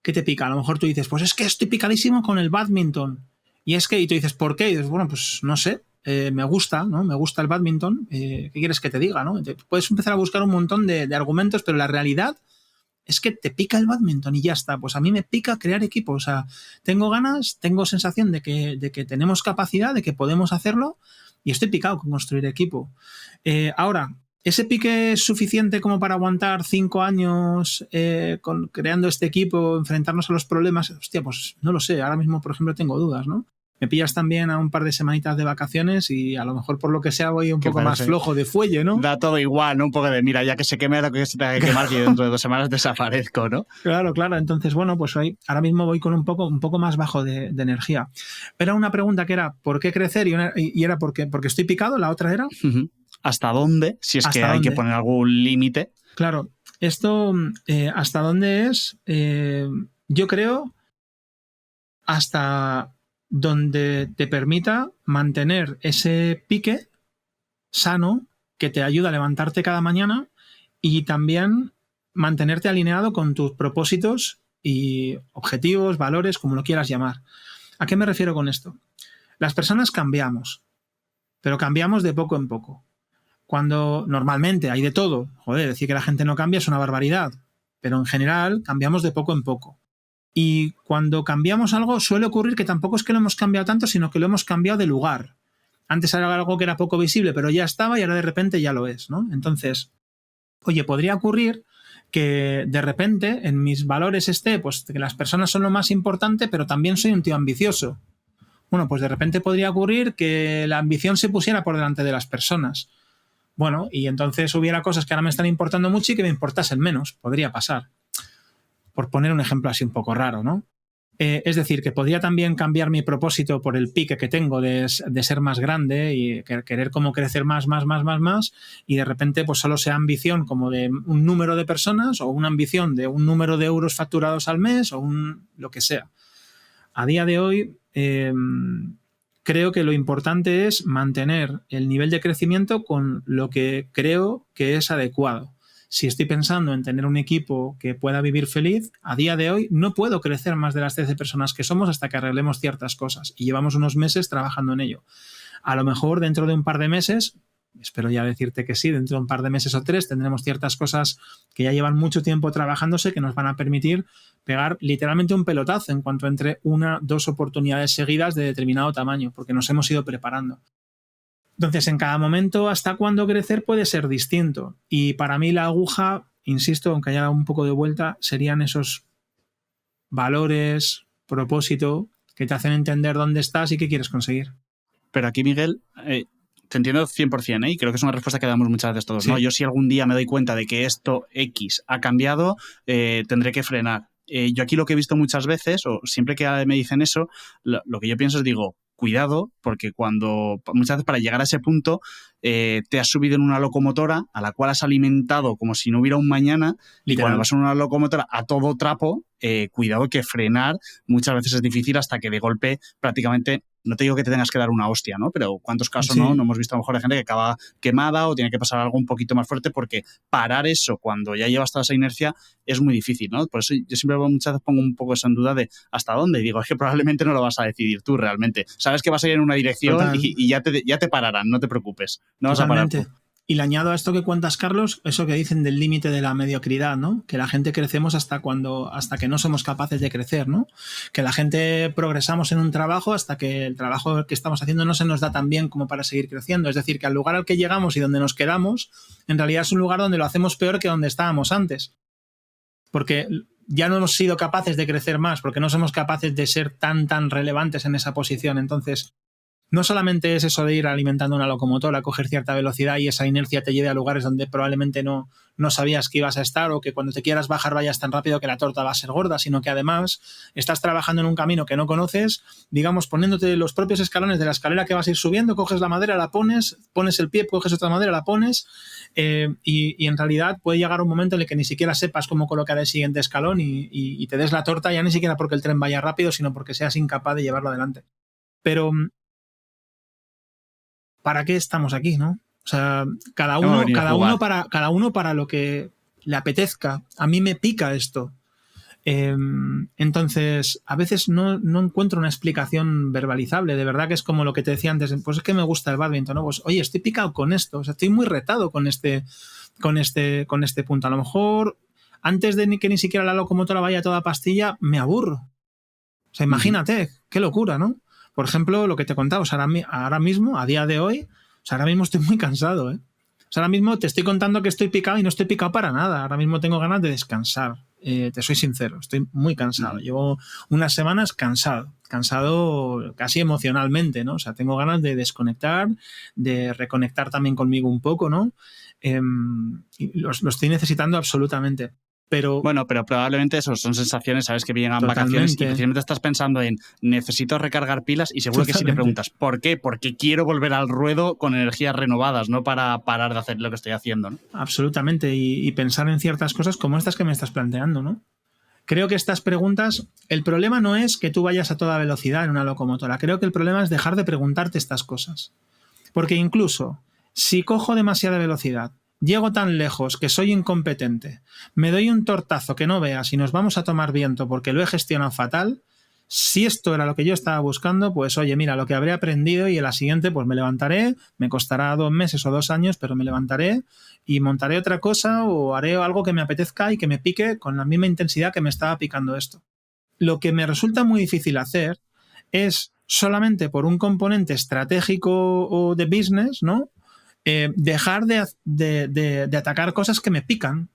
¿Qué te pica? A lo mejor tú dices, pues es que estoy picadísimo con el badminton. Y tú dices, ¿por qué? Y dices, bueno, pues no sé, me gusta, ¿no? Me gusta el badminton. ¿Qué quieres que te diga, no? Puedes empezar a buscar un montón de argumentos, pero la realidad es que te pica el badminton y ya está. Pues a mí me pica crear equipo. O sea, tengo ganas, tengo sensación de que tenemos capacidad, de que podemos hacerlo y estoy picado con construir equipo. Ahora, ¿ese pique es suficiente como para aguantar 5 años creando este equipo, enfrentarnos a los problemas? Hostia, pues no lo sé. Ahora mismo, por ejemplo, tengo dudas, ¿no? Me pillas también a un par de semanitas de vacaciones y a lo mejor por lo que sea voy un poco más flojo de fuelle, ¿no? Da todo igual, ¿no? Un poco de, mira, ya que se queme, lo que se tenga que quemar, que dentro de 2 semanas desaparezco, ¿no? Claro. Entonces, bueno, pues ahora mismo voy con un poco más bajo de energía. Era una pregunta que era, ¿por qué crecer? Y era porque estoy picado. La otra era... ¿Hasta dónde? Si es que hay que poner algún límite. Claro. Esto, ¿hasta dónde es? Yo creo hasta donde te permita mantener ese pique sano que te ayuda a levantarte cada mañana y también mantenerte alineado con tus propósitos y objetivos, valores, como lo quieras llamar. ¿A qué me refiero con esto? Las personas cambiamos, pero cambiamos de poco en poco. Cuando normalmente hay de todo, decir que la gente no cambia es una barbaridad, pero en general cambiamos de poco en poco. Y cuando cambiamos algo suele ocurrir que tampoco es que lo hemos cambiado tanto, sino que lo hemos cambiado de lugar. Antes era algo que era poco visible, pero ya estaba y ahora de repente ya lo es, ¿no? Entonces, oye, podría ocurrir que de repente en mis valores esté, pues que las personas son lo más importante, pero también soy un tío ambicioso. Bueno, pues de repente podría ocurrir que la ambición se pusiera por delante de las personas. Bueno, y entonces hubiera cosas que ahora me están importando mucho y que me importasen menos. Podría pasar. Por poner un ejemplo así un poco raro, ¿no? Es decir, que podría también cambiar mi propósito por el pique que tengo de ser más grande y querer como crecer más, y de repente pues solo sea ambición como de un número de personas o una ambición de un número de euros facturados al mes o lo que sea. A día de hoy creo que lo importante es mantener el nivel de crecimiento con lo que creo que es adecuado. Si estoy pensando en tener un equipo que pueda vivir feliz, a día de hoy no puedo crecer más de las 13 personas que somos hasta que arreglemos ciertas cosas. Y llevamos unos meses trabajando en ello. A lo mejor dentro de un par de meses espero ya decirte que sí, dentro de un par de meses o 3 tendremos ciertas cosas que ya llevan mucho tiempo trabajándose que nos van a permitir pegar literalmente un pelotazo en cuanto entre 1-2 oportunidades seguidas de determinado tamaño, porque nos hemos ido preparando. Entonces, en cada momento, hasta cuándo crecer puede ser distinto. Y para mí la aguja, insisto, aunque haya dado un poco de vuelta, serían esos valores, propósito, que te hacen entender dónde estás y qué quieres conseguir. Pero aquí, Miguel, te entiendo 100%, y creo que es una respuesta que damos muchas veces todos, sí. ¿No? Yo si algún día me doy cuenta de que esto X ha cambiado, tendré que frenar. Yo aquí lo que he visto muchas veces, o siempre que me dicen eso, lo que yo pienso es, digo, cuidado, porque muchas veces para llegar a ese punto te has subido en una locomotora a la cual has alimentado como si no hubiera un mañana. Literal. Y cuando vas en una locomotora a todo trapo, cuidado que frenar muchas veces es difícil hasta que de golpe prácticamente, no te digo que te tengas que dar una hostia, ¿no? Pero ¿cuántos casos sí. no hemos visto a lo mejor de gente que acaba quemada o tiene que pasar algo un poquito más fuerte? Porque parar eso cuando ya llevas toda esa inercia es muy difícil, ¿no? Por eso yo siempre muchas veces pongo un poco eso en duda de ¿hasta dónde? Y digo, es que probablemente no lo vas a decidir tú realmente. Sabes que vas a ir en una dirección y ya te pararán, no te preocupes. No vas a parar tú. Y le añado a esto que cuentas, Carlos, eso que dicen del límite de la mediocridad, ¿no? Que la gente crecemos hasta que no somos capaces de crecer, ¿no? Que la gente progresamos en un trabajo hasta que el trabajo que estamos haciendo no se nos da tan bien como para seguir creciendo. Es decir, que al lugar al que llegamos y donde nos quedamos, en realidad es un lugar donde lo hacemos peor que donde estábamos antes. Porque ya no hemos sido capaces de crecer más, porque no somos capaces de ser tan relevantes en esa posición. Entonces, no solamente es eso de ir alimentando una locomotora, coger cierta velocidad y esa inercia te lleve a lugares donde probablemente no sabías que ibas a estar, o que cuando te quieras bajar vayas tan rápido que la torta va a ser gorda, sino que además estás trabajando en un camino que no conoces, digamos, poniéndote los propios escalones de la escalera que vas a ir subiendo, coges la madera, la pones el pie, coges otra madera, la pones, y en realidad puede llegar un momento en el que ni siquiera sepas cómo colocar el siguiente escalón y te des la torta, ya ni siquiera porque el tren vaya rápido, sino porque seas incapaz de llevarlo adelante. Pero ¿para qué estamos aquí, no? O sea, cada uno para lo que le apetezca. A mí me pica esto. Entonces, a veces no encuentro una explicación verbalizable. De verdad que es como lo que te decía antes. Pues es que me gusta el bádminton, ¿no? Pues, oye, estoy picado con esto. O sea, estoy muy retado con este punto. A lo mejor, antes de que ni siquiera la locomotora vaya a toda pastilla, me aburro. O sea, imagínate, qué locura, ¿no? Por ejemplo, lo que te contaba, o sea, ahora mismo, a día de hoy, o sea, ahora mismo estoy muy cansado, ¿eh? O sea, ahora mismo te estoy contando que estoy picado y no estoy picado para nada. Ahora mismo tengo ganas de descansar. Te soy sincero, estoy muy cansado. Llevo unas semanas cansado casi emocionalmente, ¿no? O sea, tengo ganas de desconectar, de reconectar también conmigo un poco, ¿no? Y lo estoy necesitando absolutamente. Bueno, pero probablemente eso son sensaciones, sabes que vienen vacaciones y precisamente estás pensando en necesito recargar pilas y seguro que si te preguntas ¿por qué? Porque quiero volver al ruedo con energías renovadas, no para parar de hacer lo que estoy haciendo, ¿no? Absolutamente, y pensar en ciertas cosas como estas que me estás planteando, ¿no? Creo que estas preguntas, el problema no es que tú vayas a toda velocidad en una locomotora, creo que el problema es dejar de preguntarte estas cosas. Porque incluso si cojo demasiada velocidad, llego tan lejos que soy incompetente, me doy un tortazo que no veas y nos vamos a tomar viento porque lo he gestionado fatal, si esto era lo que yo estaba buscando, pues oye, mira, lo que habré aprendido y en la siguiente pues me levantaré, me costará 2 meses o 2 años, pero me levantaré y montaré otra cosa o haré algo que me apetezca y que me pique con la misma intensidad que me estaba picando esto. Lo que me resulta muy difícil hacer es solamente por un componente estratégico o de business, ¿no? Dejar de atacar cosas que me pican.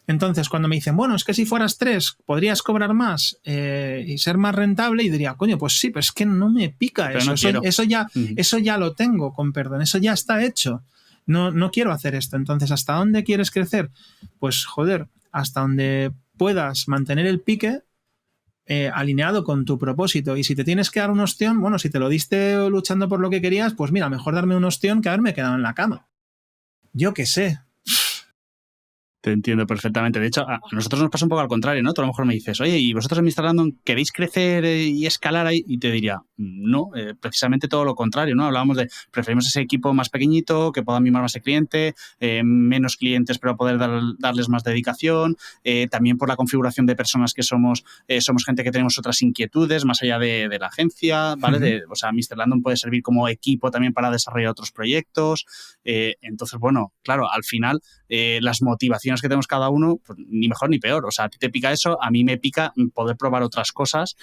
Entonces, cuando me dicen, bueno, es que si fueras 3 podrías cobrar más y ser más rentable, y diría, coño, pues sí, pero es que no me pica eso. No eso ya lo tengo, con perdón, eso ya está hecho. No quiero hacer esto. Entonces, ¿hasta dónde quieres crecer? Pues, joder, hasta donde puedas mantener el pique alineado con tu propósito. Y si te tienes que dar un ostión, bueno, si te lo diste luchando por lo que querías, pues mira, mejor darme un ostión que haberme quedado en la cama. Yo qué sé. Te entiendo perfectamente. De hecho, a nosotros nos pasa un poco al contrario, ¿no? Tú a lo mejor me dices, oye, ¿y vosotros en Mr. Random queréis crecer y escalar ahí? Y te diría, no, precisamente todo lo contrario, ¿no? Hablábamos de, preferimos ese equipo más pequeñito, que pueda mimar más al cliente, menos clientes, pero poder darles más dedicación, también por la configuración de personas que somos gente que tenemos otras inquietudes, más allá de la agencia, ¿vale? O sea, Mr. Random puede servir como equipo también para desarrollar otros proyectos. Entonces, bueno, claro, al final, las motivaciones que tenemos cada uno, pues, ni mejor ni peor. O sea, a ti te pica eso, a mí me pica poder probar otras cosas,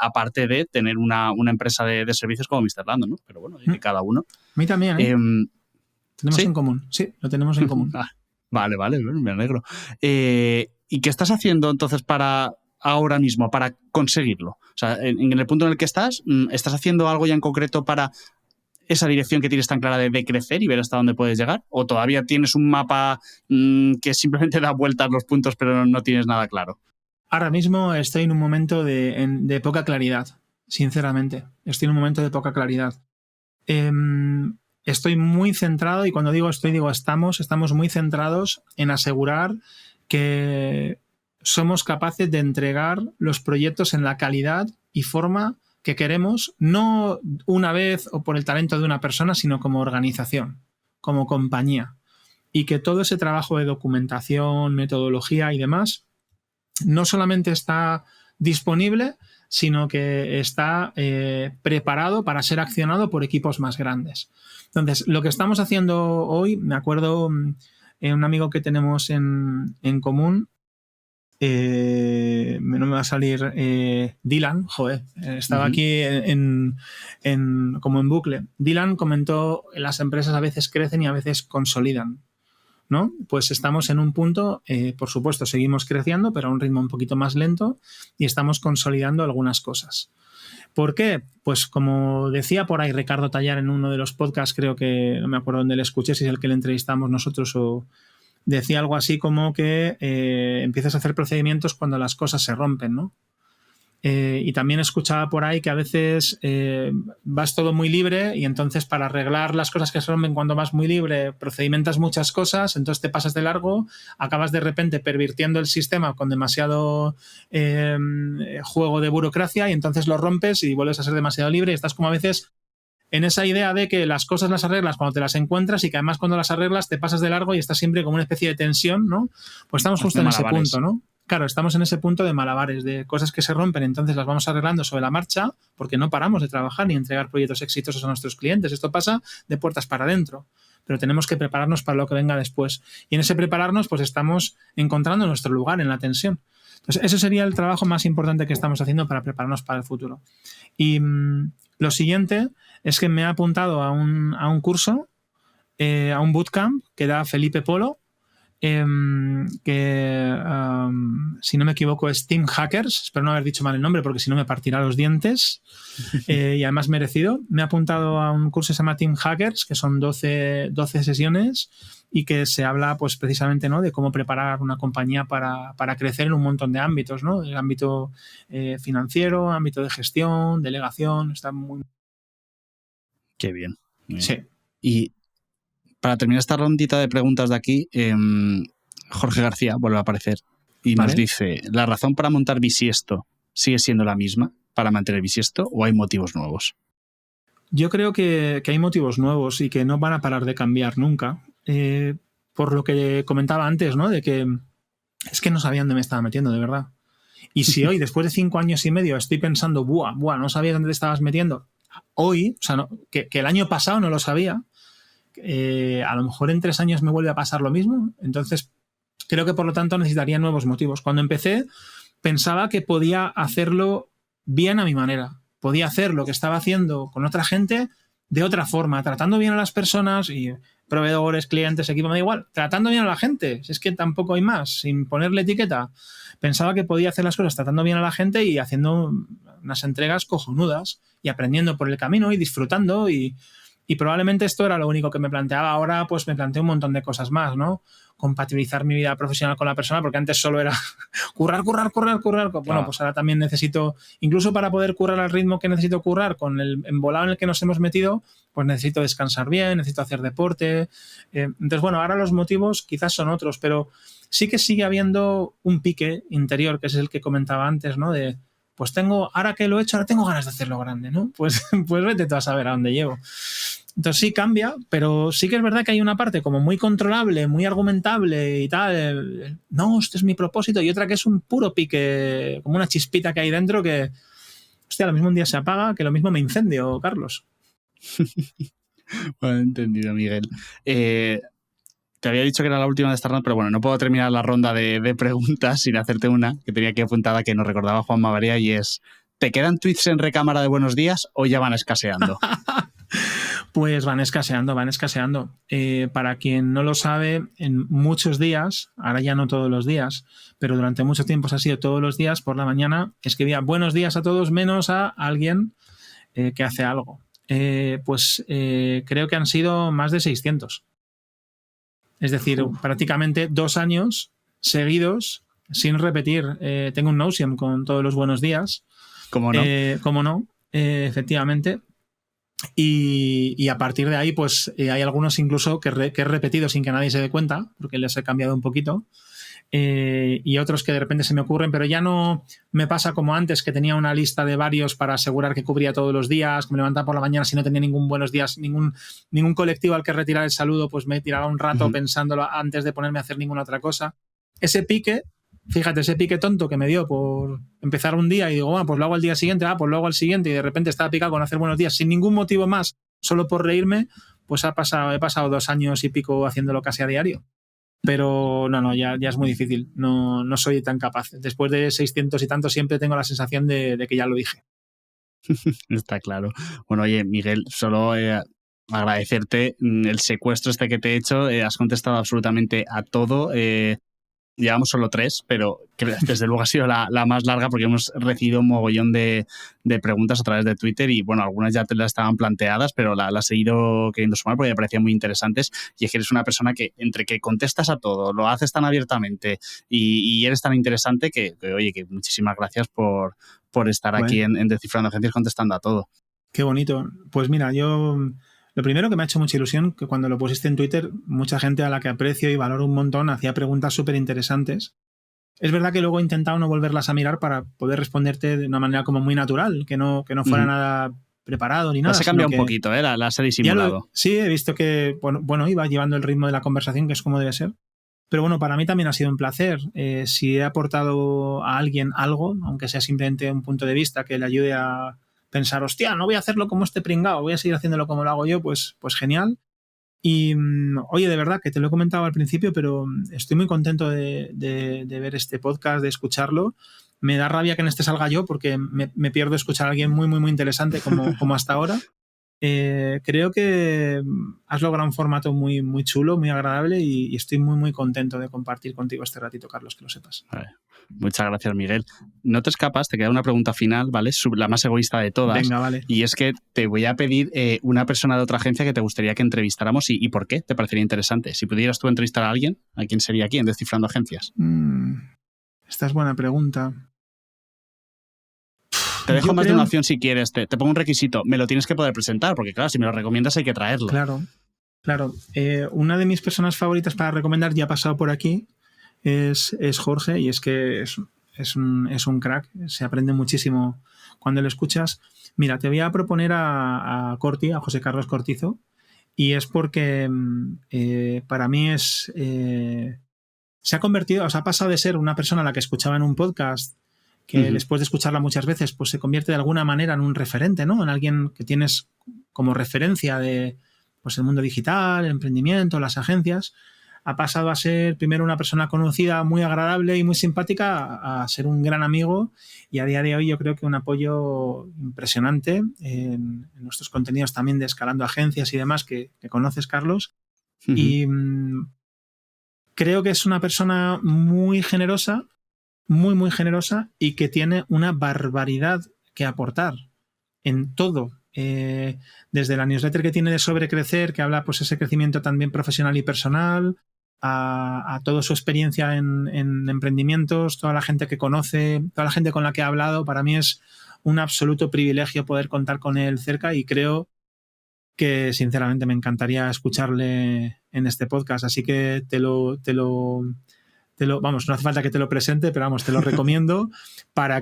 aparte de tener una empresa de servicios como Mr. Random, ¿no? Pero bueno, de cada uno. A mí también, ¿eh? Tenemos ¿sí? en común. Sí, lo tenemos en común. Vale, me alegro. ¿Y qué estás haciendo entonces ahora mismo para conseguirlo? O sea, en el punto en el que ¿estás haciendo algo ya en concreto para esa dirección que tienes tan clara de crecer y ver hasta dónde puedes llegar? ¿O todavía tienes un mapa que simplemente da vueltas los puntos pero no tienes nada claro? Ahora mismo estoy en un momento de poca claridad, sinceramente. Estoy en un momento de poca claridad. Estoy muy centrado, y cuando digo estamos muy centrados en asegurar que somos capaces de entregar los proyectos en la calidad y forma que queremos, no una vez o por el talento de una persona, sino como organización, como compañía. Y que todo ese trabajo de documentación, metodología y demás no solamente está disponible, sino que está preparado para ser accionado por equipos más grandes. Entonces, lo que estamos haciendo hoy, me acuerdo un amigo que tenemos en común, no me va a salir Dylan, estaba aquí como en bucle. Dylan comentó, las empresas a veces crecen y a veces consolidan, ¿no? Pues estamos en un punto, por supuesto, seguimos creciendo, pero a un ritmo un poquito más lento, y estamos consolidando algunas cosas. ¿Por qué? Pues como decía por ahí Ricardo Tallar en uno de los podcasts, creo que, no me acuerdo dónde le escuché, si es el que le entrevistamos nosotros, o decía algo así como que empiezas a hacer procedimientos cuando las cosas se rompen, ¿no? Y también escuchaba por ahí que a veces vas todo muy libre, y entonces para arreglar las cosas que se rompen cuando vas muy libre procedimentas muchas cosas, entonces te pasas de largo, acabas de repente pervirtiendo el sistema con demasiado juego de burocracia, y entonces lo rompes y vuelves a ser demasiado libre, y estás como a veces en esa idea de que las cosas las arreglas cuando te las encuentras, y que además cuando las arreglas te pasas de largo y estás siempre como una especie de tensión, ¿no? Pues estamos justo en ese punto, ¿no? Claro, estamos en ese punto de malabares, de cosas que se rompen, entonces las vamos arreglando sobre la marcha, porque no paramos de trabajar ni entregar proyectos exitosos a nuestros clientes. Esto pasa de puertas para adentro, pero tenemos que prepararnos para lo que venga después. Y en ese prepararnos, pues estamos encontrando nuestro lugar en la tensión. Entonces, ese sería el trabajo más importante que estamos haciendo para prepararnos para el futuro. Y lo siguiente es que me he apuntado a un curso, a un bootcamp que da Felipe Polo, que si no me equivoco es Team Hackers, espero no haber dicho mal el nombre porque si no me partirá los dientes, y además merecido. Me he apuntado a un curso que se llama Team Hackers, que son 12 sesiones, y que se habla pues precisamente, ¿no?, de cómo preparar una compañía para crecer en un montón de ámbitos, ¿no? El ámbito financiero, ámbito de gestión, delegación, está muy... Qué bien. Sí. Y para terminar esta rondita de preguntas de aquí, Jorge García vuelve a aparecer y nos dice, ¿la razón para montar Bisiesto sigue siendo la misma para mantener Bisiesto o hay motivos nuevos? Yo creo que hay motivos nuevos y que no van a parar de cambiar nunca. Por lo que comentaba antes, ¿no?, de que es que no sabía dónde me estaba metiendo, de verdad. Y si hoy, después de 5 años y medio, estoy pensando, buah, no sabía dónde te estabas metiendo, hoy, o sea, no, que el año pasado no lo sabía, a lo mejor en 3 años me vuelve a pasar lo mismo. Entonces, creo que por lo tanto necesitaría nuevos motivos. Cuando empecé, pensaba que podía hacerlo bien a mi manera. Podía hacer lo que estaba haciendo con otra gente de otra forma, tratando bien a las personas y proveedores, clientes, equipo, me da igual, tratando bien a la gente. Si es que tampoco hay más, sin ponerle etiqueta. Pensaba que podía hacer las cosas tratando bien a la gente y haciendo unas entregas cojonudas y aprendiendo por el camino y disfrutando, y Y probablemente esto era lo único que me planteaba. Ahora pues me planteo un montón de cosas más, ¿no? Compatibilizar mi vida profesional con la persona, porque antes solo era currar. Bueno, pues ahora también necesito, incluso para poder currar al ritmo que necesito currar, con el embolado en el que nos hemos metido, pues necesito descansar bien, necesito hacer deporte. Entonces, bueno, ahora los motivos quizás son otros, pero sí que sigue habiendo un pique interior, que es el que comentaba antes, ¿no? De, pues ahora que lo he hecho, ahora tengo ganas de hacerlo grande, ¿no? Pues vete tú a saber a dónde llevo. Entonces sí cambia, pero sí que es verdad que hay una parte como muy controlable, muy argumentable y tal. No, este es mi propósito. Y otra que es un puro pique, como una chispita que hay dentro que, hostia, lo mismo un día se apaga, que lo mismo me incendio, Carlos. Bueno, entendido, Miguel. Te había dicho que era la última de esta ronda, pero bueno, no puedo terminar la ronda de preguntas sin hacerte una que tenía aquí apuntada que nos recordaba Juan Mavaria, y es: ¿te quedan tweets en recámara de buenos días o ya van escaseando? Pues van escaseando. Para quien no lo sabe, en muchos días, ahora ya no todos los días, pero durante mucho tiempo ha sido todos los días por la mañana, escribía buenos días a todos menos a alguien que hace algo. Creo que han sido más de 600. Es decir, prácticamente 2 años seguidos sin repetir. Tengo un Notion con todos los buenos días. ¿Cómo no? ¿Cómo no? Efectivamente. Y a partir de ahí, pues hay algunos incluso que he repetido sin que nadie se dé cuenta, porque les he cambiado un poquito. Y otros que de repente se me ocurren, pero ya no me pasa como antes, que tenía una lista de varios para asegurar que cubría todos los días, que me levantaba por la mañana si no tenía ningún buenos días, ningún colectivo al que retirar el saludo, pues me tiraba un rato pensándolo antes de ponerme a hacer ninguna otra cosa. Ese pique tonto que me dio por empezar un día y digo, bueno, pues lo hago al día siguiente, pues lo hago al siguiente, y de repente estaba picado con hacer buenos días sin ningún motivo más, solo por reírme, pues he pasado 2 años y pico haciéndolo casi a diario. Pero no, ya es muy difícil. No soy tan capaz. Después de 600 y tanto siempre tengo la sensación de que ya lo dije. Está claro. Bueno, oye, Miguel, solo agradecerte el secuestro este que te he hecho. Has contestado absolutamente a todo. Llevamos solo 3, pero que desde luego ha sido la más larga, porque hemos recibido un mogollón de preguntas a través de Twitter, y bueno, algunas ya te las estaban planteadas, pero las he ido queriendo sumar porque me parecían muy interesantes. Y es que eres una persona que, entre que contestas a todo, lo haces tan abiertamente y eres tan interesante que oye, que muchísimas gracias por estar aquí en Descifrando Agencias contestando a todo. Qué bonito. Pues mira, lo primero que me ha hecho mucha ilusión, que cuando lo pusiste en Twitter, mucha gente a la que aprecio y valoro un montón hacía preguntas súper interesantes. Es verdad que luego he intentado no volverlas a mirar para poder responderte de una manera como muy natural, que no fuera nada preparado ni nada. Se cambia un poquito, las he disimulado. Sí, he visto que bueno, iba llevando el ritmo de la conversación, que es como debe ser. Pero bueno, para mí también ha sido un placer. Si he aportado a alguien algo, aunque sea simplemente un punto de vista que le ayude a pensar, hostia, no voy a hacerlo como este pringao, voy a seguir haciéndolo como lo hago yo, pues genial. Y oye, de verdad, que te lo he comentado al principio, pero estoy muy contento de ver este podcast, de escucharlo. Me da rabia que en este salga yo, porque me pierdo escuchar a alguien muy, muy, muy interesante como hasta ahora. Creo que has logrado un formato muy, muy chulo, muy agradable, y estoy muy, muy contento de compartir contigo este ratito, Carlos, que lo sepas. Vale. Muchas gracias, Miguel. No te escapas, te queda una pregunta final, ¿vale? La más egoísta de todas. Venga, vale. Y es que te voy a pedir una persona de otra agencia que te gustaría que entrevistáramos y por qué te parecería interesante. Si pudieras tú entrevistar a alguien, ¿a quién sería aquí en Descifrando Agencias? Esta es buena pregunta. Te dejo más de una opción si quieres. Te pongo un requisito. Me lo tienes que poder presentar, porque claro, si me lo recomiendas hay que traerlo. Claro. Una de mis personas favoritas para recomendar, ya ha pasado por aquí, es Jorge, y es que es un crack. Se aprende muchísimo cuando lo escuchas. Mira, te voy a proponer a Corti, a José Carlos Cortizo, y es porque para mí se ha convertido, ha pasado de ser una persona a la que escuchaba en un podcast, que después de escucharla muchas veces, pues se convierte de alguna manera en un referente, ¿no? En alguien que tienes como referencia de, pues, el mundo digital, el emprendimiento, las agencias. Ha pasado a ser primero una persona conocida, muy agradable y muy simpática, a ser un gran amigo, y a día de hoy yo creo que un apoyo impresionante en nuestros contenidos también de Escalando Agencias y demás que conoces, Carlos. Y creo que es una persona muy generosa, muy, muy generosa, y que tiene una barbaridad que aportar en todo. desde la newsletter que tiene de Sobrecrecer, que habla pues ese crecimiento también profesional y personal, a toda su experiencia en emprendimientos, toda la gente que conoce, toda la gente con la que ha hablado. Para mí es un absoluto privilegio poder contar con él cerca y creo que sinceramente me encantaría escucharle en este podcast, así que vamos, no hace falta que te lo presente, pero vamos, te lo recomiendo para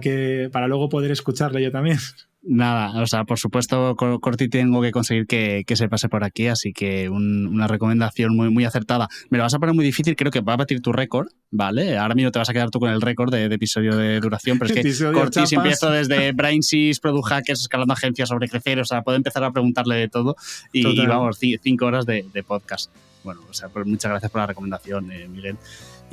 luego poder escucharle yo también. Nada, o sea, por supuesto, Corti tengo que conseguir que se pase por aquí, así que una recomendación muy, muy acertada. Me lo vas a poner muy difícil, creo que va a batir tu récord, ¿vale? Ahora mismo te vas a quedar tú con el récord de episodio de duración, pero es que Corti, si empiezo desde Brainsys, Product Hackers, escalando agencias, Sobrecrecer, o sea, puedo empezar a preguntarle de todo y vamos, 5 horas de podcast. Bueno, o sea, pues muchas gracias por la recomendación, Miguel.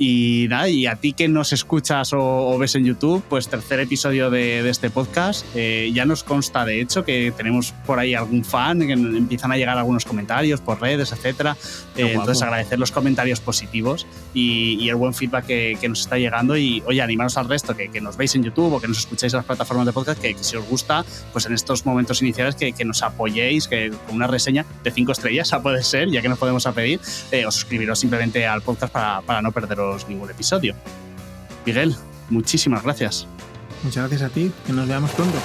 Y nada, y a ti que nos escuchas o ves en YouTube, pues tercer episodio de este podcast. Ya nos consta, de hecho, que tenemos por ahí algún fan, que empiezan a llegar algunos comentarios por redes, etcétera. Entonces, agradecer los comentarios positivos y el buen feedback que nos está llegando. Y, oye, animaros al resto, que nos veis en YouTube o que nos escucháis en las plataformas de podcast, que si os gusta, pues en estos momentos iniciales que nos apoyéis, que con una reseña de 5 estrellas, a poder ser, ya que nos podemos a pedir, o suscribiros simplemente al podcast para no perderos ningún episodio. Miguel, muchísimas gracias. Muchas gracias a ti, que nos veamos pronto.